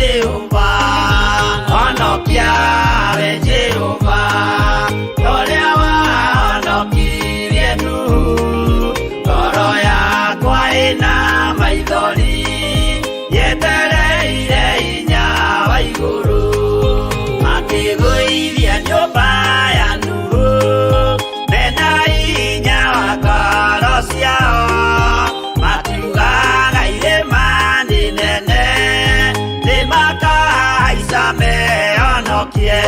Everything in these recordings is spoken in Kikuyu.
Jehova, honokia we Jehova, ũrĩa wahonokirie Nuhu, ngoro yakwa ĩna maithori, yetereire hinya wa igũrũ, akĩgũithia nyũmba ya Nuhu, mena hinya wa ngoro ciao, makiugaga irĩma nĩ nene, nĩmakahaica mehonokie.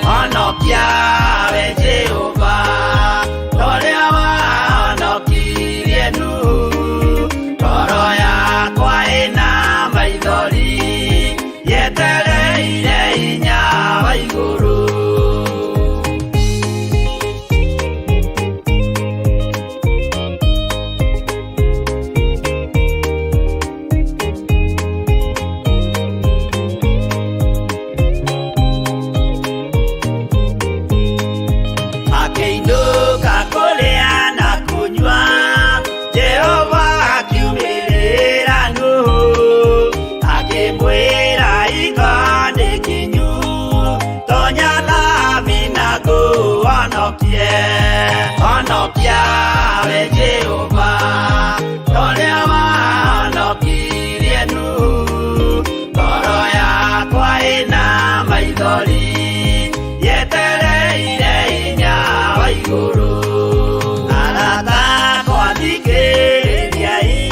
Honokia we Jehova, ũrĩa wahonokirie Nuhu, ngoro yakwa ĩna maithori, yetereire hinya wa igũrũ. Akĩinũka kũrĩa na kũnyua, Jehova akiumĩrĩra Nuhu, akĩmwĩra iko nĩ kinyu, tonya thabina ngũhonokie. Honokia we Jehova, ũrĩa wahonokirie Nuhu, ngoro yakwa ĩna maithori, yetereire hinya wa igũrũ. Arata akwa thikĩrĩriai,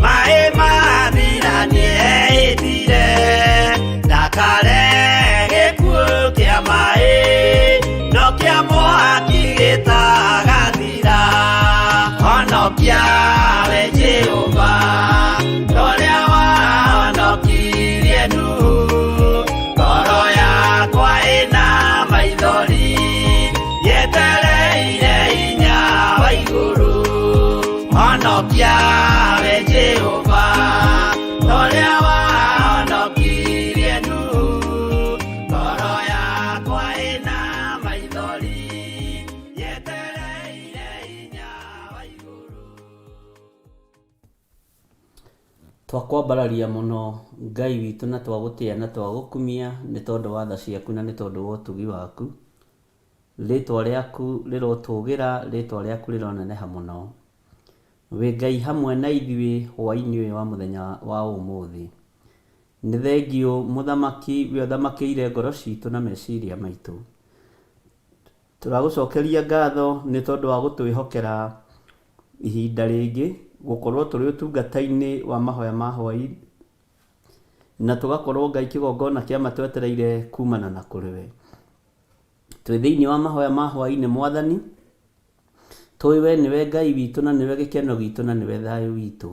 maĩ mathira nĩehĩtire, ndakare gĩkuũ kĩa maĩ, no kĩa mwaki gĩtagathira. Honokia we Jehova, ũrĩa wahonokirie Nuhu, ngoro yakwa ĩna maithori, yetereire hinya wa igũrũ. Honokia we Jehova, ũrĩa wahonokirie Nuhu, ngoro yakwa ĩna maithori, yetereire hinya wa igũrũ. Twakwambararia mũno Ngai witũ na twagũtĩa na twagũkumia nĩ tondũ wa tha ciaku na nĩ tondũ wa ũtugi waku. Rĩtwa rĩaku rĩrotũgĩra, rĩtwa rĩaku rĩroneneha mũno. Wĩ Ngai hamwe na ithuĩ hwaĩ-inĩ ũyũ wa mũthenya wa ũmũthĩ. Nĩ thengio mũthamaki we ũthamakĩire ngoro citũ na meciria maitũ. Tũragũcokeria ngatho nĩ tondũ wa gũtwĩhokera ihinda rĩngĩ gũkorwo tũrĩ ũtungata-inĩ wa mahoya ma hwaĩ, na tũgakorwo Ngai kĩgongona kĩama twetereire kumana na kũrĩ we. Twĩ thĩinĩ wa mahoya ma hwaĩ-inĩ Mwathani, tũĩ we nĩwe Ngai witũ na nĩwe gĩkeno gitũ na nĩwe thayũ witũ.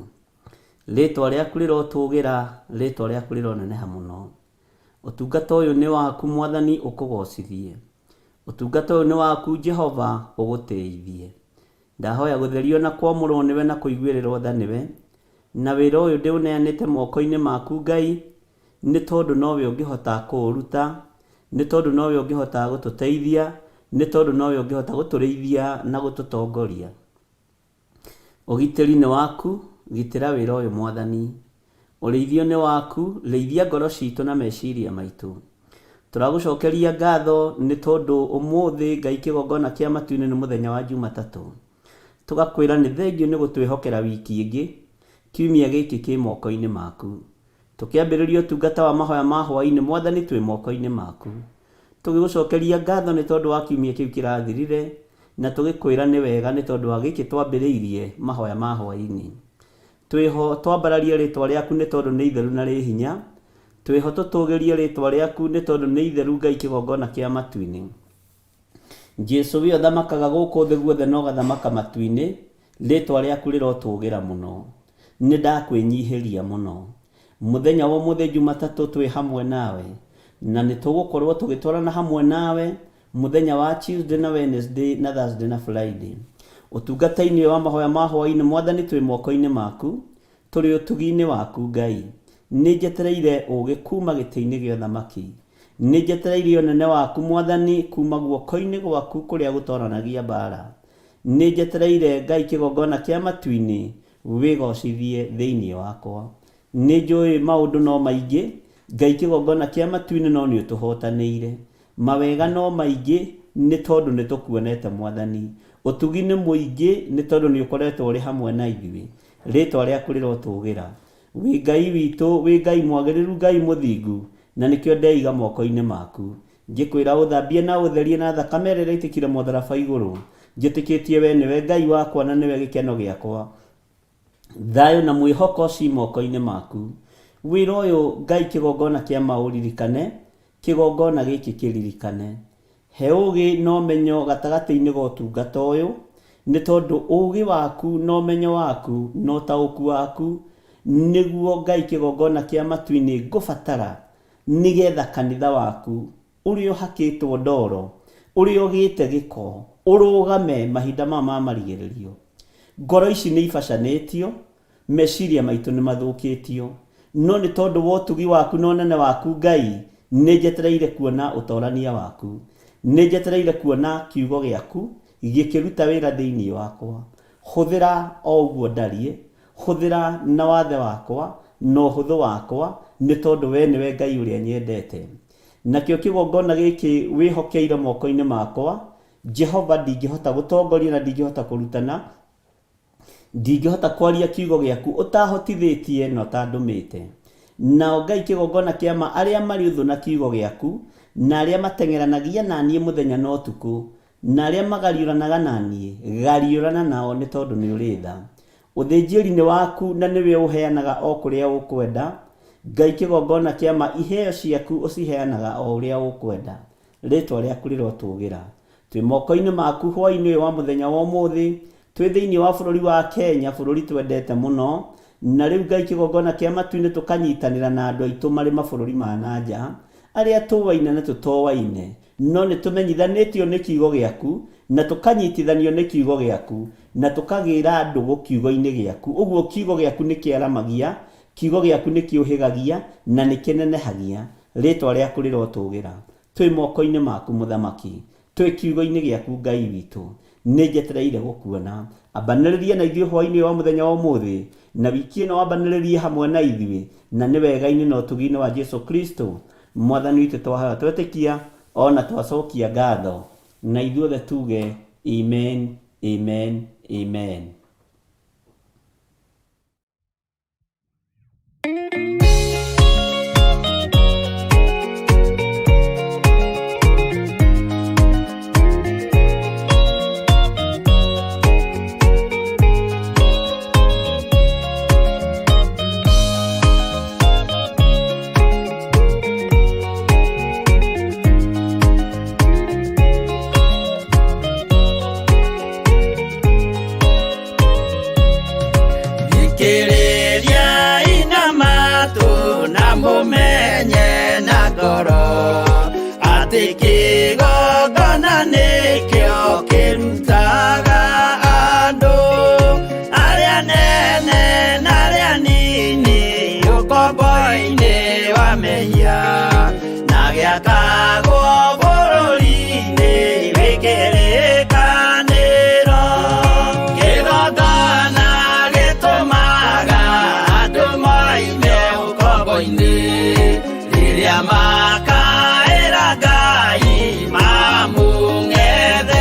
Rĩtwa rĩaku rĩrotũgĩra, rĩtwa rĩaku rĩroneneha mũno. Ũtungata ũyũ nĩ waku Mwathani, ũkũgocithie. Ũtungata ũyũ nĩ waku Jehova, ũgũteithie. Ndahoya gũtherio na kwamũrwo nĩwe na kũiguĩrĩrwo tha nĩwe, na wĩra ũyũ ndĩũneanĩte moko-inĩ maku Ngai, nĩ tondũ nowe ũngĩhota kũũruta, nĩ tondũ nowe ũngĩhota gũtũteithia, nĩ tondũ nowe ũngĩhota gũtũrĩithia na gũtũtongoria. Ũgitĩri nĩ waku, gitĩra wĩra ũyũ Mwathani. Ũrĩithio nĩ waku, rĩithia ngoro citũ na meciria maitũ. Tũragũcokeria ngatho nĩ tondũ ũmũthĩ Ngai kĩgongona kĩa matu-inĩ nĩ mũthenya wa Jumatatũ. Tũgakwĩra nĩ thengio nĩ gũtwĩhokera wiki ĩngĩ, kiumia gĩkĩ kĩ moko-inĩ maku. Tũkĩambĩrĩria ũtungata wa mahoya ma hwaĩ-inĩ Mwathani, twĩ moko-inĩ maku. Tũgĩgũcokeria ngatho nĩ tondũ wa kiumia kĩu kĩrathirire, na tũgĩkwĩra nĩ wega nĩ tondũ wa gĩkĩ twambĩrĩirie mahoya ma hwaĩ-inĩ. Twĩho twambararie rĩtwa rĩaku nĩ tondũ nĩ itheru na rĩ hinya. Twĩho tũtũgĩrie rĩtwa rĩaku nĩ tondũ nĩ itheru Ngai kĩgongona kĩa matu-inĩ. Jesu we ũthamakaga gũkũ thĩ guothe na ũgathamaka matu-inĩ, rĩtwa rĩaku rĩrotũgĩra mũno. Nĩ ndakwĩnyihĩria mũno. Mũthenya wa ũmũthĩ Jumatatũ twĩ hamwe nawe, na nĩ tũgũkorwo tũgĩtwarana hamwe nawe mũthenya wa Tuesday na Wednesday na Thursday na Friday. Ũtungata-inĩ wa mahoya ma hwaĩ-inĩ Mwathani, twĩ moko-inĩ maku, tũrĩ ũtugi-inĩ waku Ngai. Nĩ njetereire ũgĩ kuma gĩtĩ-inĩ gĩa ũthamaki. Nĩ njetereire ũnene waku Mwathani kuma guoko-inĩ gwaku kũrĩa gũtoranagia mbara. Nĩ njetereire Ngai kĩgongona kĩa matu-inĩ wĩgocithie thĩinĩ wakwa. Nĩ njũĩ maũndũ no maingĩ, Ngai kĩgongona kĩa matu-inĩ no nĩ ũtũhotanĩire. Mawega no maingĩ nĩ tondũ nĩ tũkuonete Mwathani. Ũtugi nĩ mũingĩ nĩ tondũ nĩ ũkoretwo ũrĩ hamwe na ithuĩ. Rĩĩtwa rĩaku rĩrotũũgĩra. Wĩ Ngai witũ, wĩ Ngai mwagĩrĩru, Ngai mũthingu, na nĩkĩo ndeiga moko-inĩ maku. Ngĩkwĩra ũthambie na ũtherie na thakame ĩrĩa ĩraitĩkire mũtharaba igũrũ. Njĩtĩkĩtie we nĩwe Ngai wakwa na nĩwe gĩkeno gĩakwa. Thayũ na mwĩhoko ci moko-inĩ maku. Wĩra ũyũ Ngai kĩgongona kĩa maũririkane, kĩgongona gĩkĩ kĩririkane. He ũũgĩ na ũmenyo gatagatĩ-inĩ ga ũtungata ũyũ, nĩ tondũ ũũgĩ waku na ũmenyo waku na ũtaũku waku nĩguo Ngai kĩgongona kĩa matu-inĩ ngũbatara nĩgetha kanitha waku ũrĩa ũhakĩtwo ndoro, ũrĩa ũgĩte gĩko, ũrũgame mahinda ma marigĩrĩrio. Ngoro ici nĩ ibacanĩtio, meciria maitũ nĩ mathũkĩtio, no nĩ tondũ wa ũtugi waku na ũnene waku Ngai, nĩ njetereire kuona ũtorania waku, nĩ njetereire kuona kiugo gĩaku gĩkĩruta wĩra thĩinĩ wakwa. Hũthĩra o ũguo ndariĩ, hũthĩra na wathe wakwa na ũhũthũ wakwa, nĩ tondũ we nĩwe Ngai ũrĩa nyendete. Nakĩo kĩgongona gĩkĩ wĩhokeire moko-inĩ makwa, Jehova, ndingĩhota gũtongoria na ndingĩhota kũrutana, ndingĩhota kwaria kiugo gĩaku ũtahotithĩtie na ũtandũmĩte. Nao Ngai kĩgongona kĩama arĩa marĩ ũthũ na kiugo gĩaku, na arĩa mateng'eranagia na niĩ mũthenya na ũtukũ, na arĩa magariũranaga na niĩ, gariũrana nao nĩ tondũ nĩ ũrĩ tha. Ũthĩnjĩri-nĩ waku na nĩwe ũheanaga o kũrĩa ũkwenda. Ngai kĩgongona kĩama iheo ciaku ũciheanaga o ũrĩa ũkwenda. Rĩĩtwa rĩaku rĩrotũũgĩra. Twĩ moko-inĩ maku hwaĩ-inĩ ũyũ wa mũthenya wa ũmũthĩ, twĩ thĩinĩ wa bũrũri wa Kenya, bũrũri twendete mũno, na rĩu Ngai kĩgongona kĩa matu-inĩ tũkanyitanĩra na andũ aitũ marĩ mabũrũri ma nanja, arĩa tũwaine na tũtowaine, no nĩ tũmenyithanĩtio nĩ kiugo gĩaku, na tũkanyitithanio nĩ kiugo gĩaku, na tũkagĩra ndũgũ kiugo-inĩ gĩaku. Ũguo kiugo gĩaku nĩ kĩaramagia, kiugo gĩaku nĩ kĩũhĩgagia na nĩ kĩnenehagia. Rĩĩtwa rĩaku rĩrotũũgĩra. Twĩ moko-inĩ maku Mũthamaki, twĩ kiugo-inĩ gĩaku Ngai witũ, nĩ njetereire gũkuona. Ambanĩrĩrie na ithuĩ hwaĩ-inĩ wa mũthenya wa ũmũthĩ, na wiki ĩno ambanĩrĩrie hamwe na ithuĩ, na nĩ wega-inĩ na ũtugi-inĩ wa Jesu Kristo Mwathani witũ twahoya twetĩkia ona twacokia ngatho, na ithuothe tuge amen, amen, amen. Mumenye na ngoro atĩ kĩgongona nĩkĩo kĩrutaga andũ arĩa nene na arĩa nini ũkombo-inĩ wa mehia, na gĩakagwo bũrũri-inĩ wĩkĩrĩkanĩro. Kĩgongona gĩtũmaga andũ moime ũkombo-inĩ rĩrĩa makaĩra Ngai mamũng'ethe.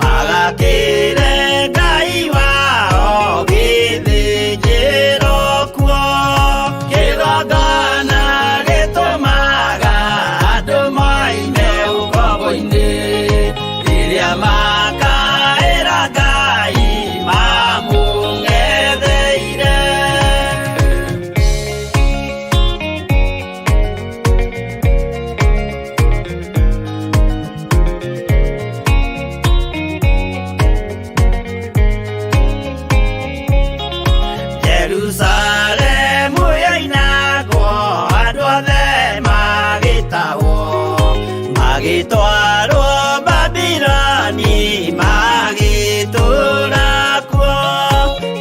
magakĩre Ngai wao gĩthĩnjĩro kuo. Kĩgongona gĩtũmaga andũ moime ũkombo-inĩ rĩrĩa makaĩra Ngai mamũng'etheire. Jerusalemu yainagwo andũ othe magĩtahwo, magĩtwarwo Babuloni magĩtũũra kuo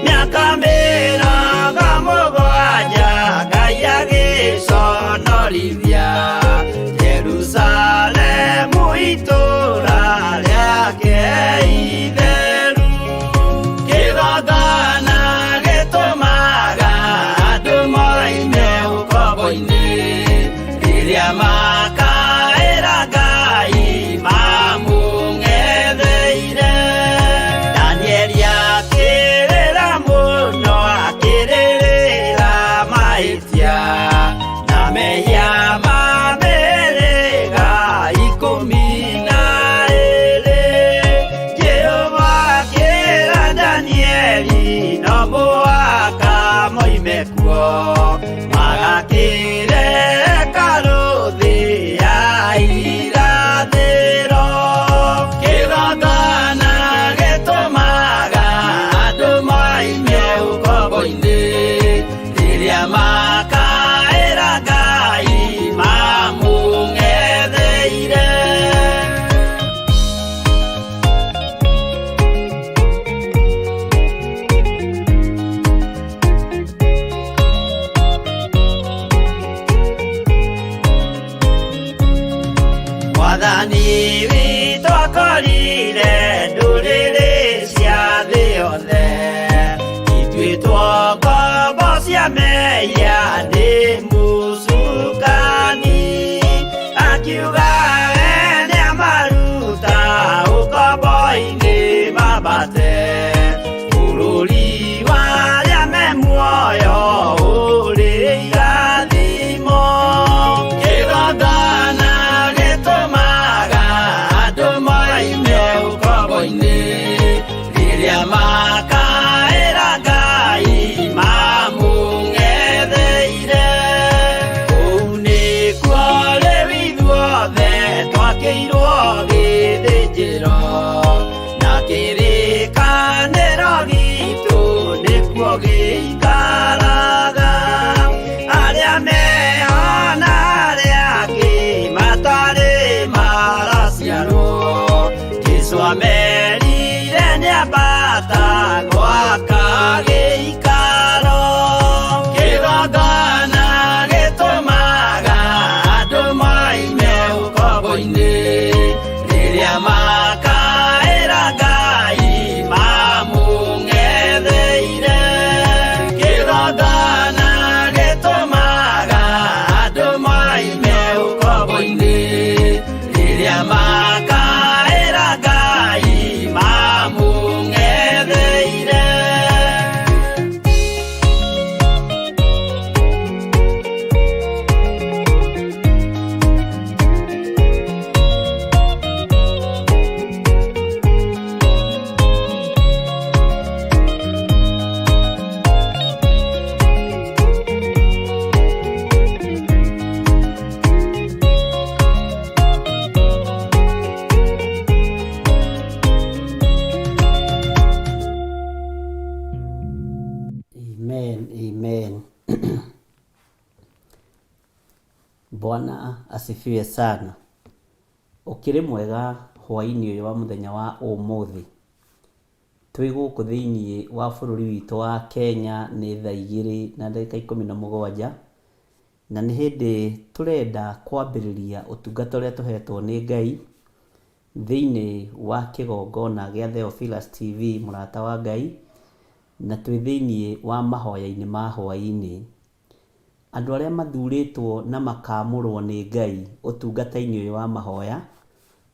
mĩaka 70 Ngai agĩconorithia Jerusalemu itũũra rĩake itheru. Kĩgongona gĩtũmaga andũ moime ũkombo-inĩ rĩrĩa makaĩra Ngai mamũng'etheire. Danieli akĩrĩra mũno akĩrĩrĩra mahĩtia na mehia ma mĩhĩrĩga 12. Jehova akĩĩra Danieli no mũhaka moime kuo magakĩre hekarũ thĩ ya irathĩro. Kĩgongona gĩtũmaga andũ moime ũkombo-inĩ rĩrĩa makaĩra Ngai mamũng'etheire. Mwathani witũ akorire ndũrĩrĩ cia thĩ yothe, ituĩtwo ngombo cia mehia nĩ mũcukani. Akiuga ene amaruta ũkombo-inĩ mambate bũrũri wa arĩa me muoyo ũrĩ irathimo. Kĩgongona gĩtũmaga andũ moime ũkombo-inĩ rĩrĩa makaĩra Ngai mamũng'etheire. Kũu nĩkuo rĩu ithuothe twakĩirwo gĩthĩnjĩro, na kĩrĩkanĩro gitũ nĩkuo gĩikaraga. Arĩa meho na arĩa angĩ matarĩ maraciarwo, Jesũ amerire nĩambata gwaka gĩikaro. Kĩgongona gĩtũmaga andũ moime ũkombo-inĩ rĩrĩa makaĩra Ngai mamũng'etheire. Kĩgongona gĩtũmaga andũ moime ũkombo-inĩ rĩrĩa makaĩra Ngai mamũng'etheire. Amen, amen. Bwana asifiwe sana. Ukĩrĩ mwega hwaĩ-inĩ ũyũ wa mũthenya wa ũmũthĩ. Twĩ gũkũ thĩinĩ wa bũrũri witũ wa Kenya nĩ thaa 2:17 na nĩ hĩndĩ tũrenda kwambĩrĩria ũtungata ũrĩa tũhetwo nĩ Ngai thĩinĩ wa kĩgongona gĩa Theophilus TV mũrata wa Ngai, na twĩ thĩinĩ wa mahoya-inĩ ma hwaĩ-inĩ. Andũ arĩa mathurĩtwo na makamũrwo nĩ Ngai ũtungata-inĩ ũyũ wa mahoya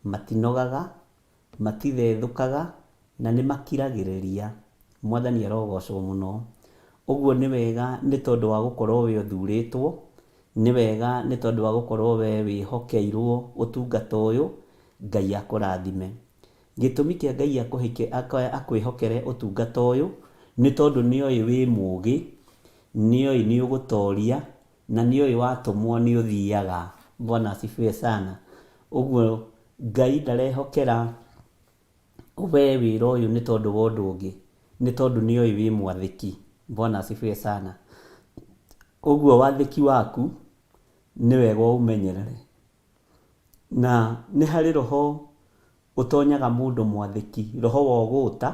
matinogaga, matithethũkaga na nĩ makiragĩrĩria. Mwathani arogocwo mũno. Ũguo nĩ wega nĩ tondũ wa gũkorwo we ũthurĩtwo, nĩ wega nĩ tondũ wa gũkorwo we wĩhokeirwo ũtungata ũyũ. Ngai akũrathime. Gĩtũmi kĩa Ngai akwĩhokere ũtungata ũyũ nĩ tondũ nĩoĩ wĩ mũũgĩ, nĩoĩ nĩ ũgũtoria, na nĩoĩ watũmwo nĩ ũthiaga. Bwana asifiwe sana. Ũguo Ngai ndarehokera we wĩra ũyũ nĩ tondũ wa ũndũ ũngĩ, nĩ tondũ nĩoĩ wĩ mwathĩki. Bwana asifiwe sana. Ũguo wathĩki waku nĩ wega ũmenyerere. Na nĩ harĩ roho ũtonyaga mũndũ mwathĩki, roho wa ũgũta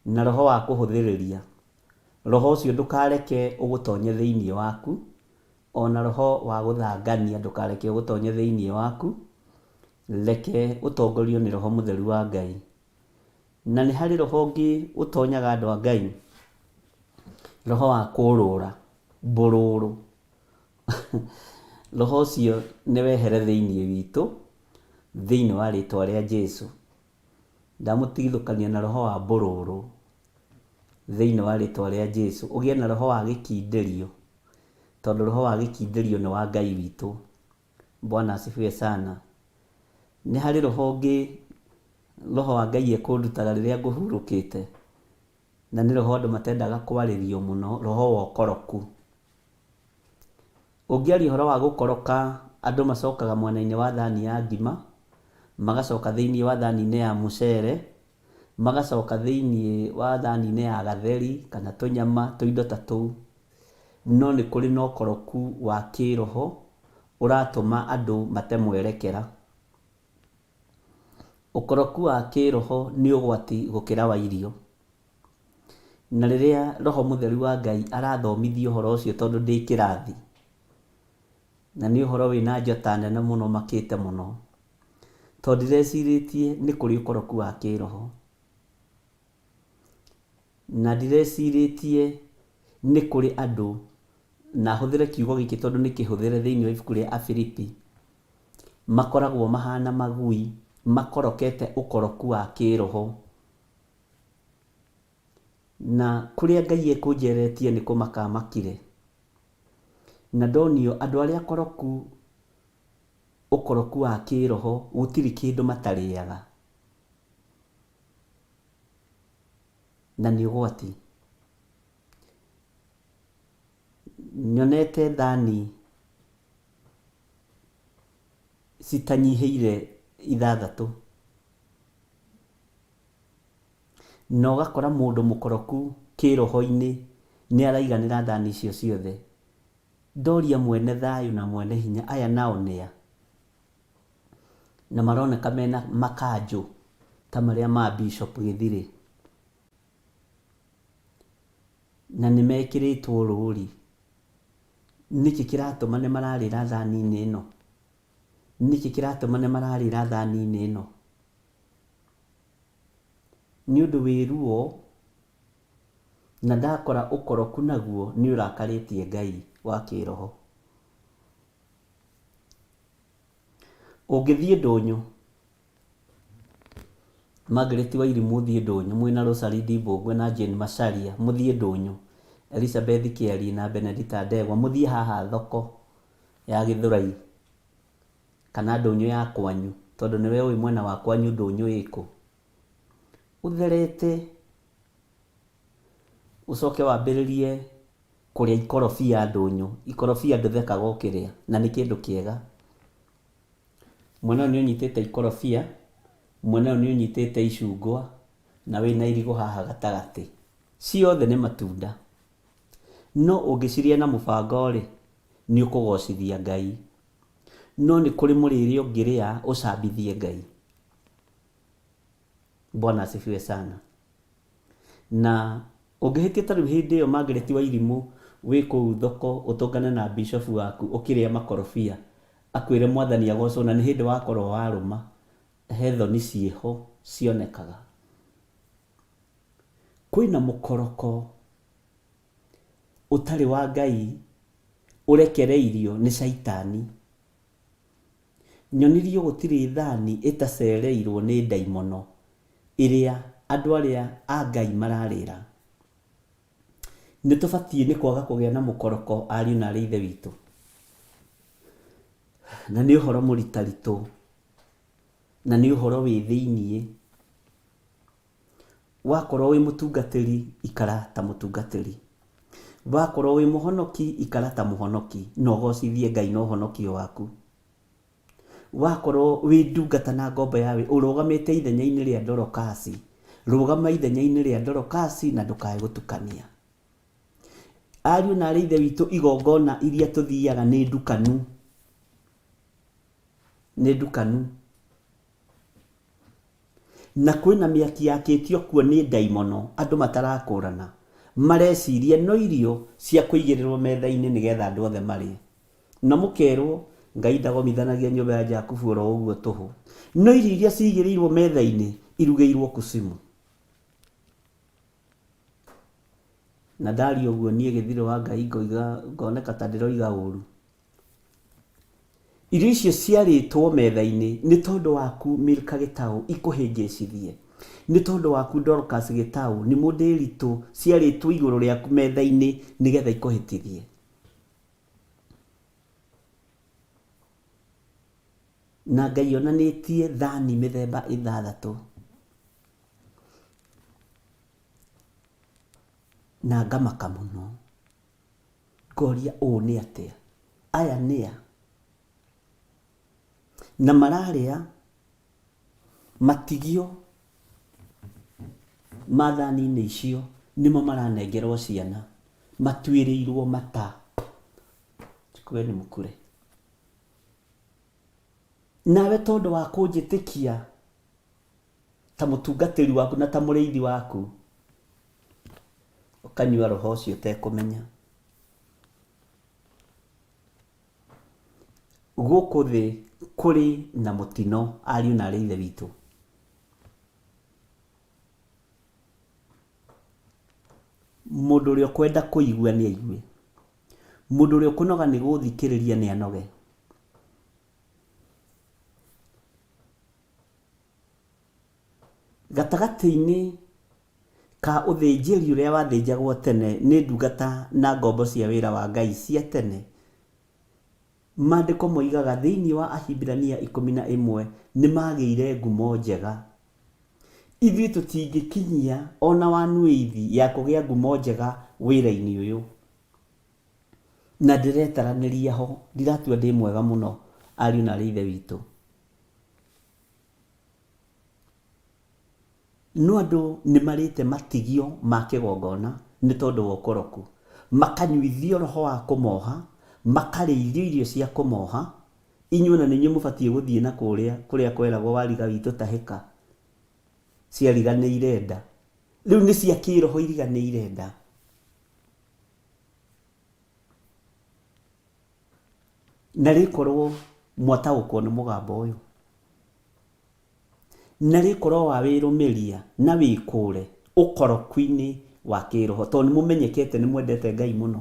na roho wa kũhũthĩrĩria. Roho ũcio ndũkareke ũgũtonye thĩinĩ waku, ona roho wa gũthangania ndũkareke ũgũtonye thĩinĩ waku. Reke ũtongorio nĩ roho mũtheru wa Ngai. Na nĩ harĩ roho ũngĩ ũtonyaga andũ a Ngai, roho wa kũũrũra, mbũrũrũ. Roho ũcio nĩ wehere thĩinĩ witũ, thĩinĩ wa rĩtwa rĩa Jesũ. Ndamũtigithũkania na roho wa mbũrũrũ thĩinĩ wa rĩtwa rĩa Jesũ. Ũgĩe na roho wa gĩkindĩrio, tondũ roho wa gĩkindĩrio nĩ wa Ngai witũ. Bwana asifiwe sana. Nĩ harĩ roho ũngĩ, roho wa Ngai ekũndutaga rĩrĩa ngũhurũkĩte, na nĩ roho andũ matendaga kwarĩrio mũno, roho wa ũkoroku. Ũngĩaria ũhoro wa gũkoroka, andũ macokaga mwena-inĩ wa thani ya ngima, magacoka thĩinĩ wa thani-inĩ ya mũcere, magacoka thĩinĩ wa thani-inĩ ya gatheri kana tũnyama, tũindo ta tũu. No nĩ kũrĩ na ũkoroku wa kĩroho ũratũma andũ mate mwerekera. Ũkoroku wa kĩroho nĩ ũgwati gũkĩra wa irio. Na rĩrĩa roho mũtheru wa Ngai arathomithia ũhoro ũcio, tondũ ndĩ kĩrathi, na nĩ ũhoro wĩna njata nene mũno makĩte mũno, tondũ ndirecirĩtie nĩ kũrĩ ũkoroku wa kĩroho, na ndirecirĩtie nĩ kũrĩ andũ, na hũthĩre kiugo gĩkĩ tondũ nĩ kĩhũthĩre thĩinĩ wa ibuku rĩa Afilipi, makoragwo mahana magui, makorokete ũkoroku wa kĩroho. Na kũrĩa Ngai ekũnjeretie nĩ kũmakamakire. Na ndonio andũ arĩa akoroku ũkoroku wa kĩroho, gũtirĩ kĩndũ matarĩaga. Na nĩ ũgwati. Nyonete thani citanyihĩire 6. Na ũgakora mũndũ mũkoroku kĩroho-inĩ nĩ araiganĩra thani icio ciothe. Ndoria mwene thayũ na mwene hinya, aya nao nĩa? Na maroneka mena makanjũ ta marĩa ma Bishop Gĩthirĩ, na nĩ mekĩrĩtwo rũũri. Nĩkĩ kĩratũma nĩ mararĩra thani-inĩ ĩno? Nĩkĩ kĩratũma nĩ mararĩra thani-inĩ ĩno? Nĩ ũndũ wĩ ruo, na ndakora ũkoroku naguo nĩ ũrakarĩtie Ngai wa kĩroho. Ũngĩthiĩ Ndũnyũ, Margaret Wairimu ũthiĩ Ndũnyũ, mwĩna Rosalie Ndibũngwe na Jane Macharia, mũthiĩ Ndũnyũ, Elizabeth Kiari na Benedita Ndegwa, mũthiĩ haha thoko ya Gĩthũrai kana Ndũnyũ ya kwanyu, tondũ nĩwe ũĩ mwena wa kwanyu Ndũnyũ ĩkũ. Ũtherete ucoke wambĩrĩrie kũrĩa ikorobia Ndũnyũ. Ikorobia ndũthekaga ũkĩrĩa, na nĩ kĩndũ kĩega. Mwena ũyũ nĩ ũnyitĩte ikorobia, mwena ũyũ nĩ ũnyitĩte icungwa, na wĩna irigũ haha gatagatĩ. Ciothe nĩ matunda. No ũngĩcirĩa na mũbango rĩ, nĩ ũkũgocithia Ngai. No nĩ kũrĩ mũrĩre ũngĩrĩa ũcambithie Ngai. Bwana asifiwe sana. Na ũngĩhĩtia ta rĩu hĩndĩ ĩyo Margaret Wairimu wĩ kũu thoko ũtũngane na bishop waku ũkĩrĩa makorobia, akwĩre Mwathani agocwo, na nĩ hĩndĩ wakorwo warũma, he thoni ciĩho cionekaga. Kwĩna mũkoroko ũtarĩ wa Ngai ũrekereirio nĩ Shaitani. Nyonirio gũtirĩ thani ĩtacereirwo nĩ ndaimono ĩrĩa andũ arĩa a Ngai mararĩra. Nĩ tũbatiĩ nĩ kwaga kũgĩa na mũkoroko, ariũ na arĩ ithe witũ. Na nĩ ũhoro mũritaritũ, na nĩ ũhoro wĩ thĩiniĩ. Wakorwo wĩ mũtungatĩri, ikara ta mũtungatĩri. Wakorwo wĩ mũhonoki, ikara ta mũhonoki, na ũgocithie Ngai na ũhonokio waku. Wakorwo wĩ ndungata na ngombo yawe, ũrũgamĩte ithenya-inĩ rĩa Dorokasi, rũgama ithenya-inĩ rĩa Dorokasi na ndũkae gũtukania. Ariũ na arĩ ithe witũ, igongona iria tũthiaga nĩ ndukanu. Nĩ ndukanu. Na kwĩna mĩaki yakĩtio kuo nĩ ndaimono, andũ matarakũrana. Mareciria no irio cia kũigĩrĩrwo metha-inĩ nĩgetha andũ othe marĩe. Na mũkerwo Ngai ndagomithanagia nyũmba ya Jakubu oro ũguo tũhũ. No irio iria ciigĩrĩirwo metha-inĩ irugĩirwo kusimu. Na ndaria ũguo niĩ gĩthirĩ wa Ngai ngoneka ta ndĩroiga ũru. Irio icio ciarĩtwo metha-inĩ nĩ tondũ waku Milka Gĩtaũ ikũhĩngĩcithie. Nĩ tondũ waku Dorcas Gĩtaũ nĩ mũndĩritũ ciarĩtwo igũrũ rĩaku metha-inĩ nĩgetha ikũhĩtithie. Na Ngai onanĩtie thani mĩthemba 6. Na ngamaka mũno. Ngoria ũũ nĩ atĩa? Aya nĩa? Na mararĩa matigio mathani-inĩ icio nĩmo maranengerwo ciana, matuĩrĩirwo mata. Chikuwe nĩ mũkure. Nawe tondũ wa kũnjĩtĩkia ta mũtungatĩri waku na ta mũrĩithi waku, ũkanyua roho ũcio ũtekũmenya. Gũkũ thĩ kũrĩ na mũtino, ariũ na arĩ ithe witũ. Mũndũ ũrĩa ũkwenda kũigua nĩ aigue. Mũndũ ũrĩa ũkũnoga nĩ gũthikĩrĩria nĩ anoge. Gatagatĩ-inĩ ka ũthĩnjĩri ũrĩa wathĩnjagwo tene nĩ ndungata na ngombo cia wĩra wa Ngai cia tene, maandĩko moigaga thĩinĩ wa Ahibirania 11 nĩ magĩire ngumo njega. Ithuĩ tũtingĩkinyia ona wanuithi ya kũgĩa ngumo njega wĩra-inĩ ũyũ. Na ndĩretaranĩria ho, ndiratua ndĩ mwega mũno, ariũ na arĩ ithe witũ. No andũ nĩ marĩte matigio ma kĩgongona nĩ tondũ wa ũkoroku. Makanyuithio roho wa kũmoha, makarĩithio irio cia kũmoha. Inyuĩ na nĩnyuĩ mũbatiĩ gũthiĩ na kũrĩa kweragwo wariga witũ tahĩka. Ciariganĩire nda. Rĩu nĩ cia kĩroho iriganĩire nda. Na rĩkorwo mwataũkwo nĩ mũgambo ũyũ. Na rĩkorwo wa wĩrũmĩria na wĩkũre ũkoroku-inĩ wa kĩroho. Tondũ nĩ mũmenyekete nĩ mwendete Ngai mũno.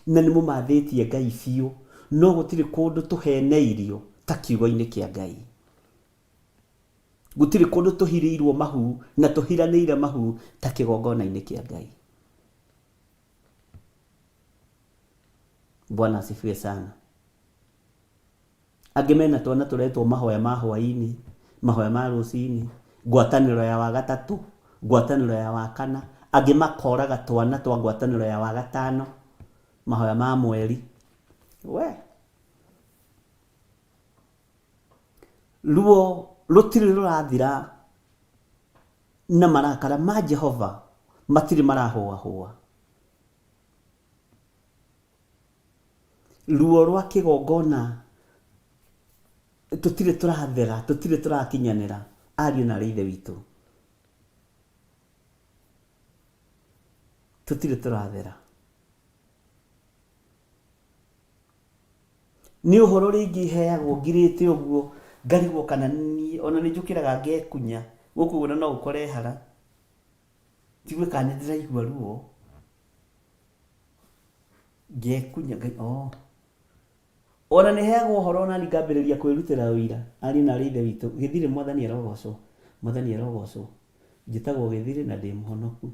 Na nĩ mũmathĩtie Ngai biũ. No gũtirĩ kũndũ tũheneirio ta kiugo-inĩ kĩa Ngai. Gũtirĩ kũndũ tũhirĩirwo mahu na tũhiranĩire mahu ta kĩgongona-inĩ kĩa Ngai. Bwana asifiwe sana. Angĩ mena twana tũretwo mahoya ma hwaĩ-inĩ, mahoya ma rũcinĩ, ngwatanĩro ya wagatatũ, ngwatanĩro ya wakana. Angĩ makoraga twana twa ngwatanĩro ya wagatano, mahoya ma mweri. We ruo rũtirĩ rũrathira na marakara ma Jehova matirĩ marahũahũa. Ruo rwa kĩgongona tũtirĩ tũrathera, tũtirĩ tũrakinyanĩra, ariũ na arĩ ithe witũ. Tũtirĩ tũrathera. Nĩ ũhoro rĩngĩ heagwo ngirĩte ũguo, ngarigwo kana niĩ ona nĩ njũkĩraga ngekunya. Gũkũ gwĩna no ũkore hara. Tigue kana nĩ ndĩraigua ruo. Ngekunya ona nĩ heagwo ũhoro ona ngambĩrĩria kwĩrutĩra wĩra, ariũ na arĩ ithe witũ. Gĩthirĩ Mwathani arogocwo, Mwathani arogocwo. njĩtagwo Gĩthiri na ndĩ mũhonoku.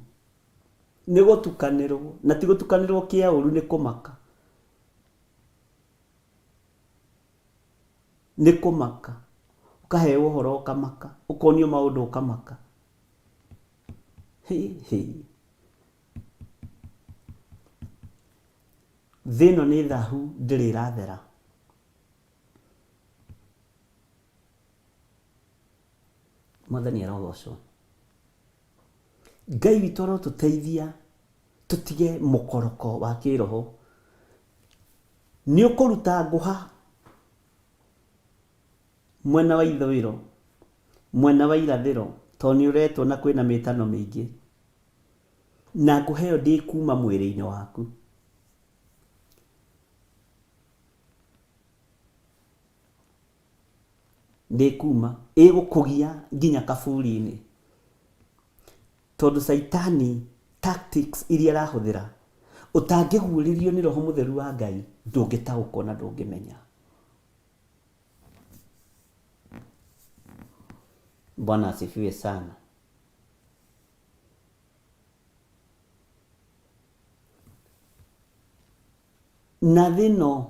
Nĩ gũtukanĩrwo, na ti gũtukanĩrwo kĩa ũru, nĩ kũmaka. Nĩ kũmaka. Ũkaheo ũhoro ũkamaka, ũkonio maũndũ ũkamaka. Thĩ ĩno nĩ thahu, ndĩrĩ ĩrathera. Mwathani arogocwo. Ngai witũ arotũteithia tũtige mũkoroko wa kĩroho. Nĩ ũkũruta ngũha mwena wa ithũĩro, mwena wa irathĩro, tondũ nĩ ũretwo na kwĩna mĩtano mĩingĩ, na ngũha ĩyo ndĩkuma mwĩrĩ-inĩ waku. Ndĩkuma, ĩgũkũgia nginya kaburi-inĩ, tondũ Saitani tactics iria arahũthĩra, ũtangĩguũrĩrio nĩ Roho Mũtheru wa Ngai ndũngĩtaũkwo na ndũngĩmenya. Bwana asifiwe sana. Na thĩno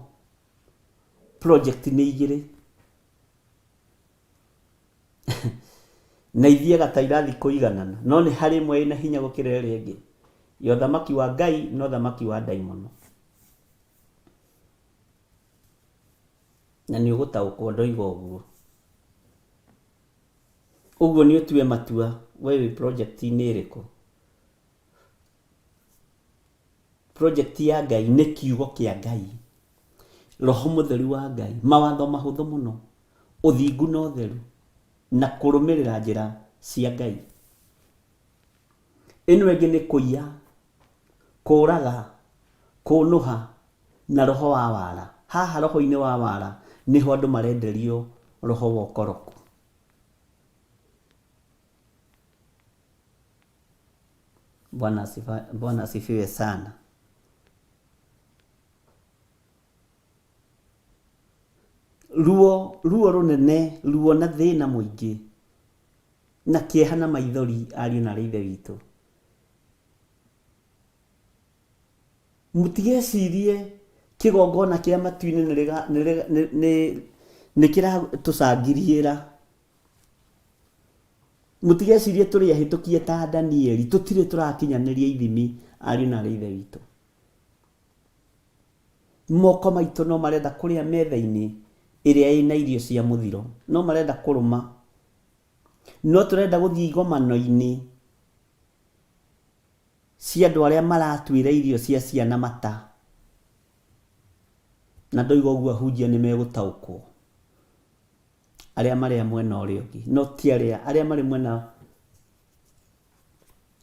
project nĩ igĩrĩ na ithiaga ta irathi kũiganana, no nĩ harĩ ĩmwe ĩna hinya gũkĩra ĩrĩa ĩngĩ, ya ũthamaki wa Ngai na ũthamaki wa ndaimono. Na nĩ ũgũtaũkwo ndoiga ũguo. Ũguo nĩ ũtue matua, wewe project-inĩ ĩrĩkũ. Project ya Ngai nĩ kiugo kĩa Ngai, Roho Mũtheru wa Ngai, mawatho mahũthũ mũno, ũthingu na ũtheru, na kũrũmĩrĩra njĩra cia Ngai. Ĩno ĩngĩ nĩ kũiya, kũũraga, kũnũha na roho wa wara. Haha roho-inĩ wa wara nĩho andũ marenderio roho wa ũkoroku. Bwana asifiwe sana. Ruo rũnene, ruo na thĩna mũingĩ, na kĩeha na maithori, ariũ na ithe witũ. Mũtigecirie kĩgongona kĩa matu-inĩ nĩ kĩratũcangiriĩra. Mũtigecirie tũrĩ ahĩtũkie ta Danieli, tũtirĩ tũrakinyanĩria ithimi, ariũ na ithe witũ. Moko maitũ no marenda kũrĩa metha-inĩ ĩrĩa ĩna irio cia mũthiro, no marenda kũrũma, no tũrenda gũthiĩ igomano-inĩ cia andũ arĩa maratuĩra irio cia ciana mata, na ndoiga ũguo ahunjia nĩ megũtaũkwo, arĩa marĩa mwena ũrĩa ũngĩ, no ti arĩa marĩ mwena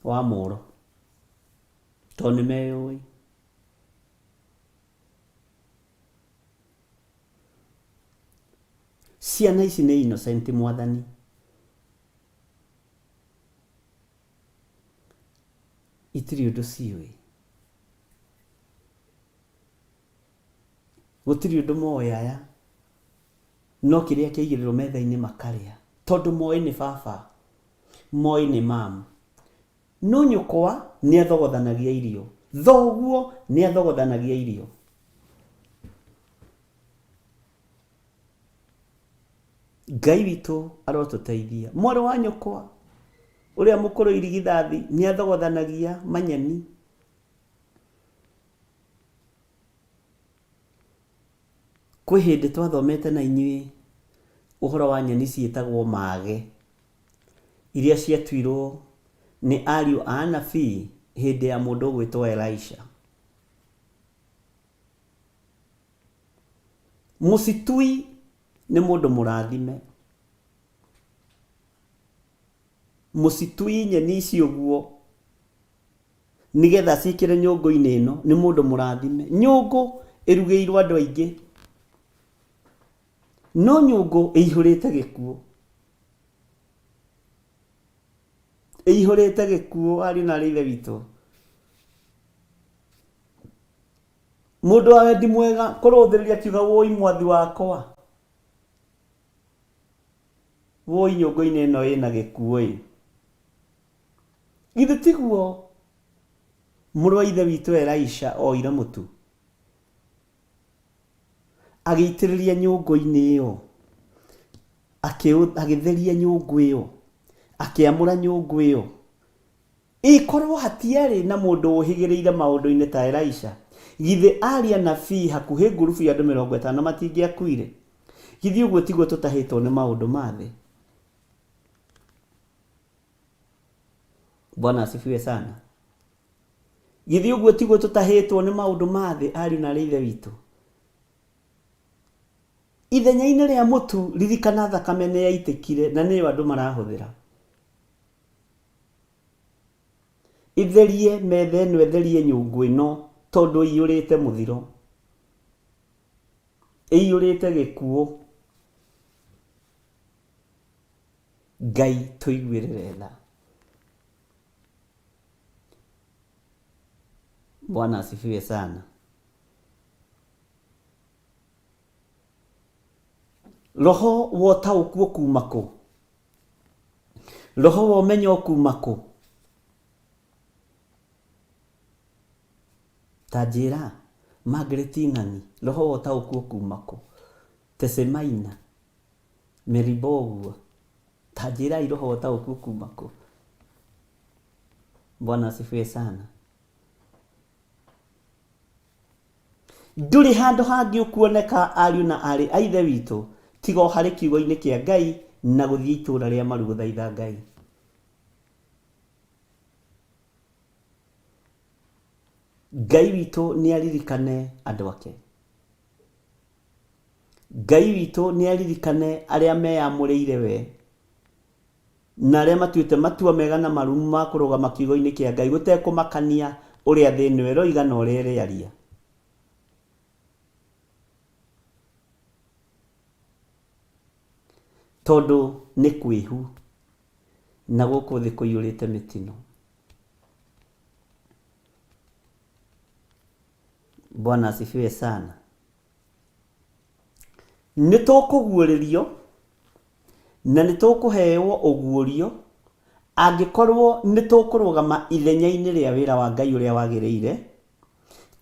wa Mũũro, tondũ nĩ meyũĩ. Ciana ici nĩ innocent, Mwathani. Itirĩ ũndũ ciũĩ, gũtirĩ ũndũ moĩ aya, no kĩrĩa kĩaigĩrĩrwo metha-inĩ makarĩa, tondũ moĩ nĩ baba, moĩ nĩ mamu. No nyũkwa nĩ athogothanagia irio, thoguo nĩ athogothanagia irio. Ngai witũ arotũteithia. Mwarĩ wa nyũkwa ũrĩa mũkũrũ irigithathi nĩ athogothanagia manyeni. Kwĩ hĩndĩ twathomete na inyuĩ ũhoro wa nyeni ciĩtagwo mage, iria ciatuirwo nĩ ariũ a anabii hĩndĩ ya mũndũ ũgwĩtwo Elisha. Mũcitui nĩ mũndũ mũrathime. Mũcitui nyeni ici ũguo nĩgetha ciĩkĩre nyũngũ-inĩ ĩno nĩ mũndũ mũrathime. Nyũngũ ĩrugĩirwo andũ aingĩ, no nyũngũ ĩihũrĩte gĩkuũ. Ĩihũrĩte gĩkuũ, ariũ na ithe witũ. Mũndũ wa wendi mwega kũrũthĩrĩria akiuga, woi mwathi wakwa, woi nyũngũ-inĩ ĩno ĩna gĩkuũ ĩ. Githĩ tiguo mũrũ wa ithe witũ Elisha oire mũtu agĩitĩrĩria nyũngũ-inĩ ĩyo, agĩtheria nyũngũ ĩyo, akĩamũra nyũngũ ĩyo. Korwo hatiarĩ na mũndũ ũhĩgĩrĩire maũndũ-inĩ ta Elisha, githĩ arĩ anabii hakuhĩ ngurubu ya andũ 50 matingĩakuire? Githĩ ũguo tiguo tũtahĩtwo nĩ maũndũ ma thĩ? Bwana asifiwe sana. Githĩ ũguo tiguo tũtahĩtwo nĩ maũndũ ma thĩ, ariũ na ithe witũ? Ithenya-inĩ rĩa mũtu, ririkana thakame nĩ yaitĩkire na nĩyo andũ marahũthĩra. Itherie metha ĩno, etherie nyũngũ ĩno, tondũ ĩiyũrĩte mũthiro, ĩiyũrĩte gĩkuũ. Ngai tũiguĩrĩre tha. Bwana asifiwe sana. Roho wa ũtaũku kuma kũ? Roho wa ũmenyo kuma kũ? Ta njĩra Margaret Ng'ang'i, roho wa ũtaũku kuma kũ? Tesemaina, Meriboguo, ta njĩra roho wa ũtaũku kuma kũ? Bwana asifiwe sana. Ndũrĩ handũ hangĩ ũkuoneka ariũ na arĩ a ithe witũ tiga harĩ kiugo-inĩ kĩa Ngai na gũthiĩ itũũra rĩa maru gũthaitha Ngai. Ngai witũ nĩ aririkane andũ ake. Ngai witũ nĩ aririkane arĩa meyamũrĩire we na arĩa matuĩte matua mega na marumu ma kũrũgama kiugo-inĩ kĩa Ngai gũtekũmakania ũrĩa thĩ ĩno ĩroiga na ũrĩa ĩrĩaria. Tondũ nĩ kwĩhu na gũkũ thĩ kũiyũrĩte mĩtino. Bwana asifiwe sana. Nĩtũkũguũrĩrio na nĩtũkũheo ũguũrio angĩkorwo nĩtũkũrũgama ithenya-inĩ rĩa wĩra wa Ngai ũrĩa wagĩrĩire,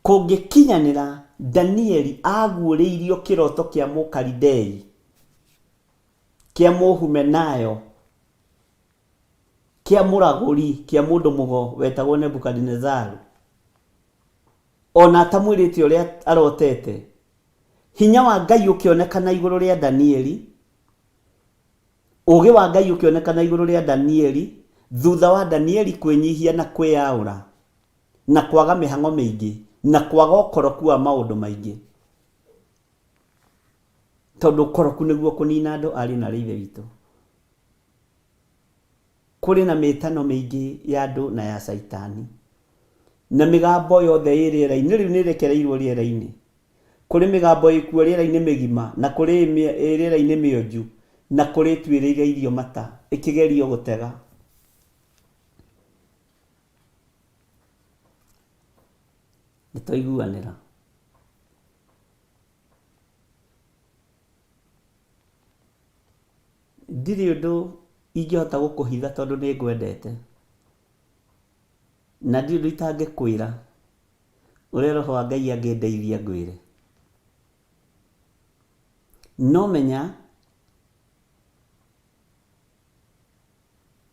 kũngĩkinyanĩra Danieli aguũrĩirio kĩroto kĩa Mũkalidei, kĩa Mũhumenayo, kĩa mũragũri, kĩa mũndũ mũgo wetagwo Nebukadnezaru. Ona atamwĩrĩte ũrĩa arotete, hinya wa Ngai ũkĩonekana igũrũ rĩa Danieli, ũũgĩ wa Ngai ũkĩonekana igũrũ rĩa Danieli, thutha wa Danieli kwĩnyihia na kwĩyaũra na kwaga mĩhang'o mĩingĩ na kwaga ũkoroku wa maũndũ maingĩ. Tondũ ũkoroku nĩguo kũnina andũ, ariũ na ithe witũ. Kũrĩ na mĩtano mĩingĩ ya andũ na ya Saitani, na mĩgambo yothe ĩ rĩera-inĩ, rĩu nĩ ĩrekereirwo rĩera-inĩ. Kũrĩ mĩgambo ĩkuo rĩera-inĩ mĩgima, na kũrĩ rĩera-inĩ mĩonju, na kũrĩ ĩtuĩrĩire irio mata ĩkĩgerio gũtega. Nĩtwaiguanĩra. Ndirĩ ũndũ ingĩhota gũkũhitha tondũ nĩ ngwendete, na ndirĩ ũndũ itangĩkwĩra ũrĩa roho wa Ngai angĩndeithia ngwĩre. No menya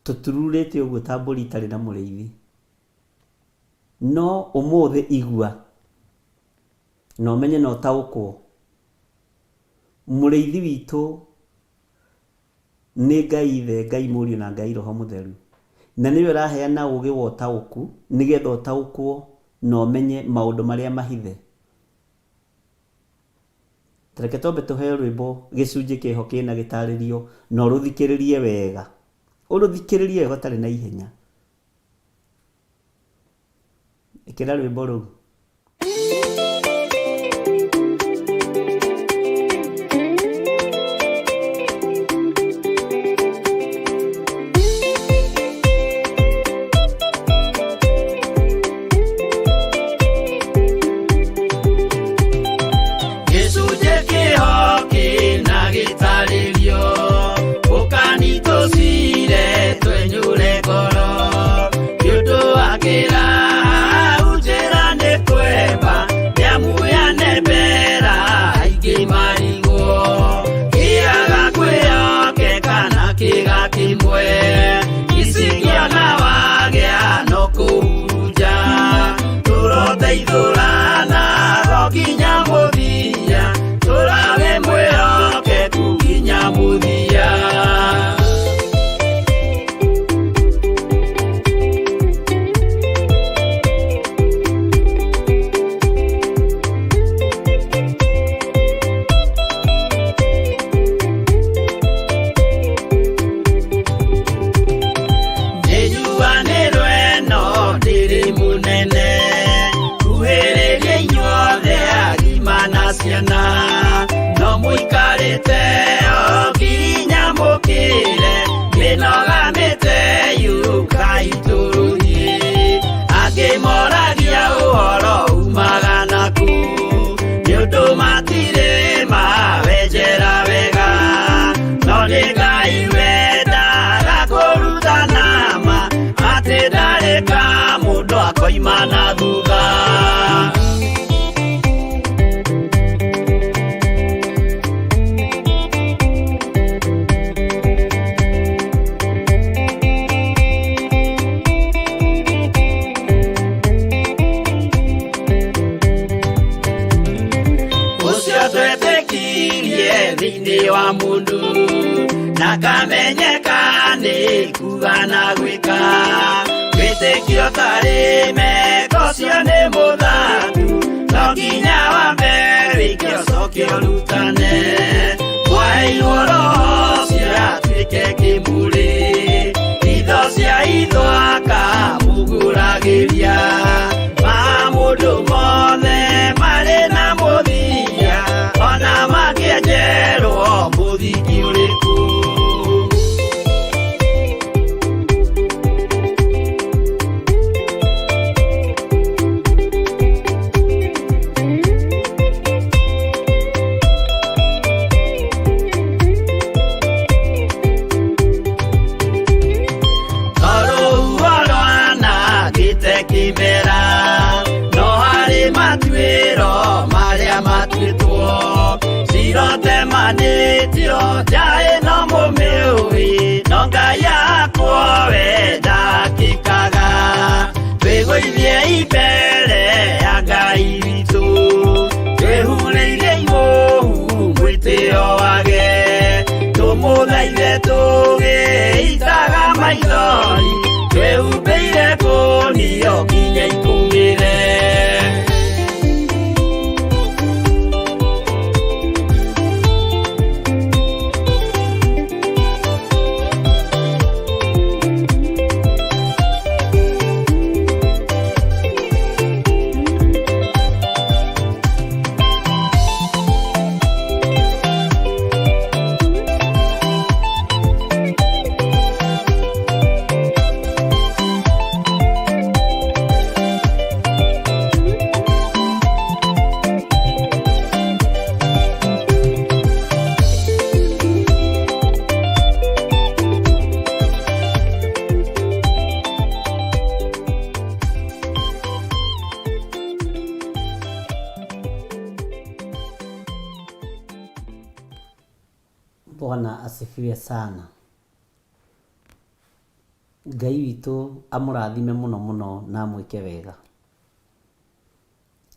tũtururĩte ũguo ta mbũri itarĩ na mũrĩithi. No ũmũthĩ igua na ũmenye na ũtaũkwo, mũrĩithi witũ nĩ Ngai Ithe, Ngai Mũriũ na Ngai Roho Mũtheru, na nĩwe ũraheana ũũgĩ wa ũtaũku nĩgetha ũtaũkwo na ũmenye maũndũ marĩa mahithe. Reke twambe tũheo rwĩmbo gĩcunjĩ kĩho kĩna gĩtarĩrio na ũrũthikĩrĩrie wega, ũrũthikĩrĩrie wega ũtarĩ na ihenya. Ĩkĩra rwĩmbo rũu. muikarite okinya mukire minogamite yuka ituruhi akimoragia uhoro umaga naku niundu matire mawenjera wega no ni Ngai wendaga kũrutana ma atĩ ndareka mũndũ akoima na thutha. Thĩinĩ wa mũndũ na kamenyeka nĩ kuga na gwĩka wĩtĩkio tarĩ meko cio nĩ mũthatu no nginya wambe wĩke ũcoke ũrutane waheirwo roho cio atuĩke kĩmũrĩ hitho cia ithwaka muguragĩria ma mũndũ mothe marĩ na mũthia ona makĩenjerwo mũthingi ũrĩkũ. Kimera no harĩ matuĩro marĩa matuĩtwo cirotemanĩtio njaĩ no mũmĩũĩ no Ngai akwo we ndakĩkaga twĩgũithie mbere ya Ngai witũ twĩhurĩire imũhu mwĩtĩo wage tũmũthaithe tũgĩitaga maithori twĩhumbĩire ngũnio nginya ikumĩre. Bwana asifiwe sana. Ngai witũ amũrathime mũno mũno na amwĩke wega.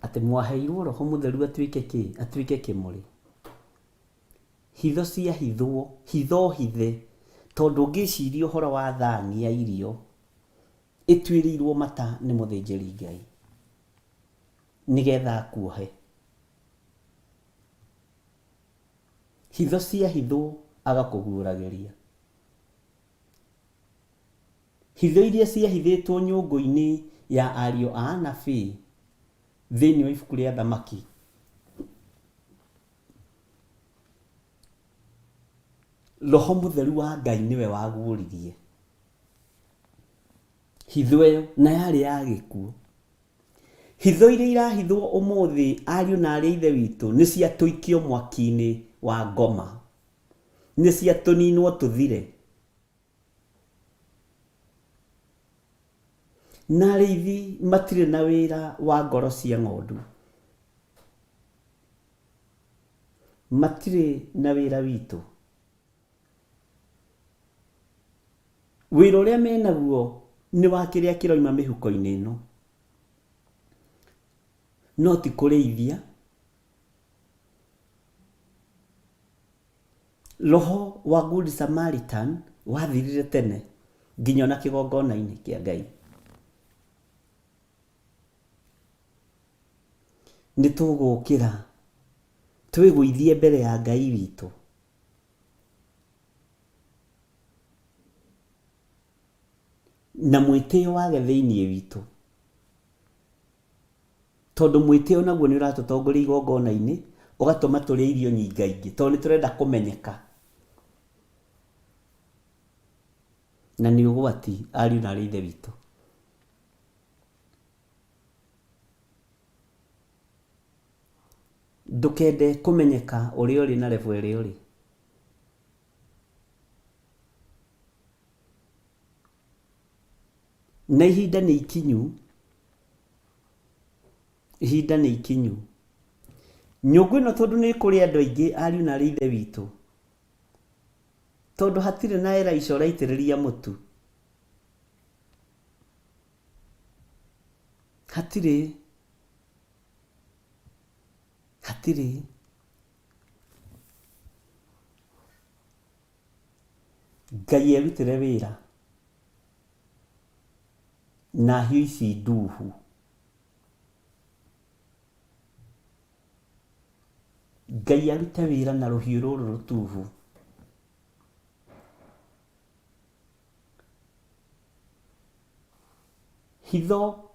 Atĩ mwaheirwo Roho Mũtheru atuĩke kĩmũrĩ. Hitho cia hitho hithe tondũ ngĩciria ũhoro wa thani ya irio ĩtuĩrĩirwo mata nĩ mũthĩnjĩri Ngai nĩgetha akuohe. Hitho cia hitho agakũguũragĩria. Hitho iria ciahithĩtwo nyũngũ-inĩ ya ariũ a anabii thĩinĩ wa ibuku rĩa Thamaki Roho Mũtheru wa Ngai nĩwe waguũririe hitho ĩyo na yarĩ ya gĩkuũ. Hitho iria irahithwo ũmũthĩ ariũ na arĩ ithe witũ nĩ ciatũikio mwaki-inĩ wa ngoma, nĩ ciatũninwo tũthire. Na arĩithi matirĩ na wĩra wa ngoro cia ng'ondu, matirĩ na wĩra witũ. Wĩra ũrĩa menaguo nĩ wa kĩrĩa kĩroima mĩhuko-inĩ ĩno, no ti kũrĩithia. Roho wa Good Samaritan wathirire tene nginya na kĩgongona-inĩ kĩa Ngai. Nĩ tũgũkĩra twĩgũithie mbere ya Ngai witũ, na mwĩtĩo wage thĩinĩ witũ, tondũ mwĩtĩo naguo nĩ ũratũtongoria igongona-inĩ ugatũma tũrĩe irio nyingaingĩ tondũ nĩ tũrenda kũmenyeka. Na nĩ ũgwati ariũ na aarĩ a Ithe witũ. Ndũkende kũmenyeka ũrĩa ũrĩ na level ĩrĩa ũrĩ. Na ihinda nĩ ikinyu. Ihinda nĩ ikinyu. Nyũngũ ĩno tondũ nĩ kũrĩ andũ aingĩ ariũ na aarĩ a Ithe witũ. Tondũ hatirĩ na Elisha ũraitĩrĩria mũtu. Hatirĩ. Ngai erutĩre wĩra na hiũ ici nduhu. Ngai arute wĩra na rũhiũ rũrũ rũtuhu. Hitho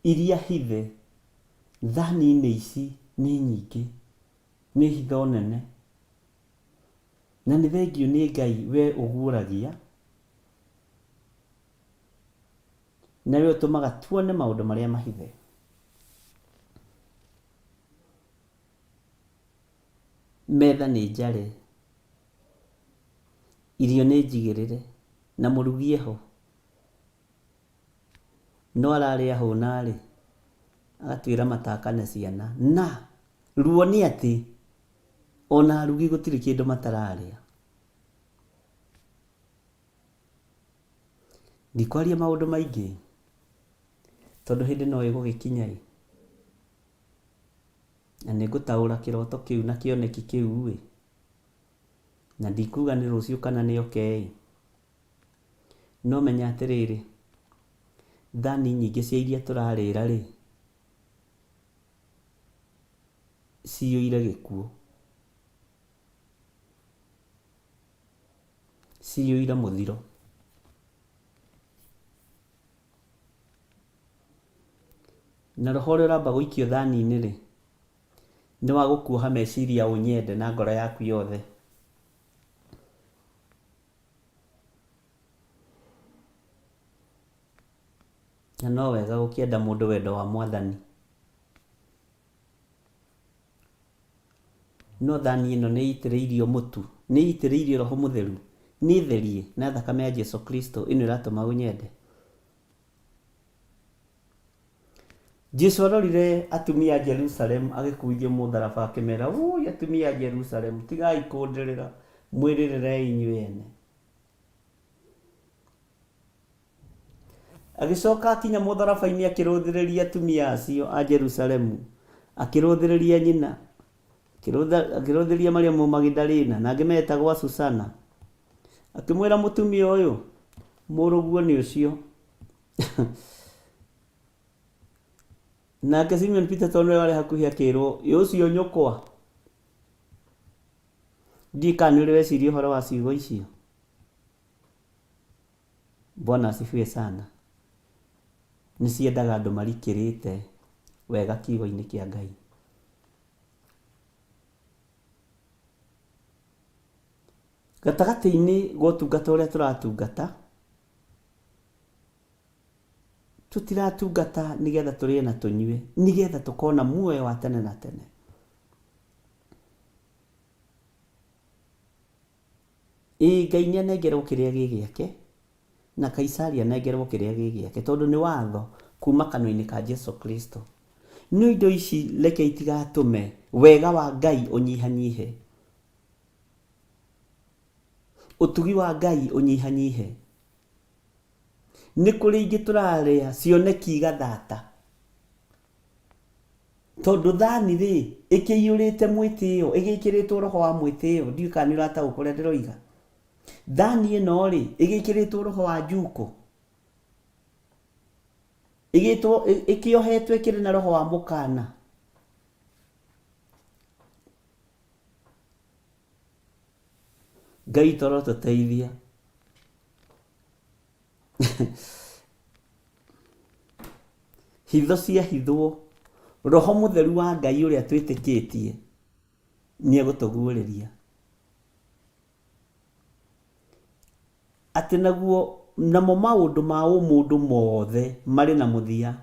iria hithe thani-inĩ ici nĩ nyingĩ, nĩ hitho nene. Na nĩ thengio nĩ Ngai we ũguũragia. Na we ũtũmaga tuone maũndũ marĩa mahithe. Metha nĩ njare, irio nĩ njigĩrĩre, na mũrugi eho. No ararĩa hũna-rĩ, agatuĩra matakane ciana. Na ruo nĩ atĩ ona arugi gũtirĩ kĩndũ matararĩa. Ndikwaria maũndũ maingĩ tondũ hĩndĩ no ĩgũgĩkinya. Na nĩ ngũtaũra kĩroto kĩu na kĩoneki kĩu. Na ndikuga nĩ rũciũ kana nĩ oke. No menya atĩrĩrĩ, thani nyingĩ cia iria tũrarĩra-rĩ, ciyũire gĩkuũ. Ciyũire mũthiro. Na roho ũrĩa ũramba gũikio thani-inĩ-rĩ, nĩ wa gũkuoha meciria ũnyende na ngoro yaku yothe. Na no wega gũkĩenda mũndũ wendo wa Mwathani. No thani ĩno nĩ itĩrĩirio mũtu, nĩ itĩrĩirio Roho Mũtheru, nĩ therie na thakame ya Jesu Kristo ĩno ĩratũma ũnyende. Jesu arorire atumia a Jerusalem agĩkuithio mũtharaba akĩmera, "Woi atumia a Jerusalem, tigai kũndĩrĩra, mwĩrĩrĩrei inyuĩ ene." Agĩcoka akinya mũtharaba-inĩ akĩrũthĩrĩria atumia acio a Jerusalemu, akĩrũthĩrĩria nyina, akĩrũthĩrĩria Mariamu Magidalena, na angĩ metagwo Susana. Akĩmwĩra mũtumia ũyũ, mũrũguo nĩ ũcio. Nake Simon Peter tondũ nĩwe warĩ hakuhĩ akĩrwo, "Ũcio nyũkwa." Ndiũĩ kana nĩ ũrĩ weciria ũhoro wa ciugo icio. Bwana asifiwe sana. Nĩ ciendaga andũ marikĩrĩte wega kiugo-inĩ kĩa Ngai. Gatagatĩ-inĩ gwa ũtungata ũrĩa tũratungata, tũtiratungata nĩgetha tũrĩe na tũnyue, nĩgetha tũkona muoyo wa tene na tene. Ngai nĩ anengerwo kĩrĩa gĩ gĩake na Kaisari anengerwo kĩrĩa gĩ gĩake tondũ nĩ watho kuma kanua-inĩ ka Jesu Kristo. No indo ici reke itigatũme wega wa Ngai ũnyihanyihe, ũtugi wa Ngai ũnyihanyihe. Nĩ kũrĩ ingĩ tũrarĩa cioneki igathata, tondũ thani-rĩ ĩkĩiyũrĩte mwĩtĩo, ĩgĩkĩrĩtwo roho wa mwĩtĩo. Ndiũĩ kana nĩ ũrataũkwo ũrĩa ndĩroiga. Thani ĩno-rĩ ĩgĩkĩrĩtwo roho wa njuko, ĩkĩohetwo ĩkĩrĩ na roho wa mũkana. Ngai toro tũteithia. Hitho cia hithwo, Roho Mũtheru wa Ngai ũrĩa twĩtĩkĩtie nĩ egũtũguũrĩria. Atĩ naguo namo maũndũ ma ũmũndũ mothe marĩ na mũthia,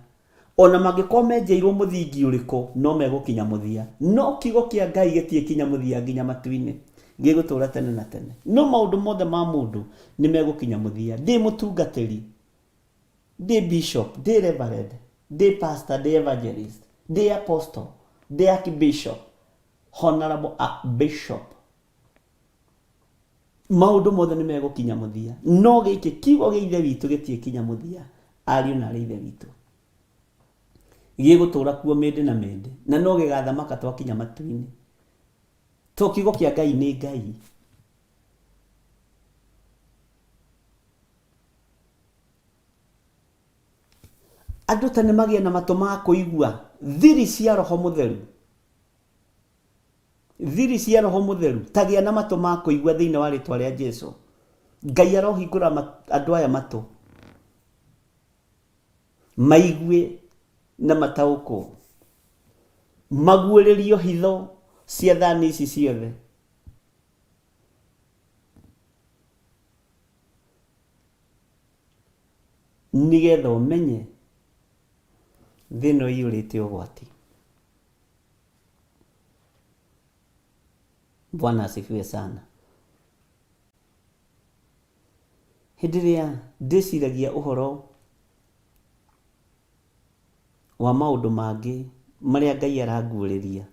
ona mangĩkorwo menjeirwo mũthingi ũrĩkũ no megũkinya mũthia. No kiugo kĩa Ngai gĩtirĩ kinya mũthia nginya matu-inĩ, gĩgũtũũra tene na tene. No maũndũ mothe ma mũndũ nĩ megũkinya mũthia. Ndĩ mũtungatĩri, ndĩ bishop, ndĩ reverend, ndĩ pastor, ndĩ evangelist, ndĩ apostle, ndĩ archbishop, honorable archbishop, maũndũ mothe nĩ megũkinya mũthia. No gĩkĩ kiugo gĩa ithe witũ gĩtirĩ kinya mũthia, ariũ na arĩ ithe witũ, gĩgũtũũra kuo mĩndĩ na mĩndĩ, na no gĩgathamaka twakinya matu-inĩ. To kiugo kĩa Ngai nĩ Ngai. Andũ tene magĩe na matũ ma kũigua thiri cia Roho Mũtheru. Thiri cia Roho Mũtheru, tagĩa na matũ ma kũigua thĩinĩ wa rĩtwa rĩa Jesũ. Ngai arohingũra andũ aya matũ maigue na mataũkwo, maguũrĩrio hitho cia thani ici ciothe. Nĩgetha ũmenye thĩ ĩno ĩiyũrĩte ũgwati. Bwana asifiwe sana. Hĩndĩ ĩrĩa ndĩciragia ũhoro wa maũndũ mangĩ marĩa Ngai aranguũrĩria,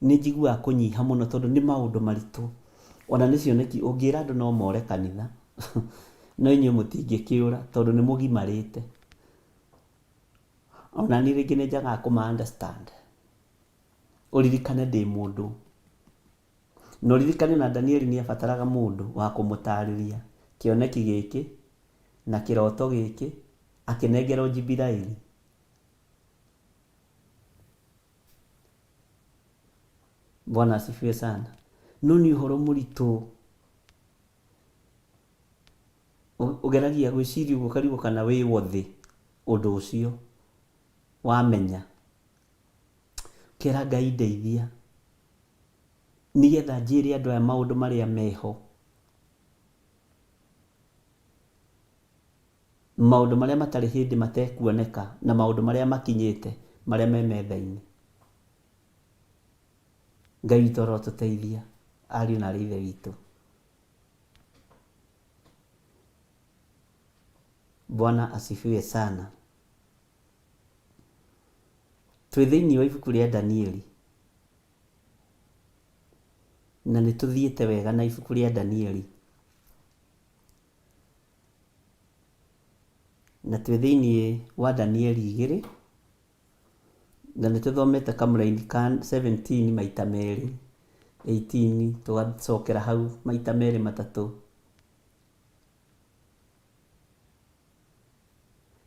nĩ njiguaga kũnyiha mũno tondũ nĩ maũndũ maritũ. Ona nĩ cioneki ũngĩra andũ no more kanitha no inyuĩ mũtingĩkĩũra tondũ nĩ mũgimarĩte. Ona niĩ rĩngĩ nĩ njagaga kũma understand. Ũririkane ndĩ mũndũ, na ũririkane na Danieli nĩ abataraga mũndũ wa kũmũtarĩria kĩoneki gĩkĩ na kĩroto gĩkĩ, akĩnengerwo Jibiraeli. Bwana asifiwe sana. No nĩ ũhoro mũritũ, ũgeragia gwĩciria ũguo karigwo kana wĩ wothĩ ũndũ ũcio wamenya. Kera Ngai ndeithia nĩgetha njĩre andũ aya maũndũ marĩa meho, maũndũ marĩa matarĩ hĩndĩ matekuoneka, na maũndũ marĩa makinyĩte marĩa me metha-inĩ. Ngai witũ arotũteithia, ariũ na arĩ ithe witũ. Bwana asifiwe sana. Twĩ thĩinĩ wa ibuku rĩa Danieli, na nĩ tũthiĩte wega na ibuku rĩa Danieli, na twĩ thĩinĩ wa Danieli 2, na nĩ tũthomete kamũraini ka 17 maita merĩ, 18 tũgacokera hau maita merĩ matatũ.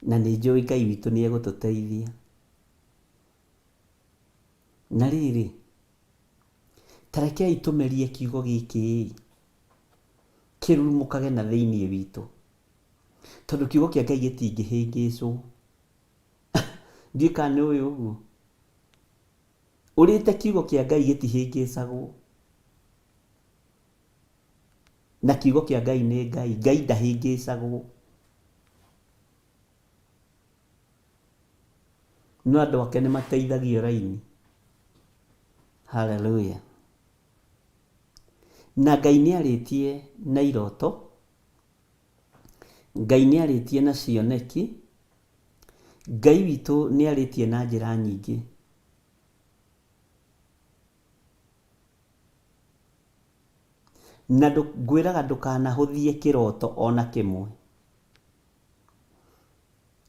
Na nĩ njũĩ Ngai witũ nĩ egũtũteithia. Na rĩrĩ, tarekei tũmerie kiugo gĩkĩ kĩrurumũkage na thĩinĩ witũ, tondũ kiugo kĩa Ngai gĩtingĩhĩngĩcwo. Ndiũĩ kana nĩ ũĩ ũguo. Ũrĩte kiugo kĩa Ngai gĩtihĩngĩcagwo, na kiugo kĩa Ngai nĩ Ngai. Ngai ndahĩngĩcagwo. No andũ ake nĩ mateithagio raini. Hallelujah. Na Ngai nĩ arĩtie na iroto, Ngai nĩ arĩtie na cioneki, Ngai witũ nĩ arĩtie na njĩra nyingĩ. Na ngwĩraga ndũkanahũthie kĩroto ona kĩmwe,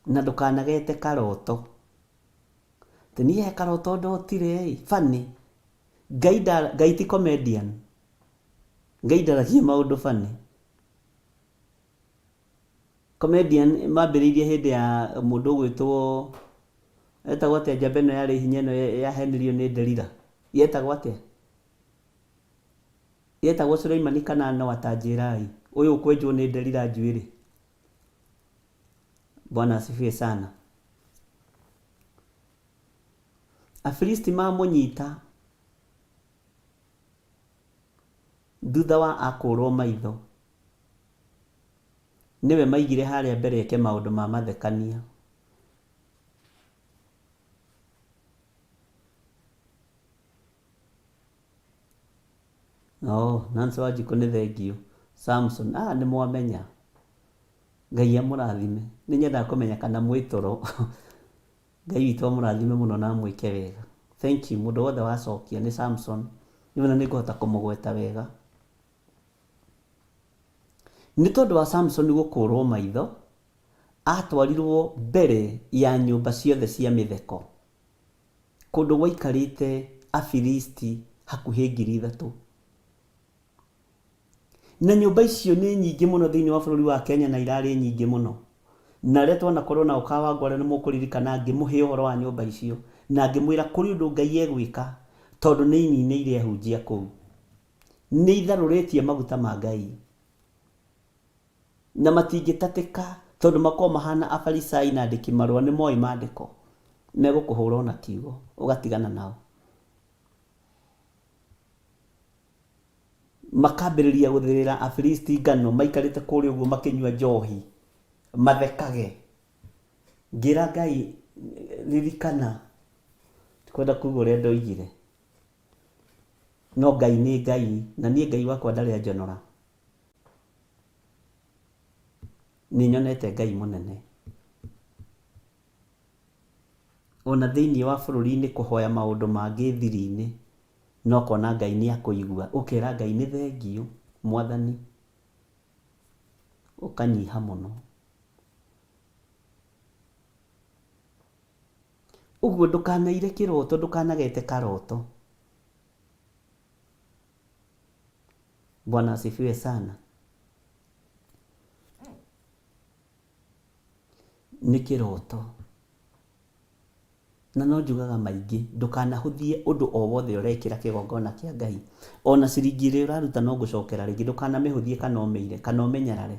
na ndũkanagete karoto. Teniye karoto ndotire funny. Ngai ti comedian. Ngai ndaragia maũndũ funny. Comedian mambĩrĩirie hĩndĩ ya mũndũ ũgwĩtwo etagwo atĩa, njamba ĩno yarĩ hinya ĩno yahenirio nĩ Delila, yetagwo atĩa? Yetagwo Suleimani kana no atanjĩrai ũyũ kwenjwo nĩ Delila njuĩrĩ. Bwana asifiwe sana. Afilisti mamũnyita thutha wa akũrwo maitho niwe maigire harĩa mbere eke maũndũ ma mathekania. Nancy Wanjikũ nĩ thengio. Samson, nĩ mwamenya. Ngai amũrathime. Nĩ nyendaga kũmenya kana mwĩ toro. Ngai witũ amũrathime mũno na mwĩke wega. Thank you mũndũ wothe wacokia nĩ Samson. Nĩwona nĩngũhota kũmũgweta wega. Nĩ tondũ wa Samson gũkũrwo maitho, atwarirwo mbere ya nyũmba ciothe cia mĩtheko. Kũndũ gwaikarĩte Afilisti hakuhĩ 3,000. Na nyũmba icio nĩ nyingĩ mũno thĩinĩ wa bũrũri wa Kenya na irarĩ nyingĩ mũno. Na rĩrĩa twanakorwo na ũkawangwara nĩ mũkũririkana ngĩmũhe ũhoro wa nyũmba icio na ngĩmwĩra kũrĩ ũndũ Ngai egwĩka tondũ nĩ ininĩire ahunjia kũu. Nĩ itharũrĩtie maguta ma Ngai. Na matingĩtatĩka tondũ makorwo mahana Afarisai na andĩki marũa nĩ moĩ maandĩko. Megũkũhũra na kiugo ũgatigana nao. Makambĩrĩria gũthĩrĩra Afilisti ngano maikarĩte kũrĩa ũguo makĩnyua njohi mathekage. Ngĩra Ngai ririkana kwenda kuuga ũrĩa ndoigire. No Ngai nĩ Ngai na niĩ Ngai wakwa ndarĩ anjonora. Nĩ nyonete Ngai mũnene. Ona thĩinĩ wa bũrũri-inĩ kũhoya maũndũ mangĩ thiri-inĩ no kona Ngai nĩ akũigua. Ũkera Ngai nĩ thengio mwathani. Ũkanyiha mũno. Ũguo ndũkanaire kĩroto, ndũkanagete karoto. Bwana asifiwe sana. Nĩ kĩroto. Na no njugaga maingĩ ndũkanahũthie ũndũ o wothe ũrekĩra kĩgongona kĩa Ngai. Ona ciringi ĩrĩa ũraruta no gũcokera rĩngĩ, ndũkanamĩhũthie kana ũmĩire kana ũmenyerare.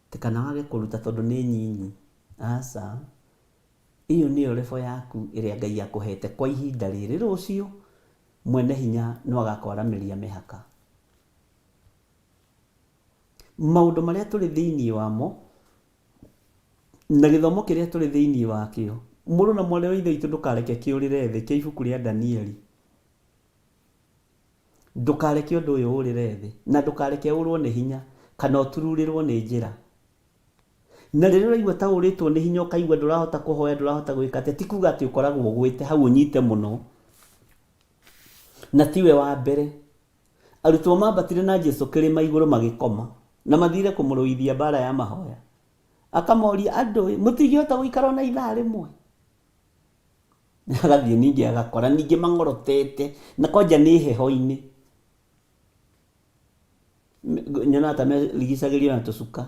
Ti kana wage kũruta tondũ nĩ nyinyi. Aca. Iyo nĩyo rebo yaku ĩrĩa Ngai akũhete kwa ihinda rĩrĩ. Rũciũ mwene hinya no agakwaramĩria mĩhaka. Maũndũ marĩa tũrĩ thĩinĩ wamo na gĩthomo kĩrĩa tũrĩ thĩinĩ wakĩo, mũrũ na mwarĩ wa ithe witũ ndũkareke kĩũrĩre thĩ, kĩa ibuku rĩa Danieli. Ndũkareke ũndũ ũyũ ũrĩre thĩ na ndũkareke ũrwo nĩ hinya kana ũtururĩrwo nĩ njĩra. Na rĩrĩa ũraigua ta ũrĩtwo nĩ hinya ũkaigua ndũrahota kũhoya, ndũrahota gwĩka atĩa, ti kuuga atĩ ũkoragwo ũgwĩte hau ũnyite mũno. Na tiwe wa mbere. Arutwo mambatire na Jesũ kĩrĩma igũrũ magĩkoma na mathire kũmũrũithia mbara ya mahoya. Akamoria andũ, mũtingĩhota gũikara na ithaa rĩmwe. Agathiĩ ningĩ agakora ningĩ mang'orotete na kwanja nĩ heho-inĩ. Nyona ta merigicagĩrio na tũcuka.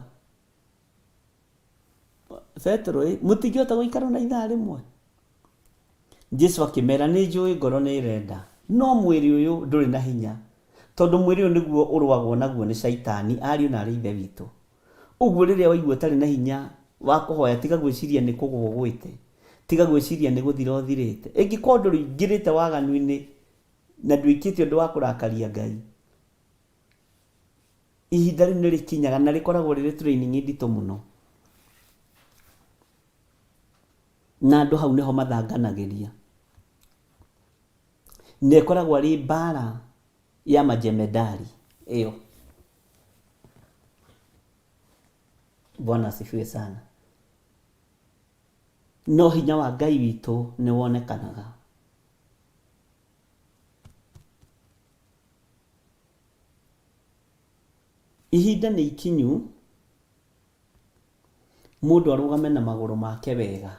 Petro, mũtingĩhota gũikara na ithaa rĩmwe. Jesũ akĩmera, nĩ njũĩ ngoro nĩ ĩrenda, no mwĩrĩ ũyũ ndũrĩ na hinya. Tondũ mwĩrĩ ũyũ nĩguo ũrũagwo naguo nĩ Shaitani, ariũ na arĩ ithe witũ. Ũguo rĩrĩa waigua ũtarĩ na hinya wa kũhoya, tiga gwĩciria nĩ kũgwa ũgwĩte, tiga gwĩciria nĩ gũthira ũthirĩte. Ĩngĩkorwo ndũrĩingĩrĩte waganu-inĩ na ndwĩkĩte ũndũ wa kũrakaria Ngai, ihinda rĩu nĩ rĩkinyaga na rĩkoragwo rĩrĩ training nditũ mũno. Na andũ hau nĩho mathanganagĩria. Nĩ ĩkoragwo arĩ mbara ya majemedari ĩyo. Bwana asifiwe sana. No hinya wa Ngai witũ nĩ wonekanaga. Ihinda nĩ ikinyu mũndũ arũgame na magũrũ make wega.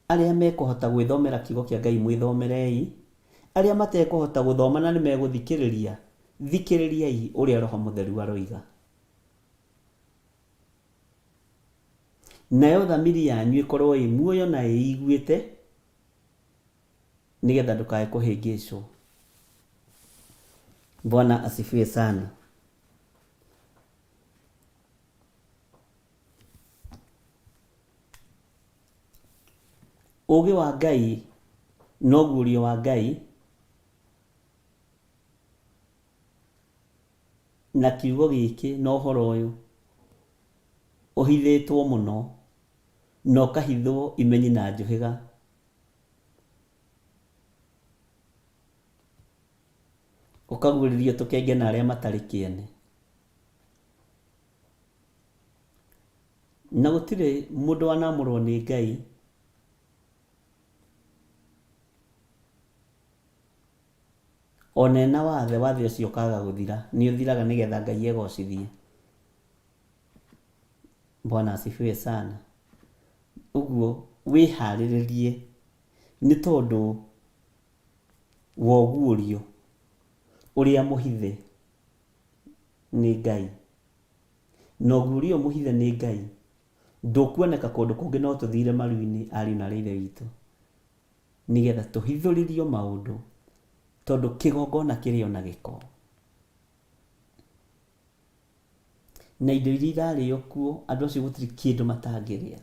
Arĩa mekũhota gwĩthomera kiugo kĩa Ngai mwĩthomerei. Arĩa matekũhota gũthoma na nĩ megũthikĩrĩria, thikĩrĩriai ũrĩa Roho Mũtheru aroiga. Nayo thamiri yanyu ĩkorwo ĩ muoyo na ĩiguĩte nĩgetha ndũkae kũhĩngĩcwo. Bwana asifiwe sana. Ũũgĩ wa Ngai noguo ũrio wa Ngai, na kiugo gĩkĩ na ũhoro ũyũ ũhithĩtwo mũno na ũkahithwo imenyi na njũhĩga. Ũkaguũrĩrio tũkenge na arĩa matarĩ kĩene. Na gũtirĩ mũndũ wanamũrwo nĩ Ngai ona ena wathe ũcio ũkaga gũthira, nĩ ũthiraga nĩgetha Ngai egocithie. Bwana asifiwe sana. Ũguo wĩharĩrĩrie nĩ tondũ woguũrio ũrĩa mũhithe nĩ Ngai. Na ũguũrio mũhithe nĩ Ngai ndũkuoneka kũndũ kũngĩ, no tũthire maru-inĩ ariũ na ithe witũ nĩgetha tũhithũrĩrio maũndũ, tondũ kĩgongona kĩrĩ ona gĩko. Na indo iria irarĩo kuo, andũ acio gũtirĩ kĩndũ matangĩrĩa.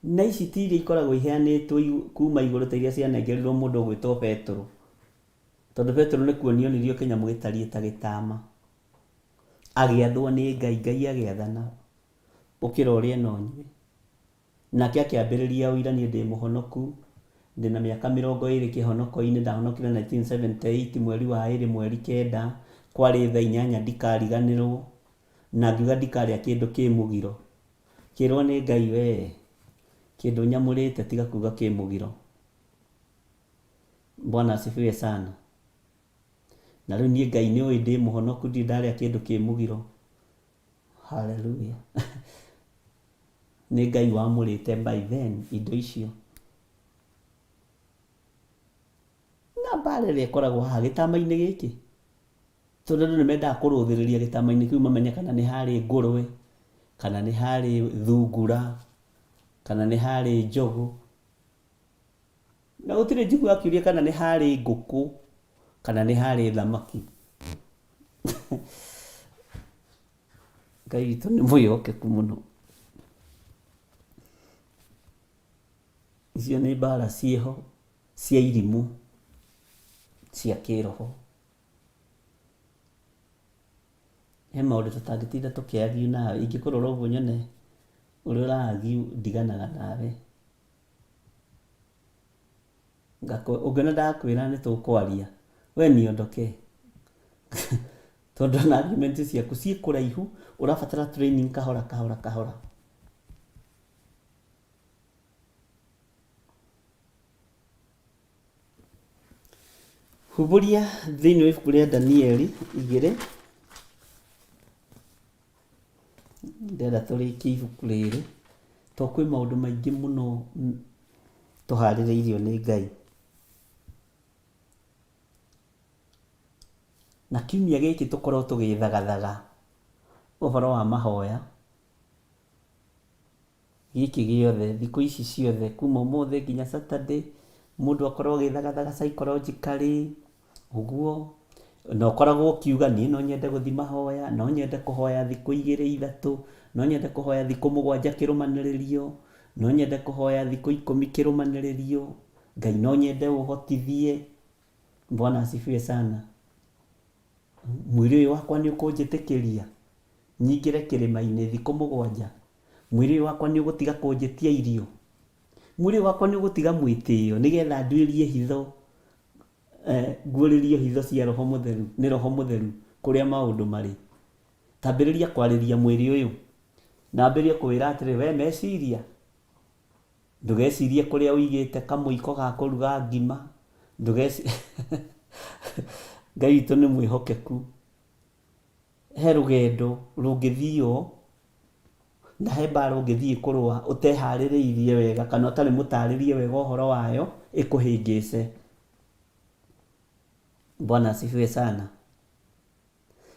Na ici ti iria ikoragwo iheanĩtwo kuma igũrũ ta iria cianengerirwo mũndũ ũgwĩtwo Petero, tondũ Petero nĩ kuonio nĩrio kĩnyamũ gĩtariĩ ta gĩtama, agĩathwo nĩ Ngai, Ngai agĩathana ũkĩra ũrĩa ĩno nyuĩ. Nake akĩambĩrĩria ũira, niĩ ndĩ mũhonoku, ndĩna mĩaka 20 kĩhonoko-inĩ, ndahonokire 1978 mweri wa 2 mweri 9, kwarĩ thaa 8 ndikariganĩrwo, na ngiuga ndikarĩa kĩndũ kĩ mũgiro. Kĩrwo nĩ Ngai, we kĩndũ nyamũrĩte tiga kuga kĩ mũgiro. Bwana asifiwe sana. Na rĩu niĩ Ngai nĩ ũĩ ndĩ mũhonoku, ndirĩ ndarĩa kĩndũ kĩ mũgiro. Hallelujah. Nĩ Ngai wamũrĩte by then indo icio. Na mbara ĩrĩa ĩkoragwo haha gĩtama-inĩ gĩkĩ, tondũ andũ nĩ mendaga kũrũthĩrĩria gĩtama-inĩ kĩu mamenye kana nĩ harĩ ngũrwe, kana nĩ harĩ thungura, kana nĩ harĩ njogu. Na gũtirĩ njigua akĩũria kana nĩ harĩ ngũkũ, kana nĩ harĩ thamaki. Ngai witũ nĩ mwĩhokeku mũno. Icio nĩ mbara ciĩho cia irimũ cia kĩroho. He maũndũ tũtangĩtinda tũkĩagiu nawe, ingĩkũrora ũguo nyone ũrĩa ũragiu ndiganaga nawe. Ũngĩona ndakwĩra nĩ tũkwaria, we niondoke. Tondũ na argument ciaku ciĩ kũraihu, ũrabatara training kahora kahora kahora. Huburia thĩinĩ wa ibuku rĩa Danieli 2, ndĩrenda tũrĩkie ibuku rĩrĩ, to kwĩ maũndũ maingĩ mũno tũharĩrĩirio nĩ Ngai. Na kiumia gĩkĩ tũkorwo tũgĩthagathaga ũhoro wa mahoya gĩkĩ gĩothe, thikũ ici ciothe, kuma ũmũthĩ nginya Saturday, mũndũ akorwo agĩthagathaga psychologically ũguo, na ũkoragwo ũkiuga niĩ no nyende gũthiĩ mahoya, no nyende kũhoya thikũ 2-3, no nyende kũhoya thikũ 7 kĩrũmanĩrĩrio, no nyende kũhoya thikũ 10 kĩrũmanĩrĩrio, Ngai no nyende ũhotithie. Bwana asifiwe sana. Mwĩrĩ ũyũ wakwa nĩ ũkũnjĩtĩkĩria nyingĩre kĩrĩma-inĩ thikũ 7? Mwĩrĩ ũyũ wakwa nĩ ũgũtiga kũnjĩtia irio? Mwĩrĩ ũyũ wakwa nĩ ũgũtiga mwĩtĩo nĩgetha nduĩrie hitho, nguũrĩrio hitho cia Roho Mũtheru nĩ Roho Mũtheru kũrĩa maũndũ marĩ? Tambĩrĩria kwarĩria mwĩrĩ ũyũ, na ambĩrĩrie kũwĩra atĩrĩ, we meciria, ndũgecirie kũrĩa ũigĩte kamũiko ga kũruga ngima, Ngai witũ nĩ mwĩhokeku. He rũgendo rũngĩthiio na he mbara ũngĩthiĩ kũrũa ũteharĩrĩirie wega, kana ũtarĩ mũtarĩrie wega ũhoro wayo, ĩkũhĩngĩce. Bwana asifiwe sana.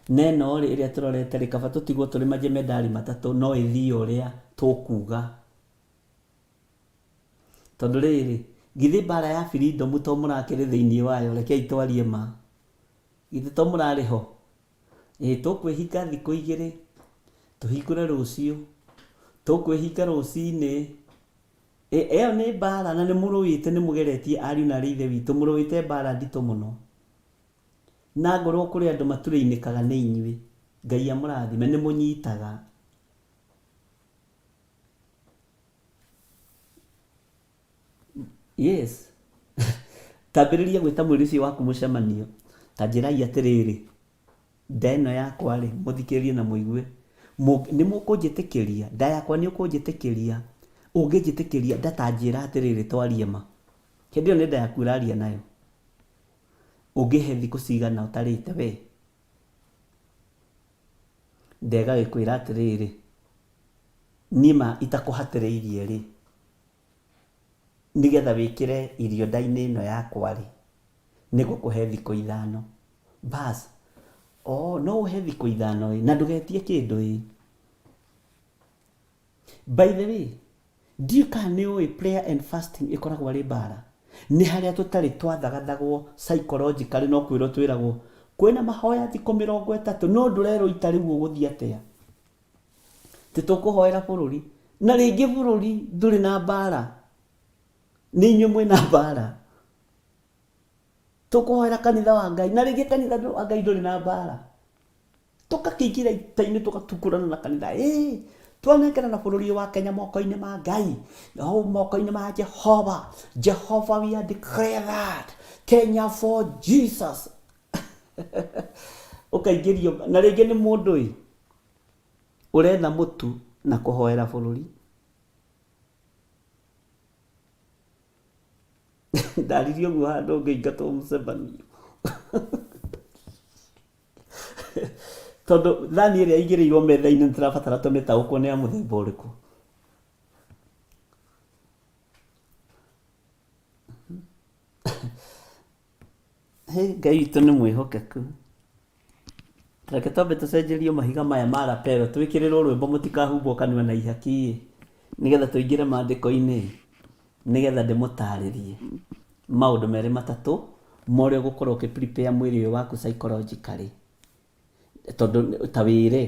Neno ĩrĩa tũrorete rĩ, kaba tũtigwo tũrĩ majemedari matatũ, no ĩthiĩ ũrĩa tũkuga. Tondũ rĩrĩ, githĩ mbara ya freedom to mũrakĩrĩ thĩinĩ wayo, rekei twarie ma. Githĩ to mũrarĩ ho? Tũkwĩhinga thikũ 2, tũhingũre rũciũ, tũkwĩhinga rũcinĩ, ĩyo nĩ mbara na nĩ mũrũĩte nĩ mũgeretie ariũ na ithe witũ mũrũĩte mbara nditũ mũno na ngorwo kũrĩ andũ matũrĩinĩkaga nĩ inyuĩ Ngai amũrathime nĩ mũnyitaga yes tambĩrĩria gwĩta mwĩrĩ ũcio waku mũcemanio ta njĩrai atĩrĩrĩ nda ĩno yakwa rĩ mũthikĩrĩrie na mũigue nĩ mũkũnjĩtĩkĩria nda yakwa nĩ ũkũnjĩtĩkĩria ũngĩnjĩtĩkĩria ndatanjĩra atĩrĩrĩ twarie ma hĩndĩ ĩyo nĩ nda yaku ũraria nayo ũngĩhe thikũ cigana ũtarĩte we ndega gĩkwĩra atĩrĩrĩ nima itakũhatĩrĩirie rĩ nigetha wĩkĩre irio nda-inĩ ĩno yakwa rĩ nĩgũkũhe thikũ 5 bas no ũhe thikũ 5 na ndũgetie kĩndũ by the way ndiũ kana nĩ ũĩ prayer and fasting ĩkoragwo arĩ mbara nĩ harĩa tũtarĩ twathagathagwo psychologically no kwĩrwo twĩragwo kwĩna mahoya thikũ 30 no ndũrerwo ita rĩu ũgũthiĩ atĩa tũkũhoera bũrũri na rĩngĩ bũrũri ndũrĩ na mbara nĩ inyuĩ mwĩna mbara tũkũhoera kanitha wa Ngai na rĩngĩ kanitha wa Ngai ndũrĩ na mbara tũkakĩingĩra ita-inĩ tũgatukũrana na kanitha twanengera na bũrũri wa Kenya moko-inĩ ma Ngai moko-inĩ ma Jehovah we are declare that Kenya for Jesus ũkaingĩrio na rĩngĩ nĩ mũndũ ũretha mũtu na kũhoera bũrũri ndaririo guo handũ ngĩingatwo mũcemanio tondũ thani ĩrĩa igĩrĩirwo metha-inĩ nĩtũrabatara tũmĩtaũkwo nĩ ya mũthemba ũrĩkũ Ngai witũ nĩ mwĩhokeku reke twambe tũcenjerio mahiga maya ma rapero twĩkĩrĩrwo rwĩmbo mũtikahumbwo kanua na ihaki nĩgetha tũingĩre maandĩko-inĩ nĩgetha ndĩmũtarĩrie maũndũ merĩ matatũ morĩa gũkorwo ũkĩprepare mwĩrĩ ũyũ waku psychologically tondũ ta wĩre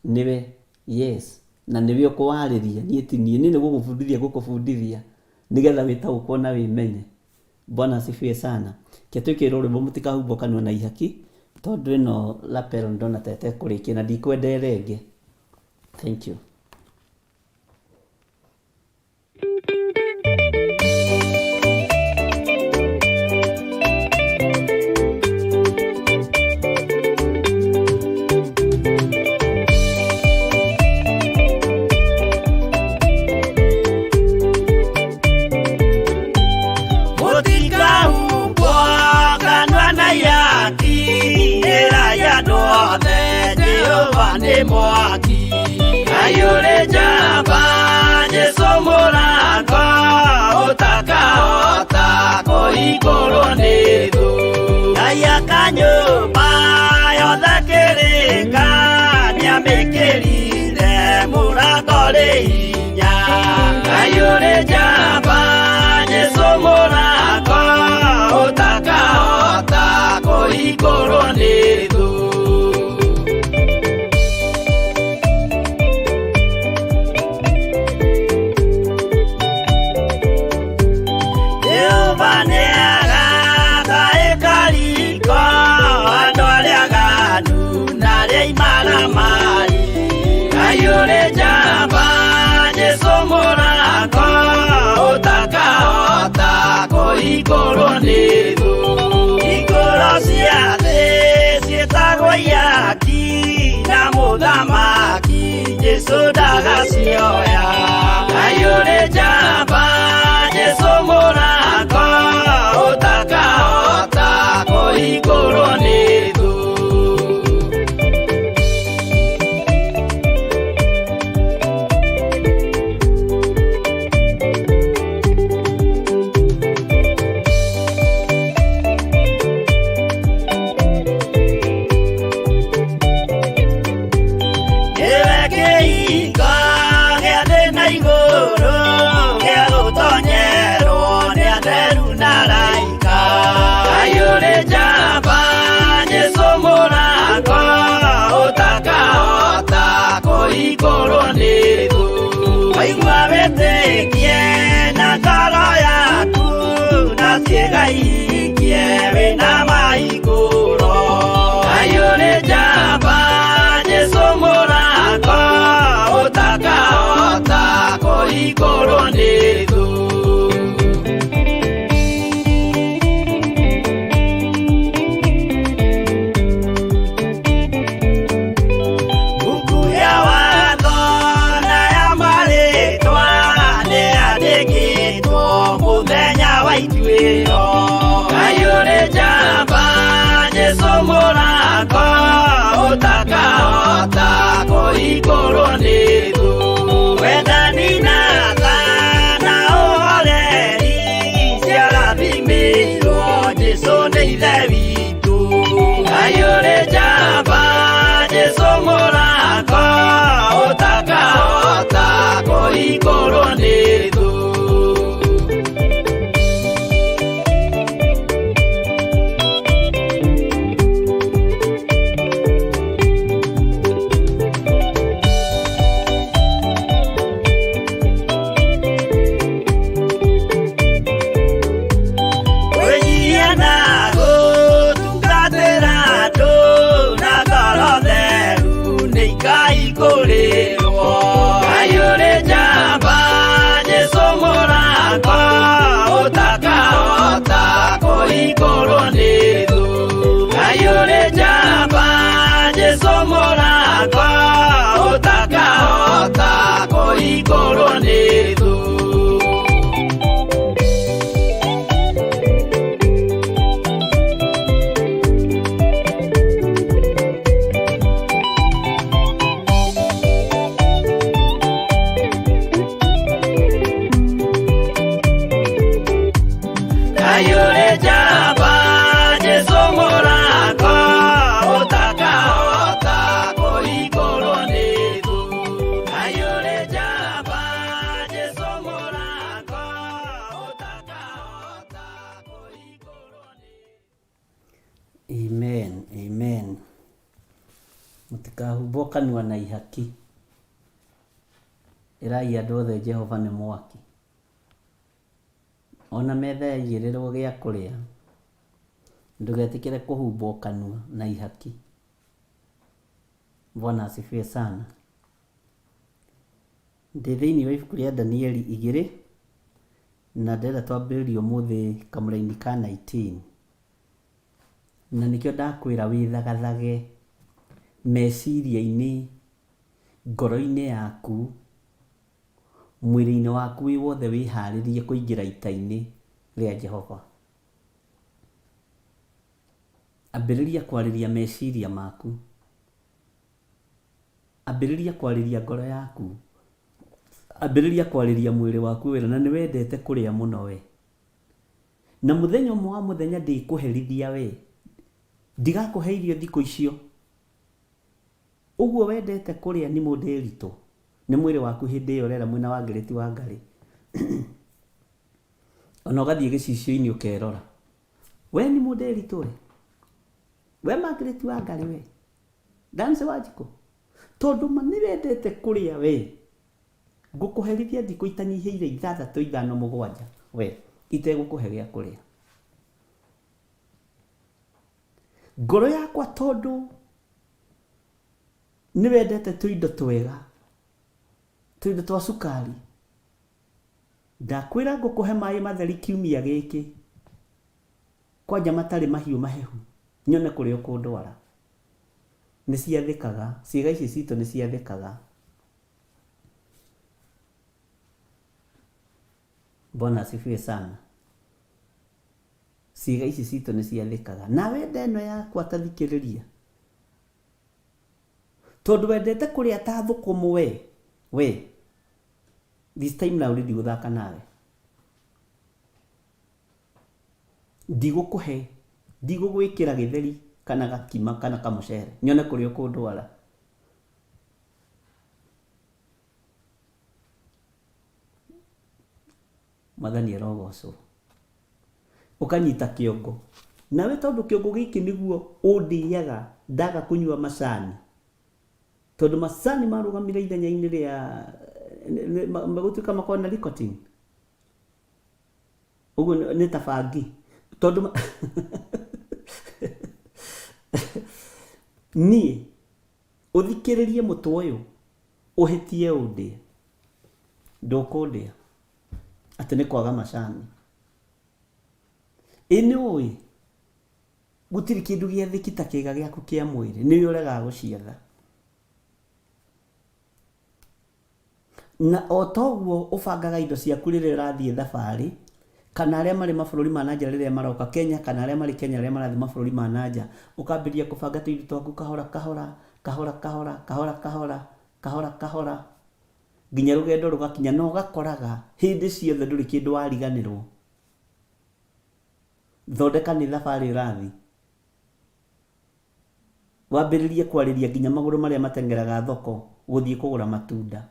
nĩwe yes na nĩwe ũkũwarĩria niĩ nĩ gũgũbundithia nĩgetha wĩtaũkwo na wĩmenye Bwana asifiwe sana ke twĩkĩrĩrwo rwĩmbo mũtikahumbwo kanua na ihaki tondũ ĩno lapel ndona tete kũrĩkia na ndikwenda rĩngĩ thank you mwaki ayure jamba Yesu mũrango ũtakahota kũhingũrwo nĩ thũ aya kanyũmba yothe kĩrĩka nĩamĩkĩrire mũrango rĩ hinya ayure jamba Yesu mũrango ũtakahota kũhingũrwo nĩ thũ igũrũ nĩ thũ igũrũ cia thĩ ciĩtagwo ihaki na mũthamaki Jesũ ndagacioya ayũrĩ njamba Jesũ mũrango ũtakahota kũhingũrwo nĩ thũ igũrũ nĩ thũ waigua wĩtĩkie na ngoro yaku na ciĩga ikie wĩna mahingũro. Ngai ũrĩ njamba, Jesũ mũrango ũtakahota kũhingũrwo nĩ thũ. Mbuku ya watho na ya marĩtwa nĩyandĩkĩtwo mũthenya wa ituĩro. Ngai ũrĩ njamba, Jesũ mũrango ũtakahota kũhingũrwo nĩ thũ. Wendani na tha na ũhoreri ciarathimĩirwo Jesũ nĩ ithe witũ. Ngai ũrĩ njamba, Jesũ mũrango ũtakahota kũhingũrwo nĩ thũ. Wĩnyihia na gũtungatĩra andũ na ngoro theru nĩikahingũrĩrwo. Ngai ũrĩ njamba, Jesũ mũrango ũtakahota kũhingũrwo nĩ thũ. Ngai ũrĩ njamba, Jesũ mũrango ũtakahota kũhingũrwo nĩ thũ. Ngai ũrĩ njamba, Jesũ mũrango ũtakahota kũhingũrwo nĩ thũ. Ngai ũrĩ njamba, Jesũ mũrango ũtakahota kũhingũrwo nĩ thũ. Amen, amen. Mũtikahumbwo kanua na ihaki. Ĩrai andũ othe Jehova nĩ mwaki. Ona metha yaigĩrĩrwo gĩa kũrĩa, ndũgetĩkĩre kũhumbwo kanua na ihaki. Bwana asifiwe sana. Ndĩ thĩinĩ wa ibuku rĩa Danieli 2 na ndĩrenda twambĩrĩrie ũmũthĩ kamũra-inĩ ka 19. Na nĩkĩo ndakwĩra wĩthagathage meciria-inĩ, ngoro-inĩ yaku, mwĩrĩ-inĩ waku wĩ wothe wĩharĩrie kũingĩra ita-inĩ rĩa Jehova. Ambĩrĩria kwarĩria meciria maku. Ambĩrĩria kwarĩria ngoro yaku. Ambĩrĩria kwarĩria mwĩrĩ waku wĩra, na nĩwendete kũrĩa mũno we. Na mũthenya ũmwe wa mũthenya ndĩkũherithia we. Ndigakũhe irio thikũ icio. Ũguo wendete kũrĩa nĩ mũndĩritũ. Nĩ mwĩrĩ waku hĩndĩ ĩyo rera mwĩna wa Ngarĩti wa Ngarĩ. Ona ũgathiĩ gĩcicio-inĩ ũkerora. We nĩ mũndĩritũ we. We Margaret wa Ngarĩ we. Dance Wanjikũ. Tondũ nĩ wendete kũrĩa we. Ngũkũherithia thikũ itanyihĩire 6, 5, 7 we. Itegũkũhe gĩa kũrĩa. Ngoro yakwa tondũ nĩ wendete tũindo twega. Tũindo twa cukari. Ndakwĩra ngũkũhe maĩ matheri kiumia gĩkĩ. Kwanja matarĩ mahiũ mahehu. Nyone kũrĩa ũkũndwara. Nĩ ciathĩkaga. Ciĩga ici citũ nĩ ciathĩkaga. Bwana asifiwe sana. Ciĩga ici citũ nĩ ciathĩkaga. Na wenda ĩno yakwa tathikĩrĩria. Tondũ wendete kũrĩa ta thũkũmũ we. We. This time now ndigũthaka nawe. Ndigũkũhe. Ndigũgwĩkĩra gĩtheri kana gakima kana kamũcere. Nyone kũrĩa ũkũndwara. Mwathani arogocwo. Ũkanyita kĩongo. Nawe tondũ kĩongo gĩkĩ nĩguo ũndĩaga ndaga kũnyua macani. Tondũ macani marũgamire ithenya-inĩ rĩa magutuĩka makorwo na nicotine ũguo nĩ ta bangi tondũ niĩ ũthikĩrĩrie mũtwe ũyũ ũhĩtie ũndĩa ndũkũndĩa atĩ nĩ kwaga macani nĩ ũĩ gũtirĩ kĩndũ gĩathĩki ta kĩga gĩaku kĩa mwĩrĩ nĩ ũregaga gũcietha na o toguo ũbangaga indo ciaku rĩrĩa ũrathiĩ thabarĩ kana arĩa marĩ mabũrũri ma nanja rĩrĩa maroka Kenya kana arĩa marĩ Kenya arĩa marathiĩ mabũrũri ma nanja ũkambĩrĩria kũbanga tũindo twaku kahora kahora kahora kahora kahora kahora kahora kahora nginya rũgendo rũgakinya na ũgakoraga hĩndĩ ciothe ndũrĩ kĩndũ wariganĩrwo thondeka nĩ thabarĩ ũrathiĩ wambĩrĩrie kwarĩria nginya magũrũ marĩa matengeraga thoko gũthiĩ kũgũra matunda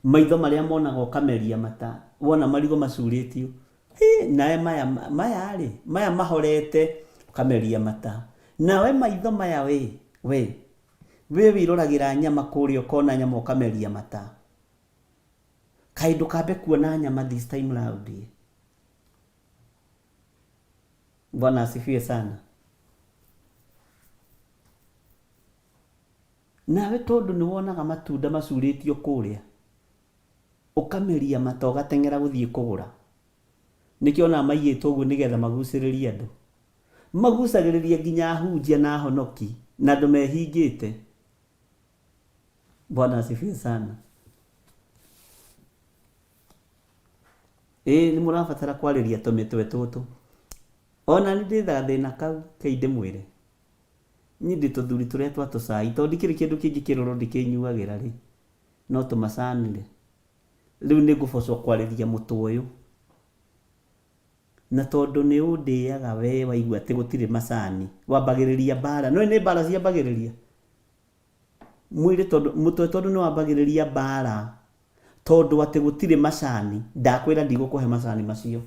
maitho marĩa monaga ũkameria mata wona marigo macurĩtio nawe maya mahorete ũkameria mata nawe maitho maya we wiroragĩra nyama kũrĩa ũkona nyama ũkameria mata kaĩ ndũkambe kuona nyama this time round Bwana asifiwe sana nawe tondũ nĩ wonaga matunda macurĩtio kũrĩa ũkameria mata ũgatengera gũthiĩ kũgũra nĩkĩo ona maiyĩtwo ũguo nĩgetha magucĩrĩrie andũ magucagĩrĩria nginya ahunjia na ahonoki na andũ mehingĩte Bwana asifiwe sana nĩ mũrabatara kwarĩria tũmĩtwe tũtũ ona nĩ ndĩthaga thĩna kau keinde mwĩre niĩ ndĩ tũthuri tũrĩa twa tũcai tondũ ndikĩrĩ kĩndũ kĩngĩ kĩrũrũ ndĩkĩnyuagĩra rĩ no tũmacani rĩu nĩ ngũbocwo kwarĩria mũtwe ũyũ na tondũ nĩ ũndĩaga we waigua atĩ gũtirĩ macani wambagĩrĩria mbara nĩ mbara ciambagĩrĩria mwĩrĩ tondũ mũtwe tondũ nĩ wambagĩrĩria mbara tondũ atĩ gũtirĩ macani ndakwĩra ndigũkũhe macani macio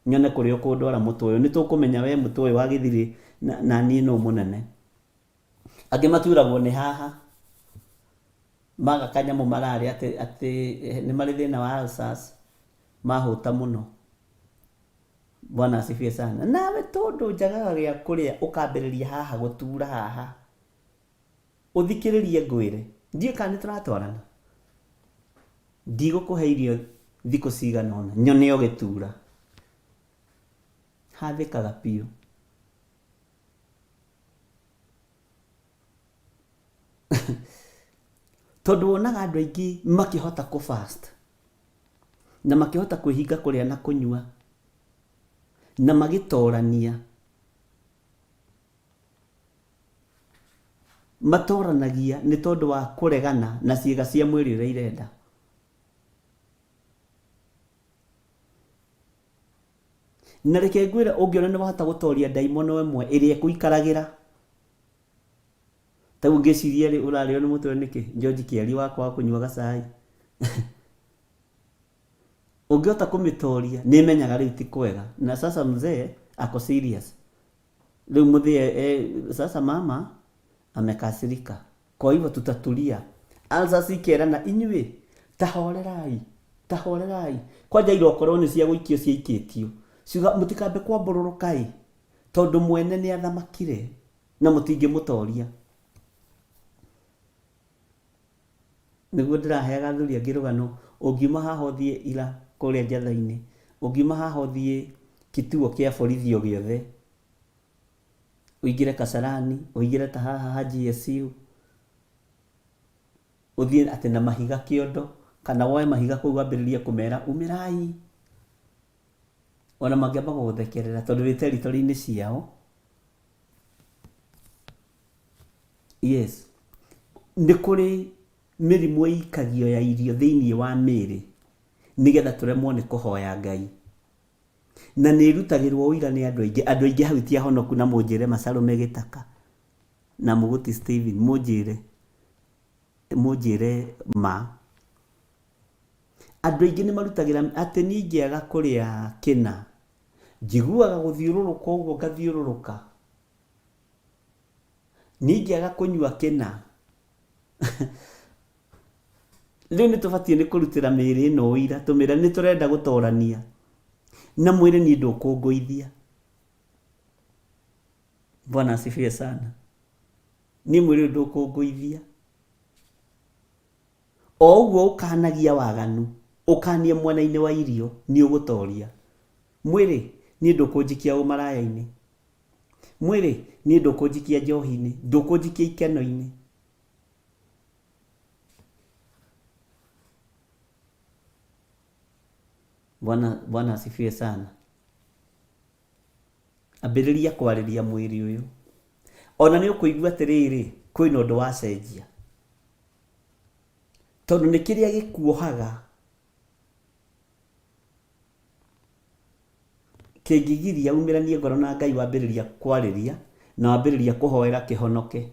nyone kũrĩa ũkũndwara mũtwe ũyũ nĩ tũkũmenya we mũtwe ũyũ wa gĩthirĩ na niĩ no mũnene angĩ maturagwo nĩ haha maga kanyamũ mararĩ atĩ nĩ marĩ thĩna wa ulcers mahũta mũno Bwana asifiwe sana nawe tondũ njagaga gĩa kũrĩa ũkambĩrĩria haha gũtura haha ũthikĩrĩrie ngwĩre ndiĩ kana nĩ tũratwarana ndigũkũhe irio thikũ cigana ũna nyone ũgĩtura hathĩkaga biũ tondũ wonaga andũ aingĩ makĩhota kũ-fast na makĩhota kwĩhinga kũrĩa na kũnyua na magĩtorania matoranagia nĩ tondũ wa kũregana na ciĩga cia mwĩrĩ ũrĩa irenda na reke ngwĩre ũngĩona nĩ wahota gũtoria ndaimono ĩmwe ĩrĩa ĩkũikaragĩra ta ũngĩciria rĩ ũrarĩo nĩ mũtwe nĩkĩ George Kĩari wakwa wa kũnyua gacai ũngĩhota kũmĩtoria nĩ menyaga rĩu ti kwega na sasa mzee ako serious rĩu mũthee sasa mama amekasirika kwa hivyo tutatulia anza sikerana inyuĩ tahorerai kwanja irokorwo nĩ cia gũikio ciaikĩtio ciuga mũtikambe kwambũrũrũka tondũ mwene nĩ athamakire na mũtingĩmũtoria nĩguo ndĩraheaga athuri angĩ rũgano ũngiuma haha ũthiĩ ira kũrĩa njatha-inĩ ũngiuma haha ũthiĩ kituo kĩa borithi o gĩothe ũingĩre Kasarani ũingĩre ta haha ha GSU ũthiĩ atĩ na mahiga kĩondo kana woe mahiga kũu wambĩrĩrie kũmera umĩrai ona mangĩamba gũgũthekerera tondũ wĩ territory-inĩ ciao yes nĩ kũrĩ mĩrimũ ĩikagio ya irio thĩinĩ wa mĩĩrĩ nĩgetha tũremwo nĩ kũhoya Ngai na nĩ irutagĩrwo ũira nĩ andũ aingĩ hau ti ahonoku na mũnjĩre Masalome Gĩtaka na Mũgũti Stephen mũnjĩre ma andũ aingĩ nĩ marutagĩra atĩ niĩ ingĩaga kũrĩa kĩna njiguaga gũthiũrũrũka ũguo ngathiũrũrũka niĩ ingĩaga kũnyua kĩna Rĩu nĩ tũbatiĩ nĩ kũrutĩra mĩĩrĩ ĩno ũira, tũmĩra nĩ tũrenda gũtorania na mwĩrĩ nĩ ndũkũngũithia. Bwana asifiwe sana. Ni mwĩrĩ ndũkũngũithia. O ũguo ũkanagia waganu, ũkania mwena-inĩ wa irio, nĩ ũgũtoria. Mwĩrĩ nĩ ndũkũnjikia ũmaraya-inĩ. Mwĩrĩ nĩ ndũkũnjikia njohi-inĩ, ndũkũnjikia ikeno-inĩ. Bwana asifiwe sana. Ambĩrĩria kwarĩria mwĩrĩ ũyũ. Ona nĩ ũkũigua atĩrĩrĩ, kwĩna ũndũ wacenjia. Tondũ nĩ kĩrĩa gĩkuohaga kĩngĩgiria umĩranie ngoro na Ngai wambĩrĩria kwarĩria na wambĩrĩria kũhoera kĩhonoke.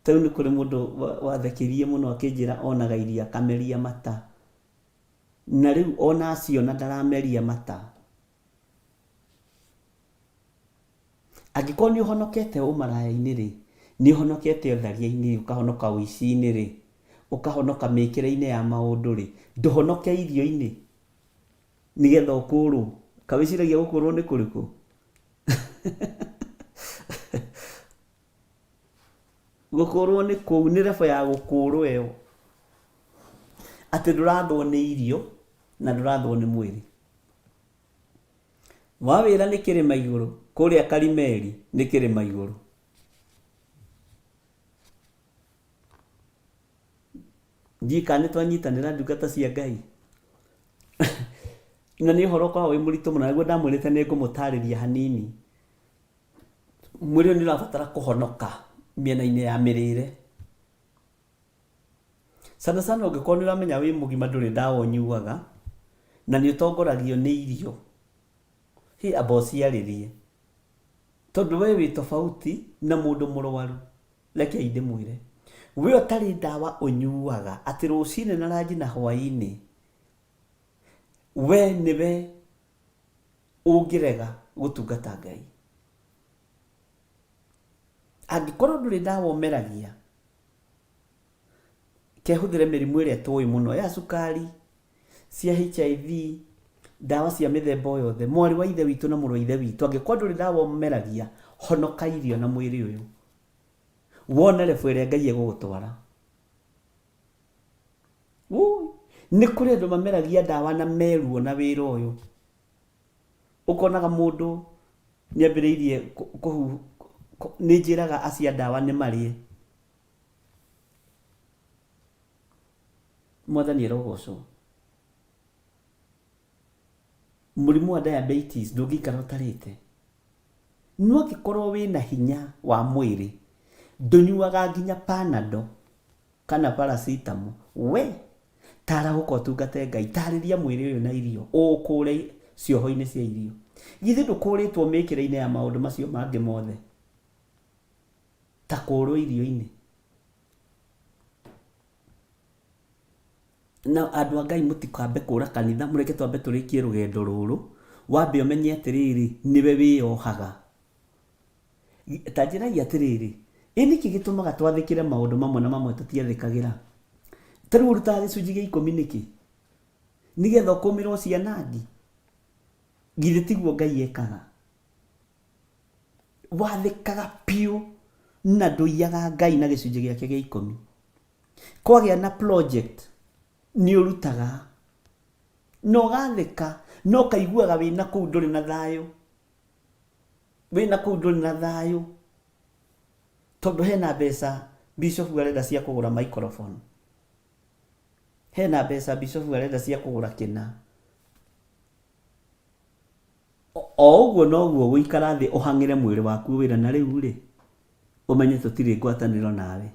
Tau nĩ kũrĩ mũndũ wathekirie mũno akĩnjĩra onaga iria akameria mata. Na rĩu ona aciona ndarameria mata. Angĩkorwo nĩ ũhonokete ũmaraya-inĩ rĩ, nĩ ũhonokete ũtharia-inĩ, ũkahonoka ũici-inĩ rĩ, ũkahonoka mĩkĩre-inĩ ya maũndũ rĩ, ndũhonoke irio-inĩ nĩgetha ũkũrwo. Kawĩciragia gũkũrwo nĩ kũrĩkũ? Gũkũrwo nĩ kũu, nĩ rebo ya gũkũrwo ĩyo. Atĩ ndũrathwo nĩ irio na ndũrathwo nĩ mwĩrĩ. Wawĩra nĩ kĩrĩma igũrũ, kũrĩa Karimeli nĩ kĩrĩma igũrũ. Njika nĩ twanyitanĩra ndungata cia Ngai. Na nĩ ũhoro ũkoragwo wĩ mũritũ mũno, nĩguo ndamwĩrĩte nĩ ngũmũtarĩria hanini. Mwĩrĩ nĩ ũrabatara kũhonoka mĩena-inĩ ya mĩrĩre. Sana sana ũngĩkorwo nĩ ũramenya wĩ mũgima ndũrĩ ndawa ũnyuaga na nĩ ũtongoragio nĩ irio, amba ũciarĩrie. Tondũ we wĩ tofauti na mũndũ mũrwaru. Reke ndĩmwĩre, we ũtarĩ ndawa ũnyuaga atĩ rũcinĩ na ranji na hwaĩ-inĩ, we nĩwe ũngĩrega gũtungata Ngai. Angĩkorwo ndũrĩ ndawa ũmeragia, kehũthĩre mĩrimũ ĩrĩa tũĩ mũno ya cukari, cia HIV, ndawa cia mĩthemba o yothe, mwarĩ wa ithe witũ na mũrũ wa ithe witũ, angĩkorwo ndũrĩ ndawa ũmeragia, honoka irio na mwĩrĩ ũyũ, wone rebo ĩrĩa Ngai egũgũtwara. Nĩ kũrĩ andũ mameragia ndawa na meruo na wĩra ũyũ. Ũkonaga mũndũ nĩambĩrĩirie nĩ njĩraga acia ndawa nĩ marĩe. Mwathani erogocwo. Mũrimũ wa diabetes ndũngĩikara ũtarĩte. No angĩkorwo wĩna hinya wa mwĩrĩ, ndũnyuaga nginya Panadol kana paracetamol, we tara gũkorwo tungate Ngai, tarĩria mwĩrĩ ũyũ na irio, ũkũre cioho-inĩ cia irio. Githĩ ndũkũrĩtwo mĩkĩre-inĩ ya maũndũ macio mangĩ mothe ta kũrwo irio-inĩ? Na andũ a Ngai mũtikambe kũra kanitha, mũreke twambe tũrĩkie rũgendo rũrũ, wambe ũmenye atĩrĩrĩ, nĩwe wĩyohaga. Ta njĩragia atĩrĩrĩ, ĩ nĩkĩ gĩtũmaga twathĩkĩre maũndũ mamwe na mamwe tũtiathĩkagĩra? Ta rĩu ũrutaga gĩcunjĩ gĩa 10 nĩkĩ? Nĩgetha ũkũmĩrwo cianangi? Githĩ tiguo Ngai ekaga? Wathĩkaga piũ na ndũiyaga Ngai na gĩcunjĩ gĩake gĩa 10. Kwagĩa na project nĩ ũrutaga, no ũgathĩka, no kaiguaga wĩna kũu ndũrĩ na thayũ. Wĩna kũu ndũrĩ na thayũ. Tondũ hena mbeca Bishop arenda cia kũgũra microphone. Hena mbeca Bishop arenda cia kũgũra kĩna. O ũguo noguo gũikara thĩ ũhang'ĩre mwĩrĩ waku wĩra, na rĩu rĩ, ũmenye tũtirĩ ngwatanĩro nawe.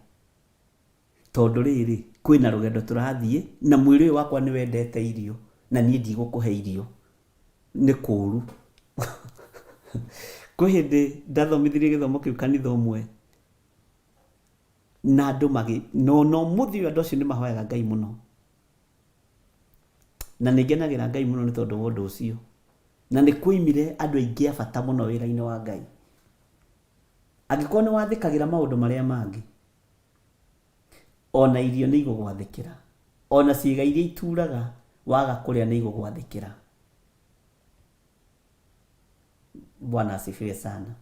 Tondũ rĩrĩ, kwĩna rũgendo tũrathiĩ na mwĩrĩ ũyũ wakwa nĩ wendete irio na niĩ ndigũkũhe irio. Nĩ kũũru. Kwĩ hĩndĩ ndathomithirie gĩthomo kĩu kanitha ũmwe na andũ no mũthĩ andũ acio nĩ mahoyaga Ngai mũno. Na nĩ ngenagĩra Ngai mũno nĩ tondũ wa ũndũ ũcio. Na nĩ kuoimire andũ aingĩ a bata mũno wĩra-inĩ wa Ngai. angĩkorwo nĩ wathĩkagĩra maũndũ marĩa mangĩ, ona irio nĩ igũgwathĩkĩra, ona ciĩga iria ituraga waga kũrĩa nĩ igũgwathĩkĩra. Bwana asifiwe sana.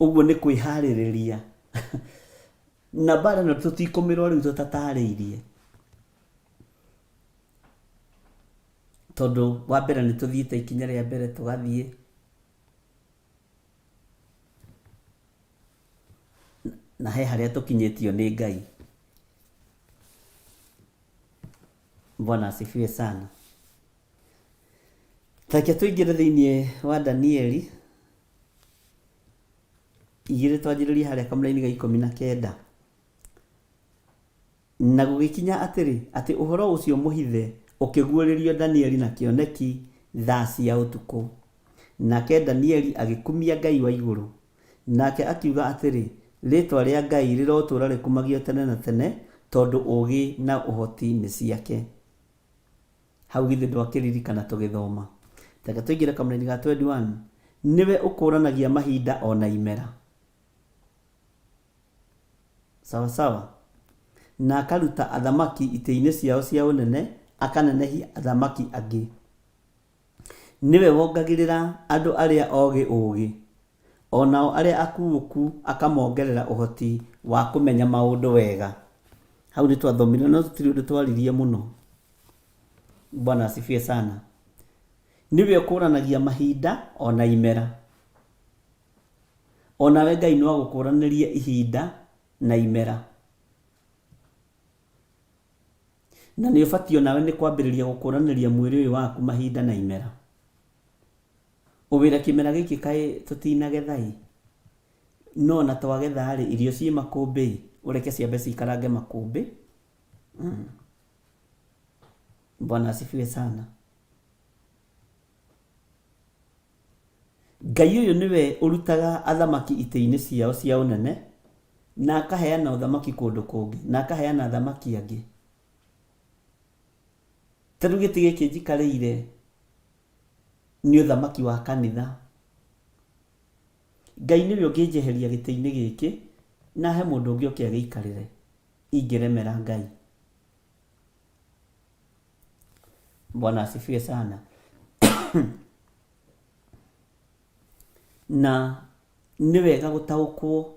Ũguo nĩ kwĩharĩrĩria na bara no tũtikũmĩrwo rĩu tũtatarĩirie, tondũ wa mbere nĩ tũthiĩte ikinya rĩa mbere tũgathiĩ na he harĩa tũkinyĩtio nĩ Ngai. Bwana asifiwe sana. Reke tũingĩre thĩinĩ wa Danieli 2 twanjĩrĩrie harĩa kamũra-inĩ ga 19. Na gũgĩkinya atĩ ũhoro ũcio mũhithe ũkĩguũrĩrio Danieli na kĩoneki thaa cia ũtukũ. Nake Danieli agĩkumia Ngai wa igũrũ, nake akiuga atĩrĩ, rĩĩtwa rĩa Ngai rĩrotũũra rĩkumagio tene na tene, tondũ ũũgĩ na ũhoti nĩ ciake. Hau githĩ ndwakĩririkana tũgĩthoma? Reke tũingĩre kamũra-inĩ ga 21. Nĩwe ũkũũranagia mahinda ona imera. Sawa sawa. Na akaruta athamaki itĩ-inĩ ciao cia ũnene, akanenehia athamaki angĩ. Nĩwe wongagĩrĩra andũ arĩa oogĩ ũũgĩ, onao arĩa akuũku akamongerera ũhoti wa kũmenya maũndũ wega. Hau nĩ twathomire no tũtirĩ ũndũ twaririe mũno. Bwana asifiwe sana. Nĩwe ũkũũranagia mahinda ona imera. Onawe Ngai no agũkũũranĩrie ihinda na imera. Na nĩ ũbatiĩ onawe nĩ kwambĩrĩria gũkũũranĩria mwĩrĩ ũyũ waku mahinda na imera. Ũwĩra kĩmera gĩkĩ kaĩ tũtinagetha-ĩ, no na twagetha-rĩ irio ciĩ makũmbĩ, ũreke ciambe cikarange makũmbĩ. Bwana asifiwe sana. Ngai ũyũ nĩwe ũrutaga athamaki itĩ-inĩ ciao cia ũnene, na akaheana ũthamaki kũndũ kũngĩ, na akaheana athamaki angĩ. Tarĩu gĩtĩ gĩkĩ njikarĩire nĩ ũthamaki wa kanitha. Ngai nĩwe ũngĩnjeheria gĩtĩ-inĩ gĩkĩ na he mũndũ ũngĩ oke agĩikarĩre, ingĩremera Ngai. Bwana asifiwe sana. Na nĩ wega gũtaũkwo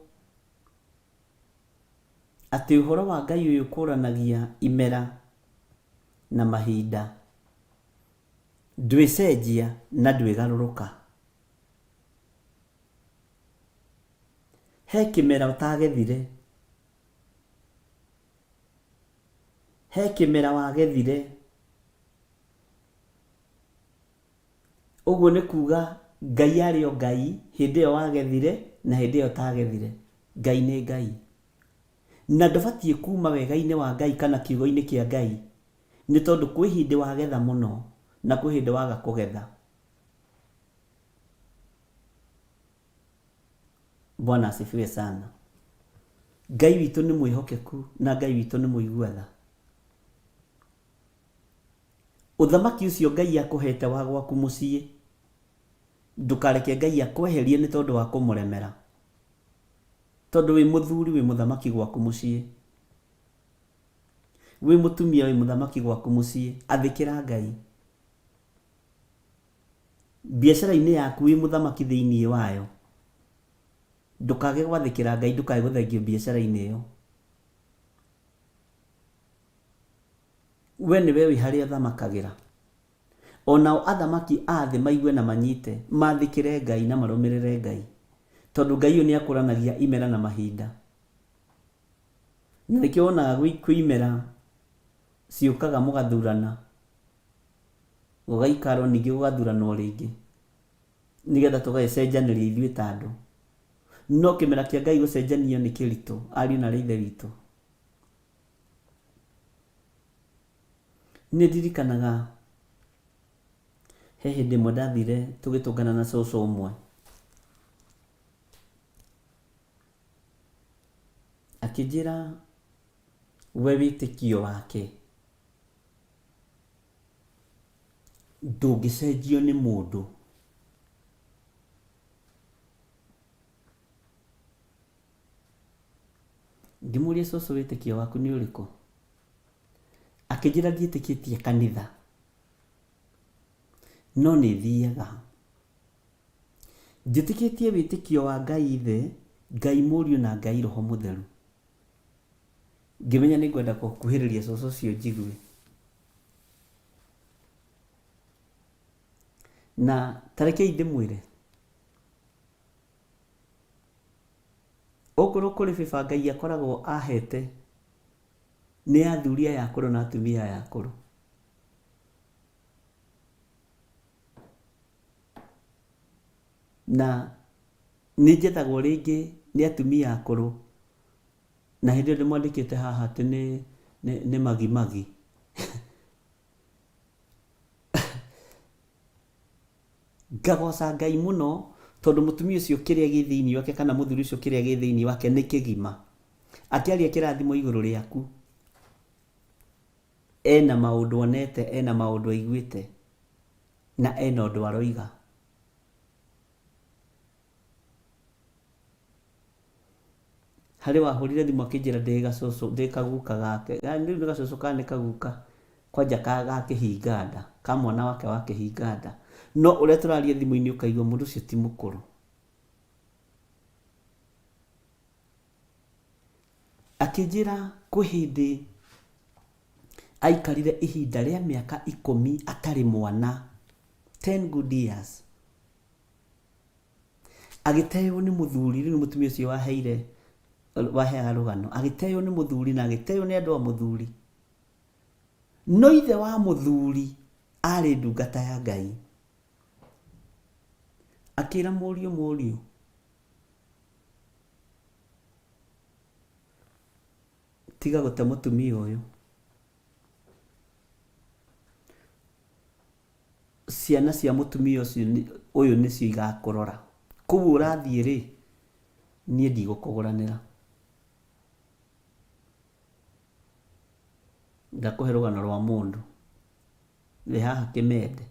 atĩ ũhoro wa Ngai ũyũ ũkũũranagia imera na mahinda ndwĩcenjia na ndwĩgarũrũka. He kĩmera ũtagethire, he kĩmera wagethire. Ũguo nĩ kuuga Ngai arĩ o Ngai hĩndĩ ĩyo wagethire na hĩndĩ ĩyo ũtagethire. Ngai nĩ Ngai, na ndũbatiĩ kuma wega-inĩ wa Ngai kana kiugo-inĩ kĩa Ngai, nĩ tondũ kwĩ hĩndĩ wagetha mũno na kwĩ hĩndĩ waga kũgetha. Bwana asifiwe sana. Ngai witũ nĩ mwĩhokeku na Ngai witũ nĩ mũigua tha. Ũthamaki ũcio Ngai akũhete wa gwaku mũciĩ, ndũkareke Ngai akweherie nĩ tondũ wa kũmũremera, tondũ wĩ mũthuri wĩ mũthamaki gwaku mũciĩ, wĩ mũtumia wĩ mũthamaki gwaku mũciĩ. Athĩkĩra Ngai. Biacara-inĩ yaku wĩ mũthamaki thĩinĩ wayo, ndũkage gwathĩkĩra Ngai, ndũkage gũthengio biacara-inĩ ĩyo. We nĩwe wĩ harĩa ũthamakagĩra. Onao athamaki a thĩ maigue na manyite, mathĩkĩre Ngai na marũmĩrĩre Ngai, tondũ Ngai ũyũ nĩ akũũranagia imera na mahinda. Na nĩkĩo wonaga kwĩ imera ciũkaga mũgathurana, gũgaikarwo ningĩ gũgathuranwo rĩngĩ, nĩgetha tũgagĩcenjanĩria ithuĩ ta andũ. No kĩmera kĩa Ngai gũcenjanio nĩ kĩritũ, ariũ na ithe witũ. Nĩ ndirikanaga he hĩndĩ ĩmwe ndathire tũgĩtũngana na cũcũ ũmwe, akĩnjĩra we wĩtĩkio wake ndũngĩcenjio nĩ mũndũ. Ngĩmũũria cũcũ wĩtĩkio waku nĩ ũrĩkũ? Akĩnjĩra ndiĩtĩkĩtie kanitha, no nĩ thiaga. Njĩtĩkĩtie wĩtĩkio wa Ngai Ithe, Ngai Mũriũ na Ngai Roho Mũtheru. Ngĩmenya nĩ ngwenda gũkuhĩrĩria cũcũ ũcio njigue. Na tarekei ndĩmwĩre, okorwo kũrĩ bĩba Ngai akoragwo ahete nĩ athuri aya akũrũ na atumia aya akũrũ, na nĩ njethagwo rĩngĩ nĩ atumia akũrũ, na hĩndĩ ĩyo ndĩmwandĩkĩte haha atĩ nĩ magimagi. Ngagoca Ngai mũno tondũ mũtumia ũcio kĩrĩa gĩ thĩinĩ wake kana mũthuri ũcio kĩrĩa gĩ thĩinĩ wake nĩ kĩgima. Akĩaria kĩrathimo igũrũ rĩaku, ena maũndũ onete, ena maũndũ aiguĩte, na ena ũndũ aroiga. Harĩ wahũrire thimũ akĩnjĩra ndĩ gacũcũ, ndĩ kaguka gake, rĩu nĩ gacũcũ kana nĩ kaguka, kwanja ga kĩhinga nda, ka mwana wake wa kĩhinga nda. No ũrĩa tũraria thimũ-inĩ ũkaigua mũndũ ũcio ti mũkũrũ. Akĩnjĩra kwĩ hĩndĩ aikarire ihinda rĩa mĩaka 10 atarĩ mwana, 10 good years. Agĩteyo nĩ mũthuri, rĩu mũtumia ũcio waheaga rũgano, agĩteyo nĩ mũthuri na agĩteyo nĩ andũ a mũthuri. No ithe wa mũthuri arĩ ndungata ya Ngai. Akĩra mũriũ, tiga gũte mũtumia ũyũ. Ciana cia mũtumia ũyũ nĩcio igakũrora. Kũu ũrathiĩ rĩ, niĩ ndigũkũgũranĩra. Ndakũhe rũgano rwa mũndũ wĩ haha Kĩmende,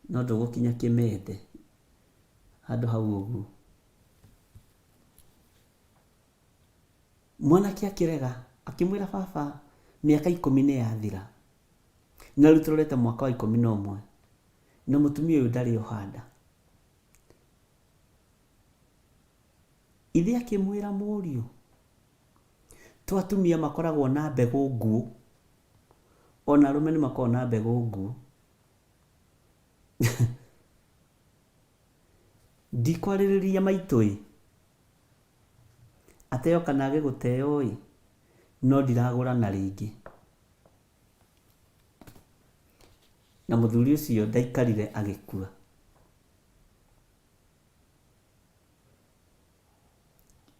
no ndũgũkinya Kĩmende, handũ hau ũguo. Mwanake akĩrega, akĩmwĩra baba mĩaka 10 nĩ yathira, na rĩu tũrorete mwaka wa 11, na mũtumia ũyũ ndarĩ ohanda. Ithe akĩmwĩra mũriũ, to atumia makoragwo na mbegũ nguũ, ona arũme nĩ makoragwo na mbegũ nguũ. Ndikwarĩrĩria maitũ ateo kana agĩgũteyo no ndiragũrana rĩngĩ. Na mũthuri ũcio ndaikarire agĩkua.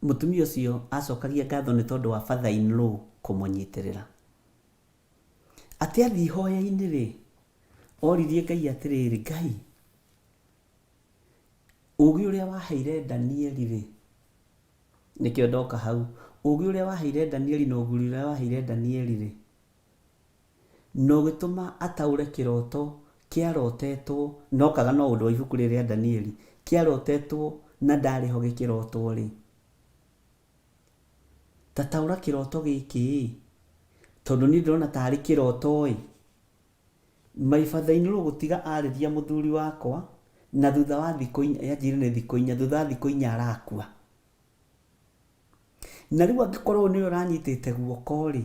Mũtumia ũcio acokagia ngatho nĩ tondũ wa father-in-law kũmũnyitĩrĩra. Atĩ athiĩ ihoya-inĩ rĩ, oririe Ngai atĩrĩrĩ, Ngai, ũũgĩ ũrĩa waheire Danieli rĩ, nĩkĩo ndoka hau, ũũgĩ ũrĩa waheire Danieli na ũguri ũrĩa waheire Danieli rĩ, no gĩtũma ataũre kĩroto kĩarotetwo, nokaga no ũndũ wa ibuku rĩrĩa Danieli kĩarotetwo na ndarĩ ho gĩkĩrotwo rĩ. Tataũra kĩroto gĩkĩ, tondũ niĩ ndĩrona tarĩ kĩroto my father-in-law gũtiga arĩria mũthuri wakwa, na thutha wa thikũ 4, yanjire nĩ thikũ 4, thutha wa thikũ 4 arakua. Na rĩu angĩkorwo nĩ ũranyitĩte guoko rĩ,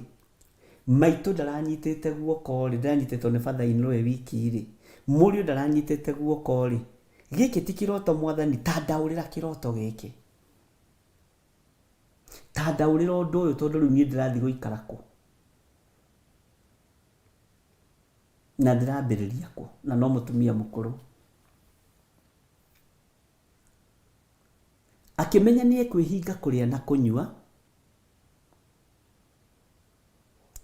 maitũ ndaranyitĩte guoko rĩ, ndaranyitĩtwo nĩ father-in-law wiki rĩ, mũriũ ndaranyitĩte guoko rĩ, gĩkĩ ti kĩroto Mwathani, ta ndaũrĩra kĩroto gĩkĩ. Ta ndaũrĩra ũndũ ũyũ tondũ rĩu niĩ ndĩrathiĩ gũikara kũ, na ndĩrambĩrĩria kũ, na no mũtumia mũkũrũ. Akĩmenya nĩ ekwĩhinga kũrĩa na kũnyua,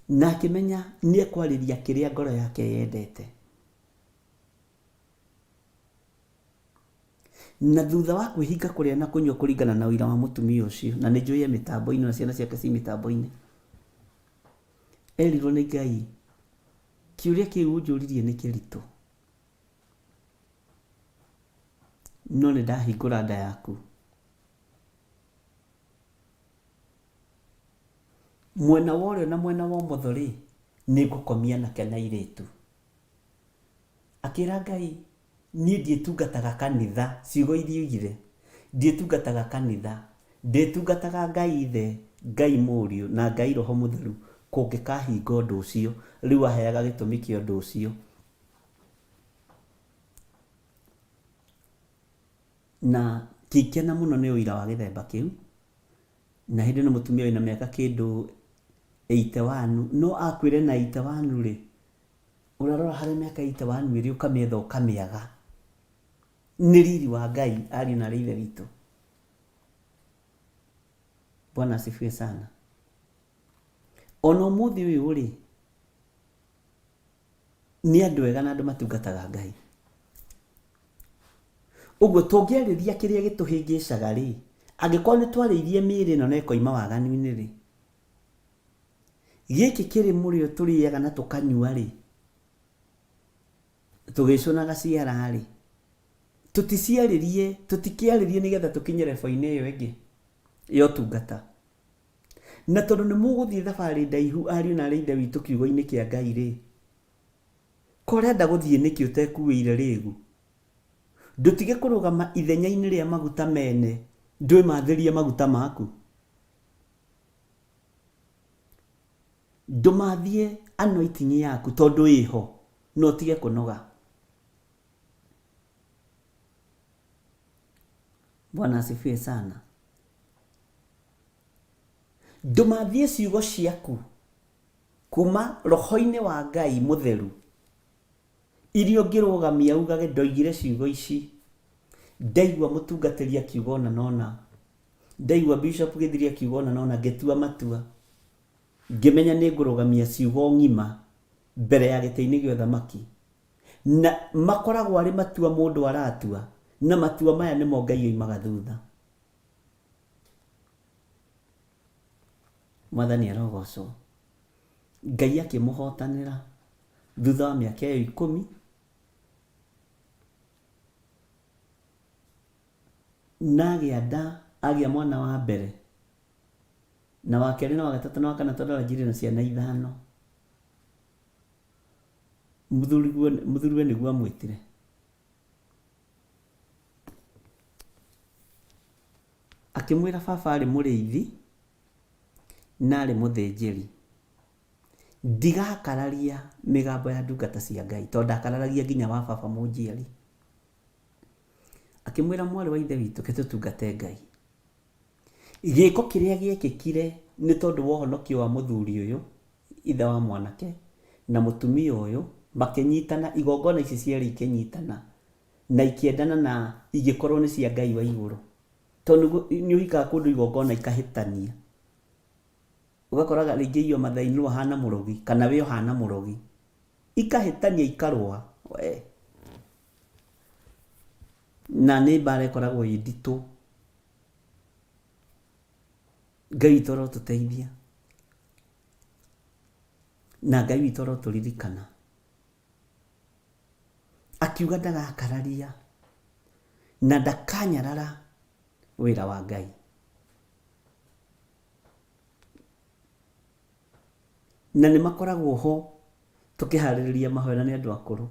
na akĩmenya nĩ ekwarĩria kĩrĩa ngoro yake yendete. Na thutha wa kwĩhinga kũrĩa na kũnyua kũringana na ũira wa mũtumia ũcio, na nĩ njũĩ mĩtambo-inĩ na ciana ciake ci mĩtambo-inĩ, erirwo nĩ Ngai, kĩũria kĩu ũnjũririe nĩ kĩritũ, no nĩ ndahingũra nda yaku. mwena wa ũrĩo na mwena wa ũmotho rĩ nĩ ngũkomia nake na airĩtu. Akĩra Ngai, niĩ ndiĩtungataga kanitha, ciugo iria oigire, ndiĩtungataga kanitha, ndĩtungataga Ngai Ithe, Ngai Mũriũ na Ngai Roho Mũtheru. Kũngĩkahinga ũndũ ũcio, rĩu aheaga gĩtũmi kĩa ũndũ ũcio. Na kĩkena mũno nĩ ũira wa gĩthemba kĩu, na hĩndĩ nĩ mũtumia wĩna mĩaka kĩndũ 81 no akwĩre na 81 rĩ, ũrarora harĩ mĩaka 81 ĩrĩ ũkamĩetha ũkamĩaga. Nĩ riri wa Ngai ariũ na ithe witũ. Bwana asifiwe sana. Ona ũmũthĩ ũyũ rĩ, nĩ andũ ega na andũ matungataga Ngai. Ũguo tũngĩarĩria kĩrĩa gĩtũhĩngĩcaga rĩ, angĩkorwo nĩ twarĩirie mĩĩrĩ ĩno na ĩkoima waganu-inĩ rĩ, gĩkĩ kĩrĩ mũrĩo tũrĩaga na tũkanyua rĩ, tũgĩcũnaga ciara rĩ, tũtikĩarĩrie nĩgetha tũkinye level-inĩ ĩyo ĩngĩ ya ũtungata. Na tondũ nĩ mũgũthiĩ thabarĩ ndaihu ariũ na ithe witũ kiugo-inĩ kĩa Ngai rĩ, kũrenda gũthiĩ nĩkĩ ũtekuĩire rĩgu? Ndũtige kũrũgama ithenya-inĩ rĩa maguta mene, ndũĩ mathĩrie maguta maku. Ndũmathie anointing yaku tondũ ĩho, no tige kũnoga. Bwana asifiwe sana. Ndũmathie ciugo ciaku kuma roho-inĩ wa Ngai Mũtheru, iria ũngĩrũgamia ugage ndoigire ciugo ici, ndaigua mũtungatĩri akiuga ũna na ũna, ndaigua bishop Gĩthiri akiuga ũna na ũna, ngĩtua matua, ngĩmenya nĩ ngũrũgamia ciugo ng'ima mbere ya gĩtĩ-inĩ gĩa ũthamaki. Na makoragwo arĩ matua mũndũ aratua, na matua maya nĩmo Ngai oimaga thutha. Mwathani arogocwo. Ngai akĩmũhotanĩra thutha wa mĩaka ĩyo 10, na agĩa nda, agĩa mwana wa mbere, na wa kerĩ na wa gatatũ na wa kana tondũ arangire na ciana 5. Mũthuriwe nĩguo amwĩtire. Akĩmwĩra baba arĩ mũrĩithi na arĩ mũthĩnjĩri, ndigakararia mĩgambo ya ndungata cia Ngai tondũ ndakararagia nginya wa baba mũnjiari. Akĩmwĩra mwarĩ wa ithe witũ, ke tũtungate Ngai. Gĩko kĩrĩa gĩekĩkire nĩ tondũ wa ũhonokio wa mũthuri ũyũ, ithe wa mwanake, na mũtumia ũyũ makĩnyitana, igongona ici ciarĩ ikĩnyitana na ikĩendana na igĩkorwo nĩ cia Ngai wa igũrũ. Tondũ nĩ ũhikaga kũndũ igongona ikahĩtania, ugakoraga rĩngĩ iyo mathainĩ wahana mũrogi kana we ũhana mũrogi, ikahĩtania ikarũa we, na nĩ mbara ĩkoragwo ĩ nditũ. Ngai witũ arotũteithia na Ngai witũ arotũririkana. Akiuga ndagakararia na ndakanyarara wĩra wa Ngai. Na nĩ makoragwo ho tũkĩharĩrĩria mahoya nĩ andũ akũrũ.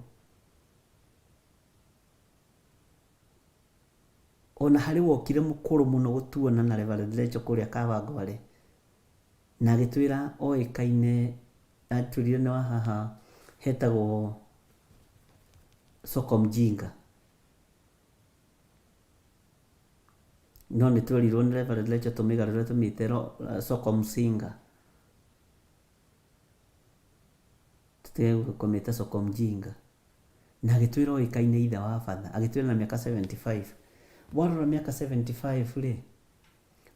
Ona harĩ wokire mũkũrũ mũno gũtuona na Reverend Rachel kũrĩa Kawangware, na agĩtwĩra oĩkaine, atwĩrire nĩ wa haha hetagwo Soko Mjinga, no nĩ twerirwo nĩ Reverend Rachel tũmĩgarũre tũmĩte Soko Msinga, tũkomete Soko Mjinga, na agĩtwĩra oĩkaine ithe wa batha, agĩtwĩra na mĩaka 75. Warora mĩaka 75 rĩ,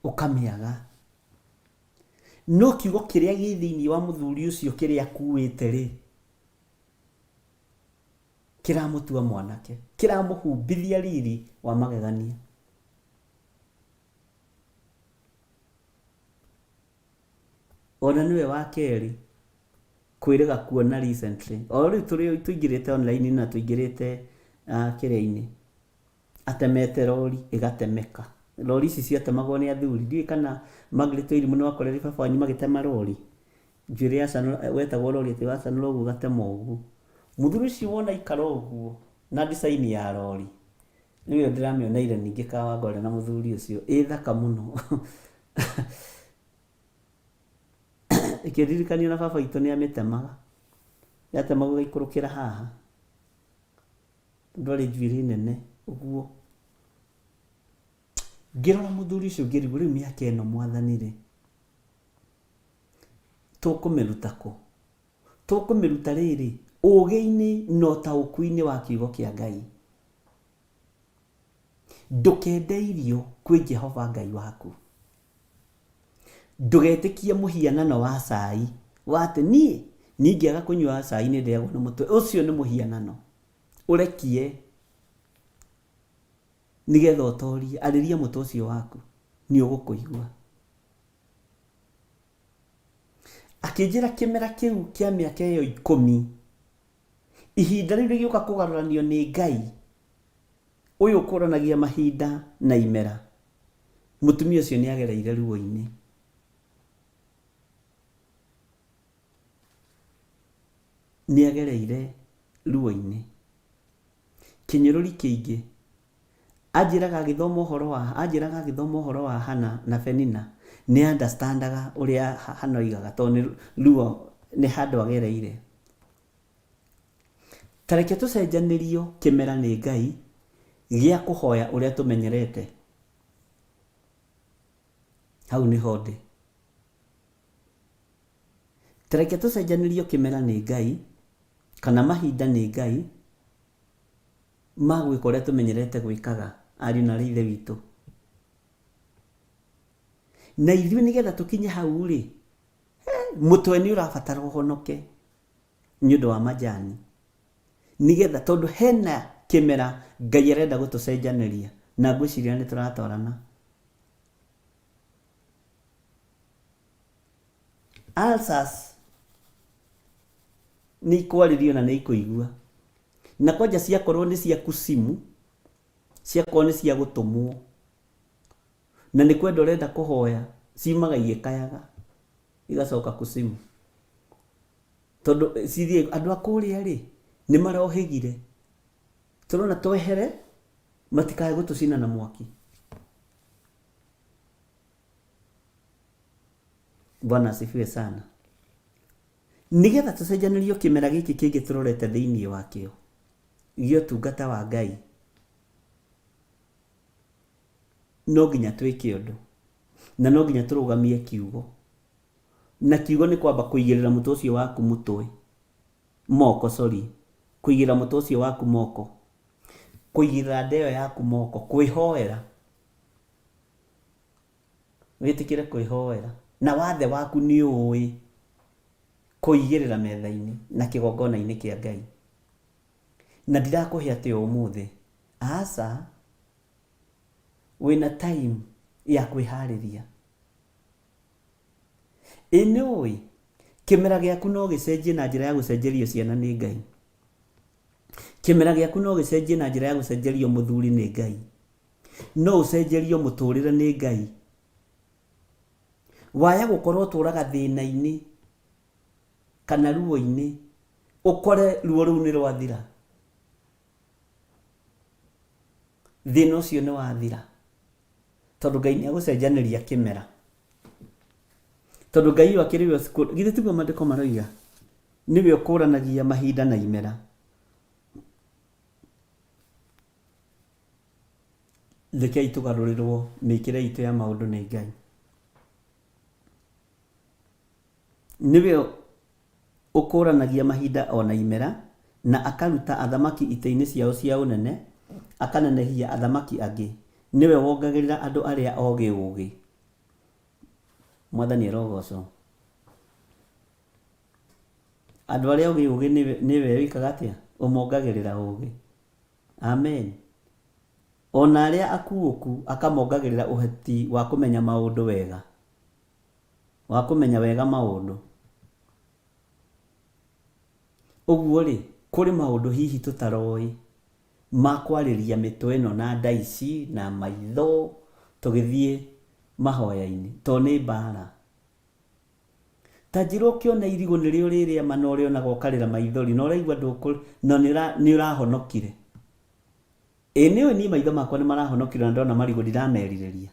ũkamĩaga. No kiugo kĩrĩa gĩ thĩinĩ wa mũthuri ũcio kĩrĩa akuĩte rĩ, kĩramũtua mwanake, kĩramũhumbithia riri wa magegania. Ona nĩwe wa kerĩ kwĩrĩga kuona recently, o rĩu tũingĩrĩte online na tũingĩrĩte kĩrĩa-inĩ, atemete rori ĩgatemeka, Rori ici ciatemagwo nĩ athuri. Ndiũĩ kana Margaret Wairimu nĩ wakorera baba wanyu magĩtema rori. Njuĩrĩ ya Sanura wetagwo rori atĩ wa Sanura ũguo gatema ũguo. Mũthuri ũcio wona ikara ũguo na design ya rori. Nĩyo ndĩramĩoneire ningĩ Kawangware na mũthuri ũcio. Ĩ thaka mũno. Ikĩririkanio na baba witũ nĩ amĩtemaga. Yatemagwo ĩgaikũrũkĩra haha. Ndwarĩ njuĩrĩ nene ũguo. Ngĩrora mũthuri ũcio ngĩrigwo rĩu mĩaka ĩno mwathani-rĩ, tũkũmĩruta kũ? Tũkũmĩruta rĩrĩ ũgĩ-inĩ na ũtaũku-inĩ wa kiugo kĩa Ngai. Ndũkende irio kwĩ Jehova Ngai waku. Ndũgetĩkie mũhianano wa cai wa atĩ niĩ ingĩaga kũnyua cai nĩ ndĩagwo nĩ mũtwe. Ũcio nĩ mũhianano. Ũrekie nĩgetha ũtorie, arĩria mũtwe ũcio waku nĩ ũgũkũigua. Akĩnjĩra kĩmera kĩu kĩa mĩaka ĩyo 10 ihinda rĩu rĩgĩũka kũgarũranio nĩ Ngai ũyũ ũkũranagia mahinda na imera. Mũtumia ũcio nĩ agereire ruo-inĩ. Nĩ agereire ruo-inĩ. Kĩnyũrũri kĩingĩ anjĩraga agĩthoma ũhoro wa Hana na Penina nĩ understandaga ũrĩa Hana oigaga tondũ ruo nĩ handũ agereire. Tareke tũcenjanĩrio kĩmera nĩ Ngai gĩa kũhoya ũrĩa tũmenyerete. Hau nĩho ndĩ. Tareke tũcenjanĩrio kĩmera nĩ Ngai kana mahinda nĩ Ngai ma gwĩka ũrĩa tũmenyerete gwĩkaga ariũ na ithe witũ. Na ithuĩ nĩgetha tũkinye hau-rĩ, mũtwe nĩ ũrabatara ũhonoke nĩ ũndũ wa majani. Nĩgetha tondũ hena kĩmera Ngai arenda gũtũcenjanĩria na ngwĩciria nĩ tũratwarana. Ulcers nĩ ikwarĩrio na nĩ ikũigua. Na kwanja ciakorwo nĩ cia kusimu, ciakorwo nĩ cia gũtũmwo, na nĩ kwenda ũrenda kũhoya, ciumaga igĩkayaga igacoka kusimu. Tondũ cithiĩ andũ a kũrĩa-rĩ nĩ marohĩgire. Tũrona twehere matikae gũtũcina na mwaki. Bwana asifiwe sana. Nĩgetha tũcenjanĩrio kĩmera gĩkĩ kĩngĩ tũrorete thĩinĩ wakĩo gĩa ũtungata wa Ngai, no nginya twĩke ũndũ na no nginya tũrũgamie kiugo. Na kiugo nĩ kwamba kũigĩrĩra mũtwe ũcio waku kũigĩrĩra mũtwe ũcio waku moko, kũigĩrĩra ndeo yaku moko, kwĩhoera. Wĩtĩkĩre kwĩhoera na wathe waku nĩ ũĩ kũigĩrĩra metha-inĩ na kĩgongona-inĩ kĩa Ngai. Na ndirakũhe atĩ ũmũthĩ, aca wĩna time ya kwĩharĩria. Nĩ ũĩ kĩmera gĩaku no gĩcenjie na njĩra ya gũcenjerio ciana nĩ Ngai. Kĩmera gĩaku no gĩcenjie na njĩra ya gũcenjerio mũthuri nĩ Ngai. No ũcenjerio mũtũrĩre nĩ Ngai. Waya gũkorwo tũraga thĩna-inĩ kana ruo-inĩ, ũkore ruo rũu nĩ rwathira. Thĩna ũcio nĩ wathira. Tondũ Ngai nĩ agũcenjanĩria kĩmera. Tondũ Ngai akĩrĩ we githĩ tiguo maandĩko maroiga nĩwe ũkũranagia mahinda na imera. Rekei tũgarũrĩrwo mĩĩkĩre itũ ya maũndũ nĩ Ngai. Nĩwe ũkũranagia mahinda ona imera na akaruta athamaki itĩ-inĩ ciao cia ũnene, akanenehia athamaki angĩ. Nĩwe wongagĩrĩra andũ arĩa ogĩ ũgĩ. Mwathani arogocwo. Andũ arĩa ogĩ ũgĩ nĩwe wĩkaga atĩa? Ũmongagĩrĩra ũgĩ. Amen. Ona arĩa akuũku akamongagĩrĩra ũhoti wa kũmenya maũndũ wega, wa kũmenya wega maũndũ. Ũguo-rĩ, kũrĩ maũndũ hihi tũtaroĩ ma kwarĩria mĩtwe ĩno na ndaici na maitho tũgĩthiĩ mahoya-inĩ to nĩ mbara. Ta njĩra ũkĩona irigũ nĩrĩo rĩrĩa ma na ũrĩonaga ũkarĩra maithori na ũraigua na nĩ ũrahonokire. Ĩ nĩũĩ niĩ maitho makwa nĩ marahonokire na ndona marigũ ndiramerirĩria.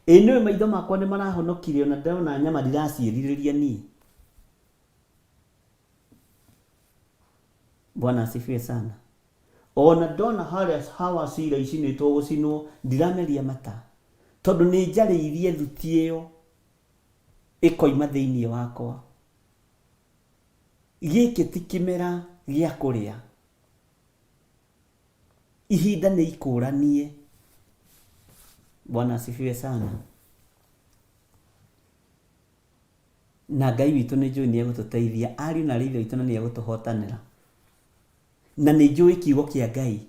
Ĩ nĩũĩ maitho makwa nĩ marahonokire na ndona nyama ndiraciĩrirĩria niĩ. Bwana asifiwe sana. Ona ndona harĩa hawa cira icinĩtwo gũcinwo ndirameria mata. Tondũ nĩ njarĩirie thuti ĩyo ĩkoima thĩinĩ wakwa. Gĩkĩ ti kĩmera gĩa kũrĩa. Ihinda nĩ ikũranie. Bwana asifiwe sana. Na Ngai witũ nĩ njũĩ nĩ egũtũteithia, ariũ na aithe witũ nĩ egũtũhotanĩra. Na nĩ njũĩ kiugo kĩa Ngai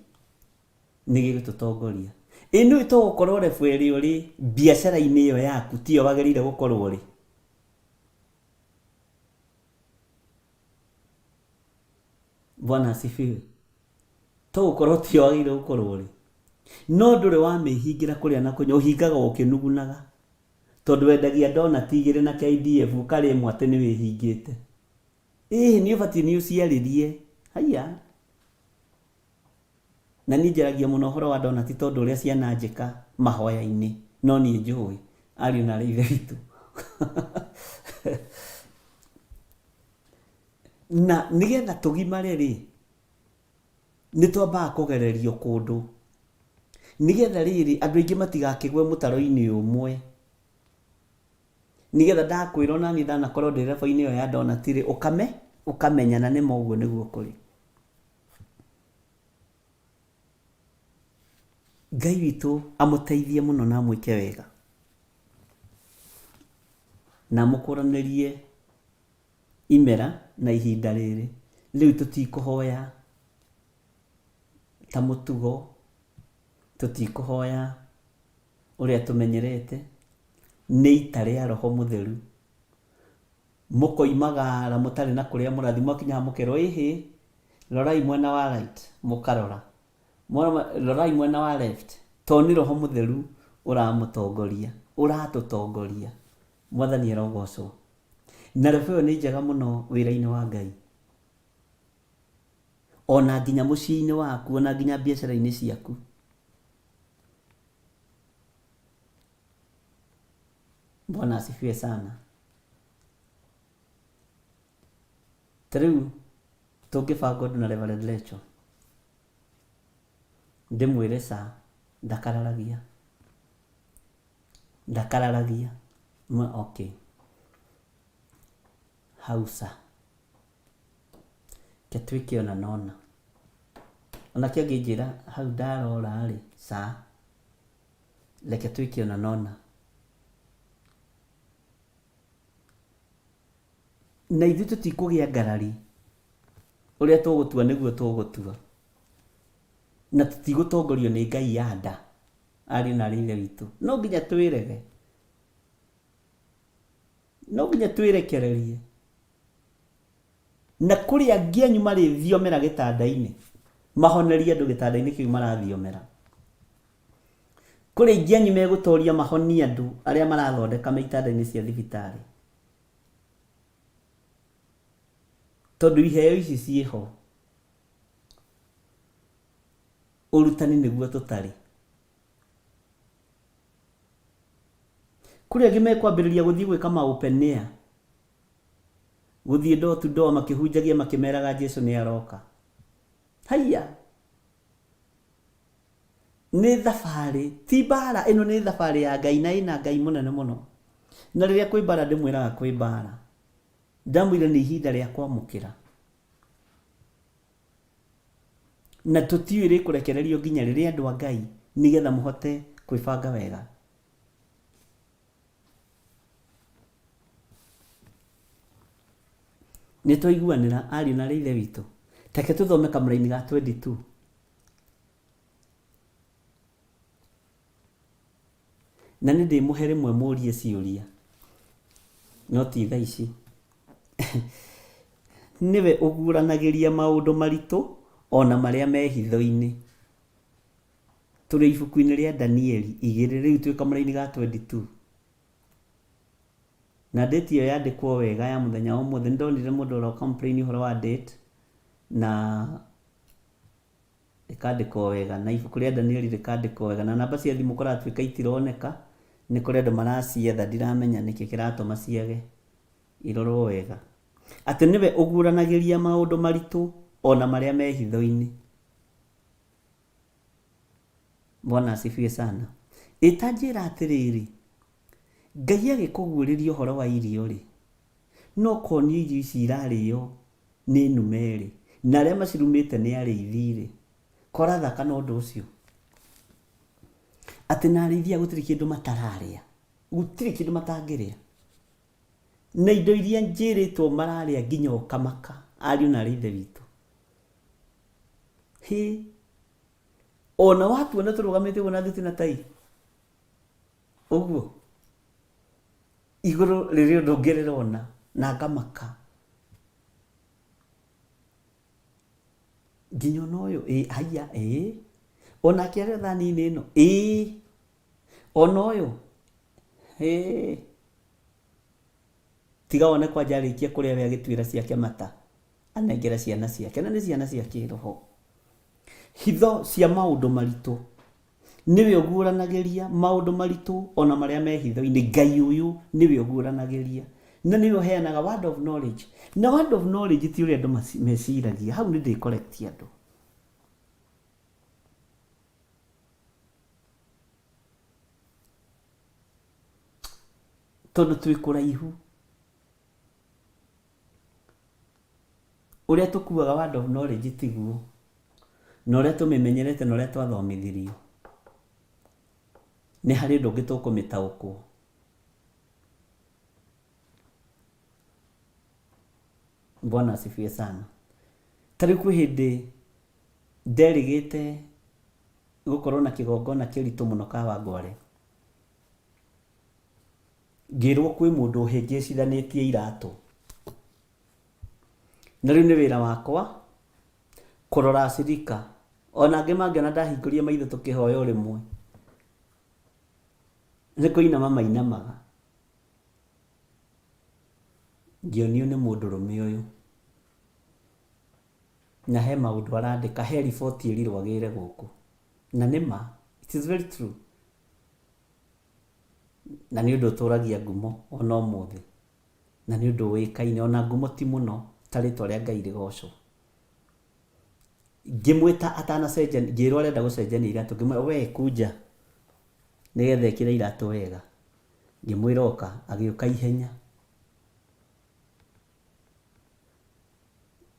nĩ gĩgũtũtongoria. Ĩ nĩũĩ to gũkorwo referee ũrĩ biacara-inĩ ĩyo yaku tiyo wagĩrĩire gũkorwo ũrĩ. Bwana asifiwe. To gũkorwo tiyo wagĩrĩire gũkorwo ũrĩ. No ndũrĩ wamĩhingĩra kũrĩa na kũnyua, ũhingaga ũkĩnugunaga. Tondũ wendagia ndona tigĩrĩ na KDF ũkarĩa ĩmwe atĩ nĩ wĩhingĩte. Nĩ ũbatiĩ nĩ ũciarĩrie. Haiya. Na niĩ njaragia mũno ũhoro wa donati tondũ ũrĩa ciana njĩka mahoya-inĩ. No niĩ njũĩ ariũ na aithe witũ. Na nĩgetha tũgimare rĩ, nĩ twambaga kũgererio kũndũ. Nĩgetha rĩrĩ andũ aingĩ matigakĩgwe mũtaro-inĩ ũmwe. Nĩgetha ndakwĩra ona niĩ ndanakorwo ndĩ refa-inĩ ĩyo ya donati rĩ, ũkamenya na nĩ moguo nĩguo kũrĩ. Ngai witũ amũteithie mũno na amwĩke wega. Na mũkũranĩrie imera na ihinda rĩrĩ. Rĩu tũtikũhoya ta mũtugo, tũtikũhoya ũrĩa tũmenyerete, nĩ ita rĩa Roho Mũtheru. Mũkoimagara mũtarĩ na kũrĩa mũrathiĩ, mwakinya mũkerwo ĩhĩ rorai mwena wa right, mũkarora. Rorai mwena wa left, to nĩ Roho Mũtheru ũramũtongoria, ũratũtongoria. Mwathani arogocwo. Na rebe ĩyo nĩ njega mũno wĩra-inĩ wa Ngai. Ona nginya mũciĩ-inĩ waku, ona nginya biacara-inĩ ciaku. Bwana asifiwe sana. Tarĩu tũngĩbanga ũndũ na Reverend Rachel, ndĩmwĩre ndakararagia. Okay. Hausa. Ketwĩke ona nona. Ona kĩo ngĩnjĩra hau ndarora rĩ, reke twĩke ona nona. Na ithuĩ tũtikũgĩa ngarari. Ũrĩa tũgũtua nĩguo tũgũtua. Na tũtigũtongorio nĩ ngai ya nda. Ariũ na aithe witũ. No nginya twĩrege. No nginya twĩrekererie. Na kũrĩa angĩ anyu marĩthiomera gĩtanda-inĩ. Mahonerie andũ gĩtanda-inĩ kĩu marathiomera. Kũrĩa angĩ anyu megũtoria mahonie andũ arĩa marathondeka itanda-inĩ cia thibitarĩ. Tondũ iheo ici ciĩho. Ũrutani nĩguo tũtarĩ. Kũrĩa angĩ mekwambĩrĩria gũthiĩ gwĩka ma-open air. Gũthiĩ door to door makĩhunjagia makĩmeraga Jesũ nĩ aroka. Haiya. Nĩ thabarĩ. Ti mbara, ĩno nĩ thabarĩ ya Ngai na ĩna Ngai mũnene mũno. Na rĩrĩa kwĩ mbara ndĩmwĩraga kwĩ mbara. Ndamwĩra nĩ ihinda rĩa kwamũkĩra. Na tũtiũĩ rĩkũrekererio nginya rĩrĩa andũ a Ngai nĩgetha mũhote kwĩbanga wega. Nĩ twaiguanĩra ariũ na aithe witũ. Reke tũthome kamũra-inĩ ga 22. Na nĩ ndĩmũhe rĩmwe mũũrie ciũria. No ti thaa ici. Nĩwe ũguũranagĩria maũndũ maritũ ona marĩa me hitho-inĩ. tũrĩ ibuku-inĩ rĩa Danieli 2 rĩu twĩ kamũra-inĩ ga 22 na date ĩyo yandĩkwo wega ya mũthenya wa ũmũthĩ. Nĩndonire mũndũ ũrĩa complain ũhoro wa date na ĩkandĩkwo wega na ibuku rĩa Danieli rĩkandĩkwo wega na namba cia thimũ kũratuĩka itironeka, nĩ kũrĩ andũ maracietha, ndiramenya nĩkĩ kĩratũma ciage irorwo wega. Atĩ nĩwe ũguranagĩria maũndũ maritũ ona marĩa me hitho-inĩ. Bwana asifiwe sana. Itanjĩra atĩrĩrĩ, Ngai agĩkũguũrĩria ũhoro wa irio rĩ, no konio irio ici irarĩo nĩ nũme rĩ, na arĩa macirumĩte nĩ arĩithi rĩ, kora thaka na ũndũ ũcio. Atĩ na arĩithia gũtirĩ kĩndũ matararĩa, gũtirĩ kĩndũ matangĩrĩa, na indo iria njĩrĩtwo mararĩa nginya ũkamaka, ariũ na arĩ ithe witũ. Ona watuona tũrũgamĩte ũguo na thitina tai ũguo igũrũ rĩrĩ ũndũ ngĩrĩrona na ngamaka. Nginya ona ũyũ haya onake arĩ thani-inĩ ĩno ona ũyũ tiga wone kwanja arĩkia kũrĩa we agĩtuĩra ciake mata anengera ciana ciake, na nĩ ciana cia kĩroho. Hitho cia maũndũ maritũ niwe ũguũranagĩria maũndũ maritũ ona marĩa me hitho-inĩ. Ngai ũyũ niwe ũguũranagĩria na niwe ũheanaga word of knowledge, na word of knowledge ti ũrĩa andũ meciragia. Hau nĩ ndĩkorekti andũ. Tondũ twĩ kũraihu, ũrĩa tũkuaga word of knowledge tiguo, na ũrĩa tũmĩmenyerete na ũrĩa twathomithirio nĩ harĩ ũndũ ũngĩ tũkũmĩtaũkwo. Bwana asifiwe sana. Tarĩ kwĩ hĩndĩ nderĩgĩte gũkorwo na kĩgongona kĩritũ mũno Kawangware, ngĩrwo kwĩ mũndũ ũhĩngĩcithanĩtie iratũ, na rĩu nĩ wĩra wakwa kũrora acirika. Ona angĩ mangĩona ndahingũria maitho tũkĩhoya o rĩmwe, nĩ kũinama mainamaga. Ngĩonio nĩ mũndũrũme ũyũ na he maũndũ arandĩka, he riboti ĩrirwo agĩre gũkũ, na nĩma, it is very true, na nĩ ũndũ ũtũragia ngumo ona ũmũthĩ, na nĩ ũndũ ũĩkaine ona ngumo ti mũno ta rĩtwa rĩa Ngai rĩgocwo. Ngĩmwĩta atanacenjania, ngĩrwo arenda gũcenjania iratũ, ngĩmwĩra we kunja nĩgetha ĩkĩre iratũ wega. Ngĩmwĩra oka, agĩũka ihenya.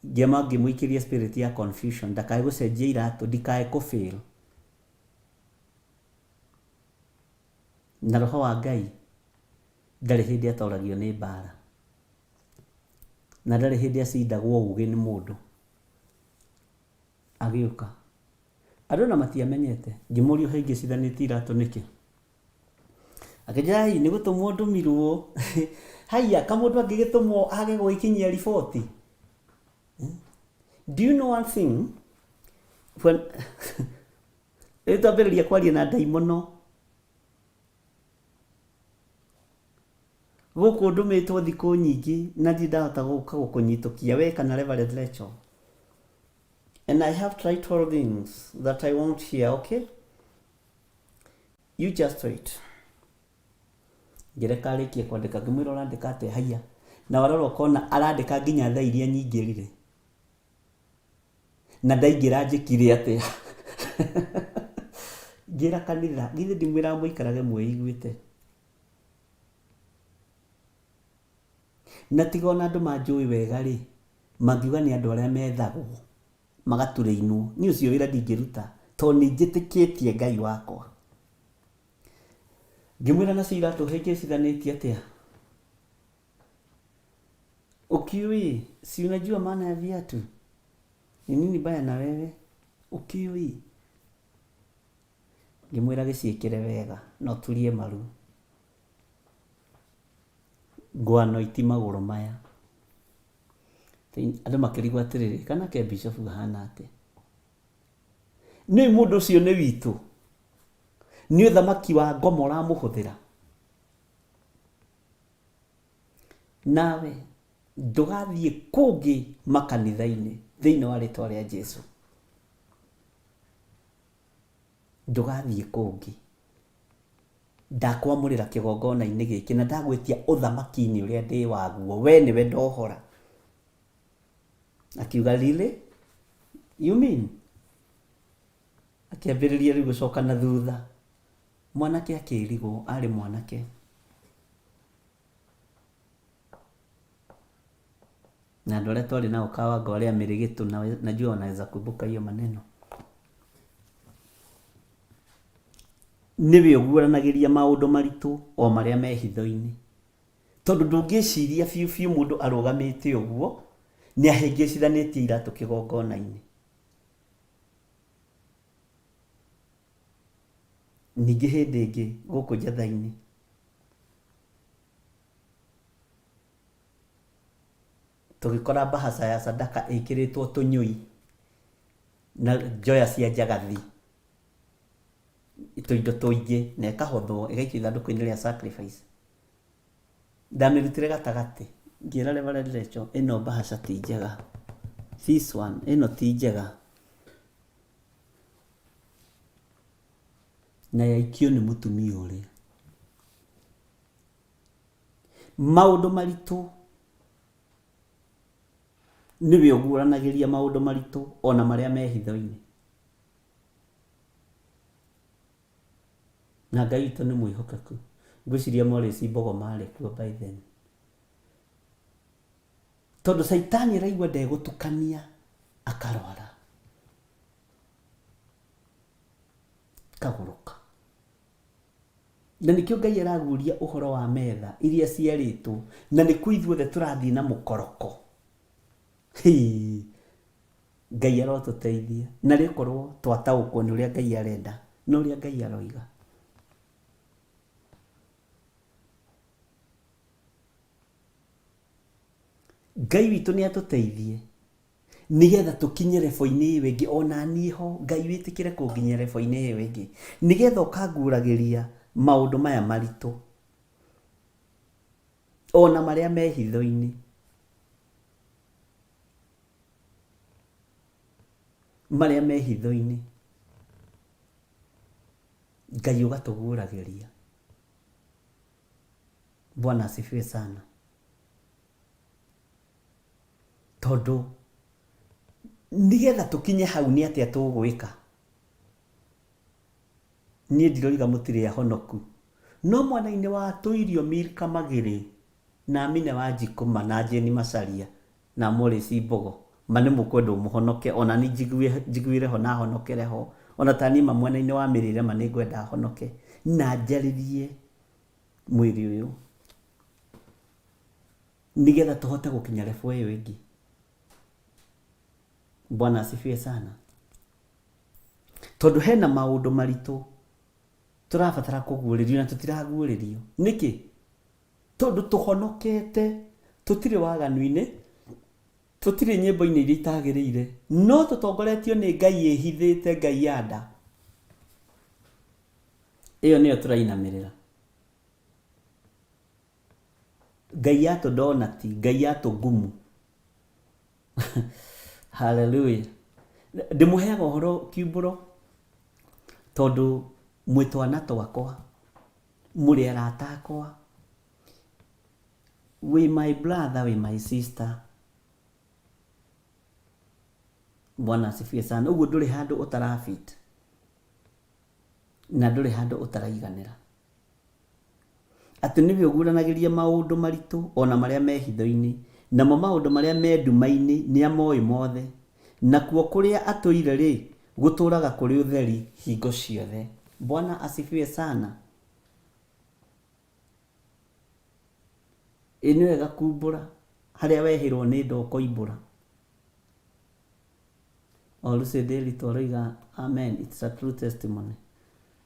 Ngĩama ngĩmũikĩria spirit ya confusion, ndakae gũcenjia iratũ, ndikae kũfail. Na roho wa Ngai ndarĩ hĩndĩ atoragio nĩ mbara, na ndarĩ hĩndĩ acindagwo ũgĩ nĩ mũndũ. Agĩũka, andũ na matiamenyete, ngĩmũria ũhĩngĩcithanĩtie iratũ nĩkĩ? Akĩnjĩra nĩ gũtũmwo ndũmirwo. Haya, kamũndũ angĩgĩtũmwo age gwĩkinyia riboti. Do you know one thing? When twambĩrĩria kwaria na ndaimono, gũkũ ndũmĩtwo thikũ nyingĩ na ndirĩ ndahota gũka gũkũnyitũkia we kana Reverend Rachel. And I have title things that I won't hear, okay? You just wait. Ngĩreka arĩkie kwandĩka, ngĩmwĩra ũrandĩka atĩa? Haya, na warora ũkona arandĩka nginya thaa iria nyingĩ rire, na ndaingĩra njĩkire atĩa. Ngĩra kanitha, githĩ ndimwĩra mũikarage mwĩiguĩte. Na tiga ona andũ manjũĩ wega rĩ, mangiuga nĩ andũ arĩa methagwo magaturĩinwo, niĩ ũcio wĩra ndingĩruta, tondũ nĩ njĩtĩkĩtie Ngai wakwa. Ngĩmwĩra nacio iratũ ũhĩngĩcithanĩtie atĩa? Ukiui, si unajua maana ya viatu? Ni nini baya na wewe? Ukiui. Ngĩmwĩra gĩciĩkĩre wega, no turie maru. Ngwano iti magũrũ maya. Andũ makĩrigwo atĩrĩrĩ, kana ke bishop hana atĩ? Nĩ mũndũ ũcio nĩ witũ. nĩ ũthamaki wa ngoma ũramũhũthĩra. Nawe ndũgathiĩ kũngĩ makanitha-inĩ thĩinĩ wa rĩtwa rĩa Jesũ. Ndũgathiĩ kũngĩ. Ndakwamũrĩra kĩgongona-inĩ gĩkĩ na ndagwĩtia ũthamaki-inĩ ũrĩa ndĩ waguo, we nĩwe ndohora. Akiuga really? You mean? Akĩambĩrĩria rĩu gũcoka na thutha. Mwanake akĩrigwo, arĩ mwanake. Na andũ arĩa twarĩ nao Kawanga arĩa Mĩrĩgĩtũ, najua wanaweza kumbuka hiyo maneno. Nĩwe ũguũranagĩria maũndũ maritũ o marĩa me hitho-inĩ. Tondũ ndũngĩciria biũ mũndũ arũgamĩte ũguo nĩ ahĩngĩcithanĩtie iratũ kĩgongona-inĩ. Ningĩ hĩndĩ ĩngĩ gũkũ njatha-inĩ, tũgĩkora mbahaca ya Sadaka ĩkĩrĩtwo tũnyũi na njoya cia njagathi, tũindo tũingĩ, na ĩkahothwo ĩgaikio ithandũkũ-inĩ rĩa sacrifice. Ndamĩrutire gatagatĩ, ngĩra Reverend Rachel, ĩno mbahaca ti njega, this one, ĩno ti njega. Na yaikio nĩ mũtumia ũrĩa. Maũndũ maritũ, nĩwe ũguũranagĩria maũndũ maritũ ona marĩa me hitho-inĩ. Na Ngai witũ nĩ mwĩhokeku. Ngwĩciria Maurice Mbogo marĩ kuo by then. Tondũ Saitani araigua ndegũtukania akarwara. Kagũrũka. Na nĩkĩo Ngai araguũria ũhoro wa metha iria ciarĩtwo, na nĩkuo ithuothe tũrathiĩ na mũkoroko. Ngai arotũteithia na rĩkorwo twataũkwo nĩ ũrĩa Ngai arenda na ũrĩa Ngai aroiga. Ngai witũ nĩ atũteithie nĩgetha tũkinye level-inĩ ĩyo ĩngĩ, ona niĩ ho Ngai wĩtĩkĩre kũnginyia level-inĩ ĩyo ĩngĩ, nĩgetha ũkanguũragĩria maũndũ maya maritũ ona marĩa me hitho-inĩ. Marĩa me hitho-inĩ Ngai ũgatũguũragĩria. Bwana asifiwe sana. Tondũ nĩgetha tũkinye hau nĩ atĩa tũgwĩka. Niĩ ndiroiga mũtirĩ ahonoku, no mwena-inĩ wa Tũirio Milka Magĩrĩ na Amina Wanjikũma na Jane Macharia na Maurice Mbogo, ma nĩ mũkwenda mũhonoke, ona ni njiguire ho na honokere ho, ona tani ma mwena-inĩ wa mĩrĩre ma nĩ ngwenda honoke na njarĩrie mwĩrĩ ũyũ nĩgetha tũhote gũkinya level ĩyo ĩngĩ. Bwana asifiwe sana. Tondũ hena maũndũ maritũ tũrabatara kũguũrĩrio na tũtiraguũrĩrio. Nĩkĩ? Tondũ tũhonokete, tũtirĩ waganu-inĩ, tũtirĩ nyĩmbo-inĩ iria itagĩrĩire, no tũtongoretio nĩ Ngai ĩhithĩte, Ngai ya nda. Ĩyo nĩyo tũrainamĩrĩra. Ngai ya tũndonati, Ngai ya tũngumu. Hallelujah. Ndĩmũheaga ũhoro kiumbũro tondũ mwĩ twana twakwa, mũrĩ arata akwa, wĩ my brother, wĩ my sister. Bwana asifiwe sana. Ũguo ndũrĩ handũ ũtarafit na ndũrĩ handũ ũtaraiganĩra. Atĩ nĩwe ũguũranagĩria maũndũ maritũ ona marĩa me hitho-inĩ, namo maũndũ marĩa me nduma-inĩ nĩ amoĩ mothe, nakuo kũrĩa atũire rĩ gũtũũraga kũrĩ ũtheri hingo ciothe. Bwana asifiwe sana. Nĩ wega kumbũra harĩa wehĩrwo nĩ ndo ũkoimbũra. Lucy Daily twaroiga amen, it's a true testimony.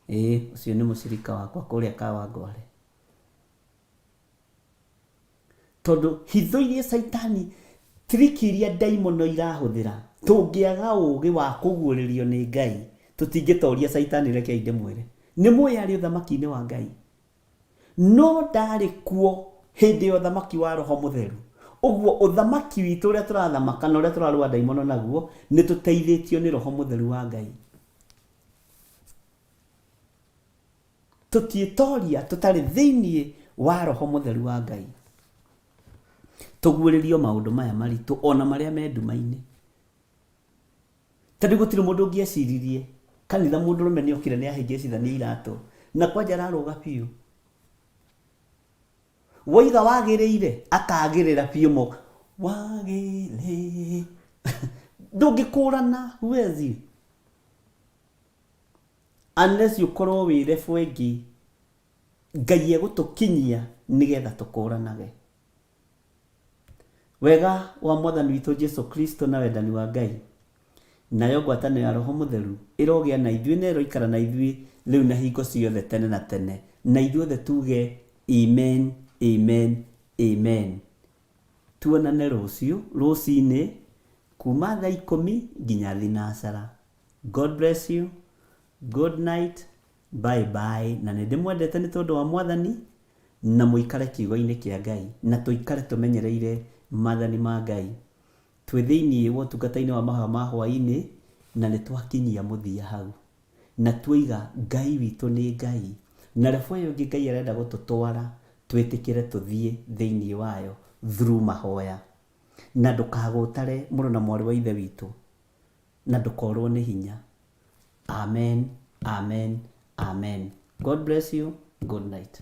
Ũcio nĩ mũcirika wakwa kũrĩa Kawangware. Tondũ hitho iria Saitani triki iria ndaimono irahũthĩra, tũngĩaga ũũgĩ wa kũguũrĩrio nĩ Ngai, tũtingĩtoria Saitani reke inde mwĩre. nĩ mwĩyarĩ ũthamaki-inĩ wa Ngai, no ndarĩ kuo hĩndĩ ya ũthamaki wa Roho Mũtheru. Ũguo ũthamaki witũ ũrĩa tũrathamaka na ũrĩa tũrarũa ndaimono naguo nĩ tũteithĩtio nĩ Roho Mũtheru wa Ngai. Tũtiĩtoria tũtarĩ thĩinĩ wa Roho Mũtheru wa Ngai. Tũguũrĩrio maũndũ maya maritũ ona marĩa me nduma-inĩ. Tondũ gũtirĩ mũndũ ũngĩeciririe kanitha mũndũrũme nĩ okire nĩ ahĩngĩcithania iratũ na kwanja ararũga biũ. Woiga wagĩrĩire akagĩrĩra biũ mo wagĩrĩire ndũngĩkũrana, huwezi, unless ũkorwo wĩ level ĩngĩ Ngai egũtũkinyia nĩgetha tũkũranage. Wega wa Mwathani witũ Jesu Kristo na wendani wa Ngai nayo ngwatanĩro ya Roho Mũtheru ĩrogĩa na ithuĩ na ĩroikara na ithuĩ rĩu na hingo ciothe tene na tene. Na ithuothe tuge amen, amen, amen. Tuonane rũciũ rũcinĩ kuma thaa 10 nginya thinacara. God bless you. Good night. Bye bye. Na nĩ ndĩmwendete nĩ tondũ wa Mwathani, na mũikare kiugo-inĩ kĩa Ngai na tũikare tũmenyereire maathani ma Ngai. Twĩ thĩinĩ wa ũtungata-inĩ wa mahũa ma hwaĩ-inĩ na nĩ twakinyia mũthia hau na tuiga Ngai witũ nĩ Ngai na rebo ĩyo ĩngĩ Ngai arenda gũtũtwara twĩtĩkĩre tũthiĩ thĩinĩ wayo through mahoya, na ndũkagũtare mũrũ na mwarĩ wa ithe witũ na ndũkorwo nĩ hinya. Amen, amen, amen. God bless you. Good night.